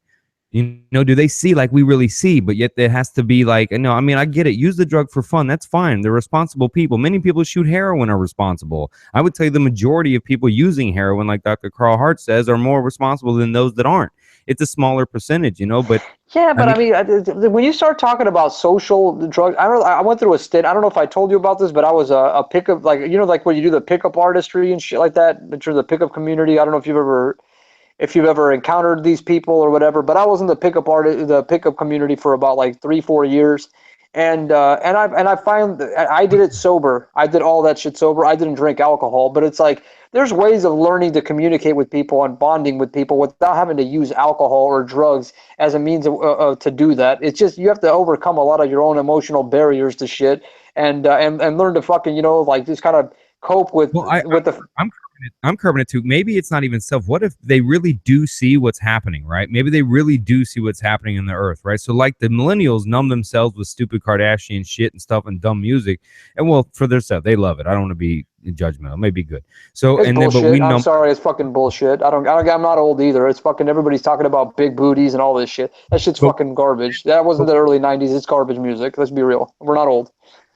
Speaker 1: Do they see like we really see? But yet there has to be like, no, I mean, I get it. Use the drug for fun. That's fine. They're responsible people. Many people shoot heroin are responsible. I would tell you the majority of people using heroin, like Dr. Carl Hart says, are more responsible than those that aren't. It's a smaller percentage, but
Speaker 2: yeah, but I mean, when you start talking about social drugs, I went through a stint. I don't know if I told you about this, but I was a pickup, like like where you do the pickup artistry and shit like that. But you're the pickup community. I don't know if you've ever encountered these people or whatever, but I was in the pickup community for about like 3-4 years, and I find I did it sober. I did all that shit sober. I didn't drink alcohol, but it's like there's ways of learning to communicate with people and bonding with people without having to use alcohol or drugs as a means to do that. It's just you have to overcome a lot of your own emotional barriers to shit and learn to fucking like just kind of cope with
Speaker 1: I'm curbing it too. Maybe it's not even self. What if they really do see what's happening, right? Maybe they really do see what's happening in the earth, right? So like the millennials numb themselves with stupid Kardashian shit and stuff and dumb music. And well, for their stuff, they love it. I don't want to be judgmental. It may be good. So,
Speaker 2: it's bullshit. But I'm sorry. It's fucking bullshit. I'm not old either. It's fucking, everybody's talking about big booties and all this shit. That shit's fucking garbage. That wasn't the early 90s. It's garbage music. Let's be real. We're not old.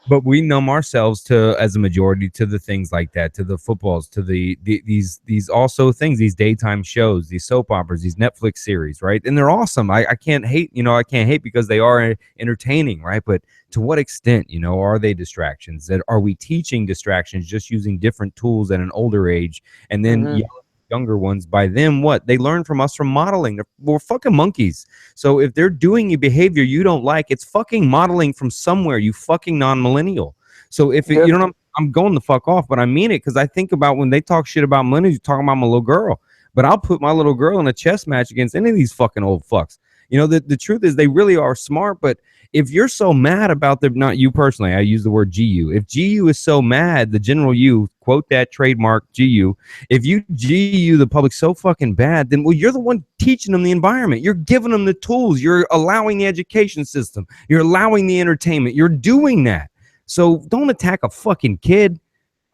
Speaker 1: But we numb ourselves to, as a majority, to the things like that, to the footballs, to these also things, these daytime shows, these soap operas, these Netflix series, right? And they're awesome. I can't hate, I can't hate because they are entertaining, right? But to what extent, are they distractions? That are we teaching distractions, just using different tools at an older age, and then younger ones, by them, what they learn from us from modeling. We're fucking monkeys. So if they're doing a behavior you don't like, it's fucking modeling from somewhere, you fucking non-millennial. So if I'm going the fuck off, but I mean it, because I think about when they talk shit about millennials, you're talking about my little girl. But I'll put my little girl in a chess match against any of these fucking old fucks. The truth is they really are smart, but if you're so mad about them, not you personally, I use the word GU. If GU is so mad, the general you, quote that trademark GU, if you GU the public so fucking bad, then well, you're the one teaching them the environment. You're giving them the tools. You're allowing the education system. You're allowing the entertainment. You're doing that. So don't attack a fucking kid.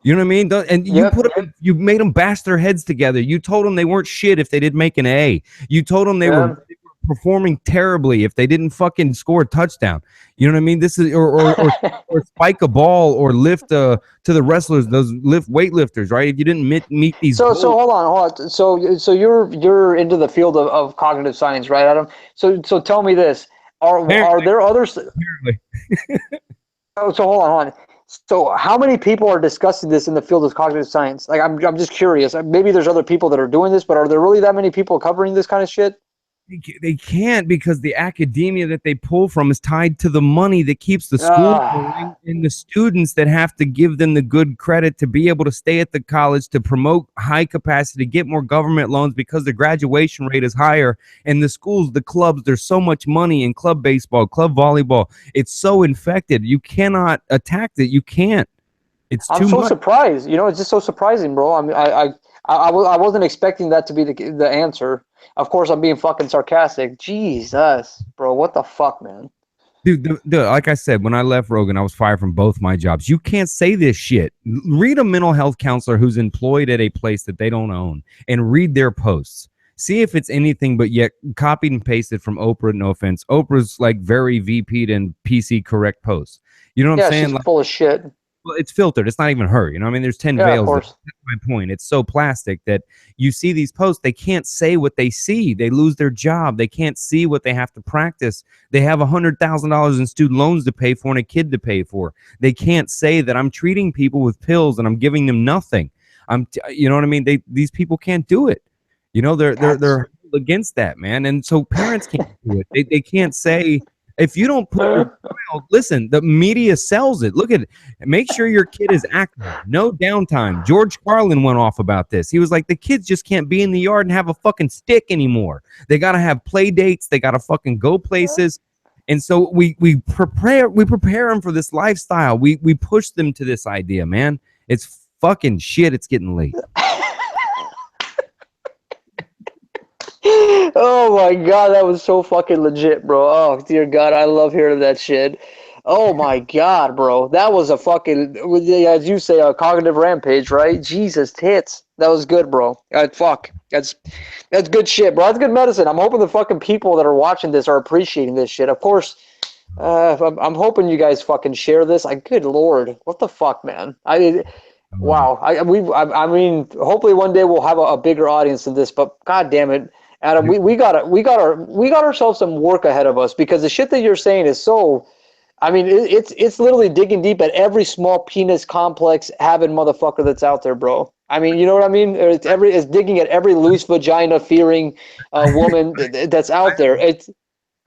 Speaker 1: You know what I mean? And you made them bash their heads together. You told them they weren't shit if they didn't make an A. You told them they were performing terribly if they didn't fucking score a touchdown. You know what I mean? This is or spike a ball or lift to the wrestlers, those weightlifters, right? If you didn't meet these
Speaker 2: So
Speaker 1: goals,
Speaker 2: hold on. So you're into the field of cognitive science, right, Adam? So tell me this: are there others?
Speaker 1: apparently.
Speaker 2: Oh, so hold on. So how many people are discussing this in the field of cognitive science? Like, I'm just curious. Maybe there's other people that are doing this, but are there really that many people covering this kind of shit?
Speaker 1: They can't, because the academia that they pull from is tied to the money that keeps the school going,
Speaker 2: Ah,
Speaker 1: and the students that have to give them the good credit to be able to stay at the college, to promote high capacity, to get more government loans because the graduation rate is higher. And the schools, the clubs, there's so much money in club baseball, club volleyball. It's so infected. You cannot attack it. You can't. It's
Speaker 2: I'm
Speaker 1: too
Speaker 2: so
Speaker 1: much.
Speaker 2: surprised. It's just so surprising, bro. I mean, I wasn't expecting that to be the answer. Of course, I'm being fucking sarcastic. Jesus, bro, what the fuck, man?
Speaker 1: Dude, like I said, when I left Rogan, I was fired from both my jobs. You can't say this shit. Read a mental health counselor who's employed at a place that they don't own and read their posts. See if it's anything but yet copied and pasted from Oprah. No offense. Oprah's like very VP'd and PC correct posts. You know what I'm
Speaker 2: Yeah,
Speaker 1: saying?
Speaker 2: she's full of shit.
Speaker 1: Well, it's filtered. It's not even her. You know what I mean? There's 10
Speaker 2: Yeah, of
Speaker 1: veils.
Speaker 2: course.
Speaker 1: That's my point. It's so plastic that you see these posts, they can't say what they see. They lose their job. They can't see what they have to practice. They have $100,000 in student loans to pay for and a kid to pay for. They can't say that I'm treating people with pills and I'm giving them nothing. You know what I mean? These people can't do it. You know, they're against that, man. And so parents can't do it. They can't say, if you don't put your child, listen, the media sells it. Look at it. Make sure your kid is active. No downtime. George Carlin went off about this. He was like, the kids just can't be in the yard and have a fucking stick anymore. They got to have play dates. They got to fucking go places. And so we prepare them for this lifestyle. We push them to this idea, man. It's fucking shit. It's getting late.
Speaker 2: Oh my God, that was so fucking legit, bro. Oh dear God, I love hearing that shit. Oh my God, bro, that was a fucking, as you say, a cognitive rampage, right? Jesus tits, that was good, bro. Fuck, that's good shit, bro. That's good medicine. I'm hoping the fucking people that are watching this are appreciating this shit. Of course, I'm hoping you guys fucking share this. Good Lord, what the fuck, man? Wow. I mean, hopefully one day we'll have a bigger audience than this. But God damn it, Adam, we got ourselves some work ahead of us, because the shit that you're saying is so. I mean, it's literally digging deep at every small penis complex having motherfucker that's out there, bro. I mean, you know what I mean? It's digging at every loose vagina fearing woman that's out there.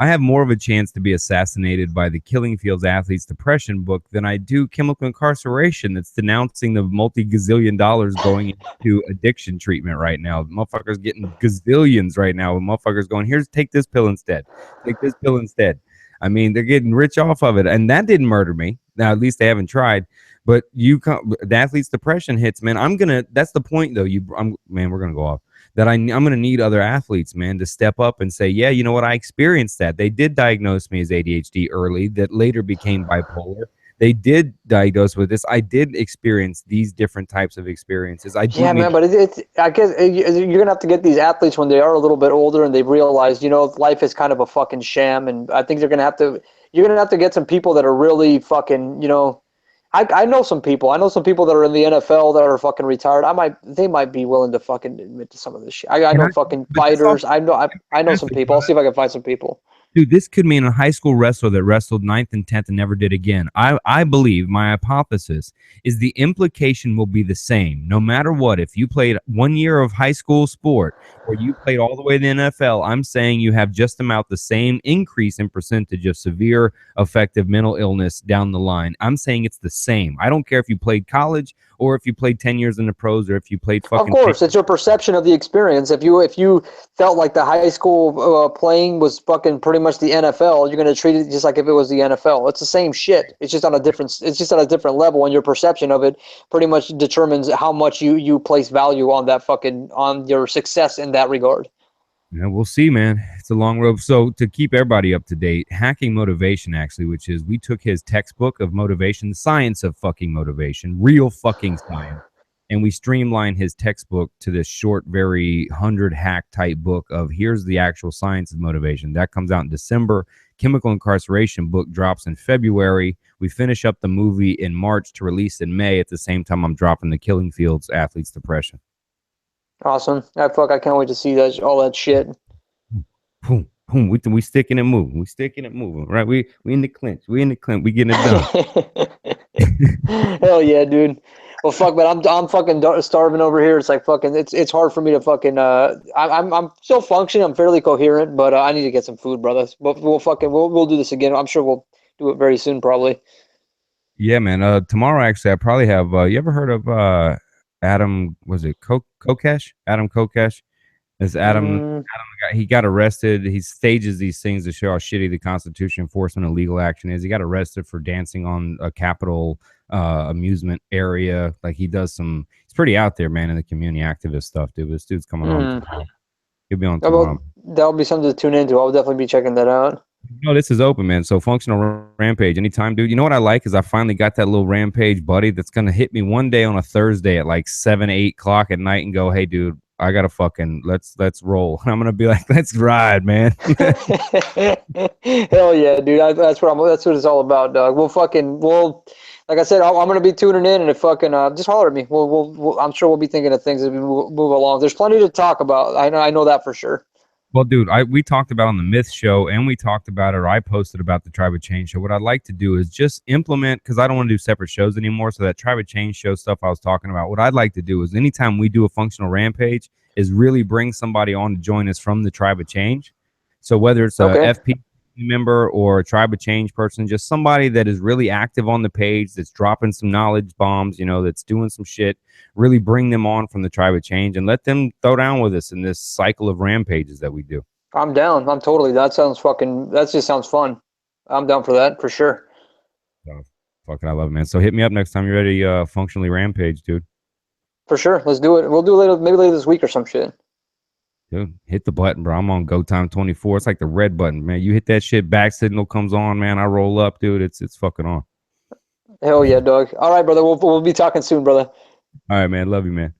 Speaker 1: I have more of a chance to be assassinated by the Killing Fields Athletes Depression book than I do chemical incarceration that's denouncing the multi-gazillion dollars going into addiction treatment right now. Motherfuckers getting gazillions right now. Motherfuckers going, take this pill instead. Take this pill instead. I mean, they're getting rich off of it. And that didn't murder me. Now, at least they haven't tried. But the athlete's depression hits, man. That's the point, though. Man, we're going to go off. That I'm going to need other athletes, man, to step up and say, yeah, you know what? I experienced that. They did diagnose me as ADHD early, that later became bipolar. They did diagnose with this. I did experience these different types of experiences.
Speaker 2: Yeah, man, but I guess you're going to have to get these athletes when they are a little bit older and they've realized, life is kind of a fucking sham. And I think you're going to have to get some people that are really fucking, I know some people. I know some people that are in the NFL that are fucking retired. They might be willing to fucking admit to some of this shit. I know fucking fighters. I know some people. I'll see if I can find some people.
Speaker 1: Dude, this could mean a high school wrestler that wrestled 9th and 10th and never did again. I believe, my hypothesis is the implication will be the same. No matter what, if you played 1 year of high school sport or you played all the way to the NFL, I'm saying you have just about the same increase in percentage of severe affective mental illness down the line. I'm saying it's the same. I don't care if you played college or if you played 10 years in the pros or if you played fucking...
Speaker 2: Of course, it's your perception of the experience. If you felt like the high school playing was fucking pretty much the NFL, you're going to treat it just like if it was the NFL. It's the same shit. It's just on a different level, and your perception of it pretty much determines how much you place value on your success in that regard.
Speaker 1: Yeah, we'll see, man. It's a long road. So to keep everybody up to date, Hacking Motivation, actually, which is we took his textbook of motivation, the science of fucking motivation, real fucking science. and we streamline his textbook to this short, very 100 hack type book of here's the actual science of motivation. That comes out in December. Chemical Incarceration book drops in February. We finish up the movie in March to release in May. At the same time, I'm dropping the Killing Fields Athlete's Depression.
Speaker 2: Awesome. I can't wait to see all that shit.
Speaker 1: Boom, boom. We sticking and moving. We sticking and moving. Right? We in the clinch. We in the clinch. We getting it done.
Speaker 2: Hell yeah, dude. Well, fuck, man, I'm fucking starving over here. It's like fucking, it's hard for me to fucking, I'm still functioning. I'm fairly coherent, but I need to get some food, brother. But we'll do this again. I'm sure we'll do it very soon, probably.
Speaker 1: Yeah, man. Tomorrow, actually, I probably have, you ever heard of Adam, was it Kokesh? Adam Kokesh? It's Adam, he got arrested. He stages these things to show how shitty the Constitution enforcement and legal action is. He got arrested for dancing on a Capitol amusement area. Like he does some, he's pretty out there, man, in the community activist stuff, dude. This dude's coming on tomorrow. He'll be on tomorrow.
Speaker 2: That'll be something to tune into. I'll definitely be checking that out.
Speaker 1: No, this is open, man. So Functional Rampage anytime, dude. You know what I like is I finally got that little Rampage buddy that's gonna hit me one day on a Thursday at like 7, 8 o'clock at night and go, hey, dude, I gotta fucking let's roll. And I'm gonna be like, let's ride, man.
Speaker 2: Hell yeah, dude. That's what it's all about, dog. We'll like I said, I'm gonna be tuning in, and if fucking just holler at me. I'm sure we'll be thinking of things as we move along. There's plenty to talk about. I know that for sure.
Speaker 1: Well, dude, we talked about on the Myth Show, and we talked about it, or I posted about the Tribe of Change show. What I'd like to do is just implement, because I don't want to do separate shows anymore. So that Tribe of Change show stuff I was talking about, what I'd like to do is anytime we do a Functional Rampage is really bring somebody on to join us from the Tribe of Change. So whether it's a FP member or a Tribe of Change person, just somebody that is really active on the page, that's dropping some knowledge bombs, you know, that's doing some shit, really bring them on from the Tribe of Change and let them throw down with us in this cycle of rampages that we do.
Speaker 2: I'm down. I'm totally, that just sounds fun. I'm down for that, for sure.
Speaker 1: Oh, fucking, I love it, man. So hit me up next time you're ready, functionally rampage, dude.
Speaker 2: For sure. Let's do it. We'll do it maybe later this week or some shit.
Speaker 1: Dude, hit the button, bro. I'm on Go Time 24. It's like the red button, man. You hit that shit, back signal comes on, man. I roll up, dude. It's fucking on.
Speaker 2: Hell yeah, dog. All right, brother. We'll be talking soon, brother.
Speaker 1: All right, man. Love you, man.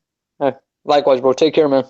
Speaker 2: Likewise, bro. Take care, man.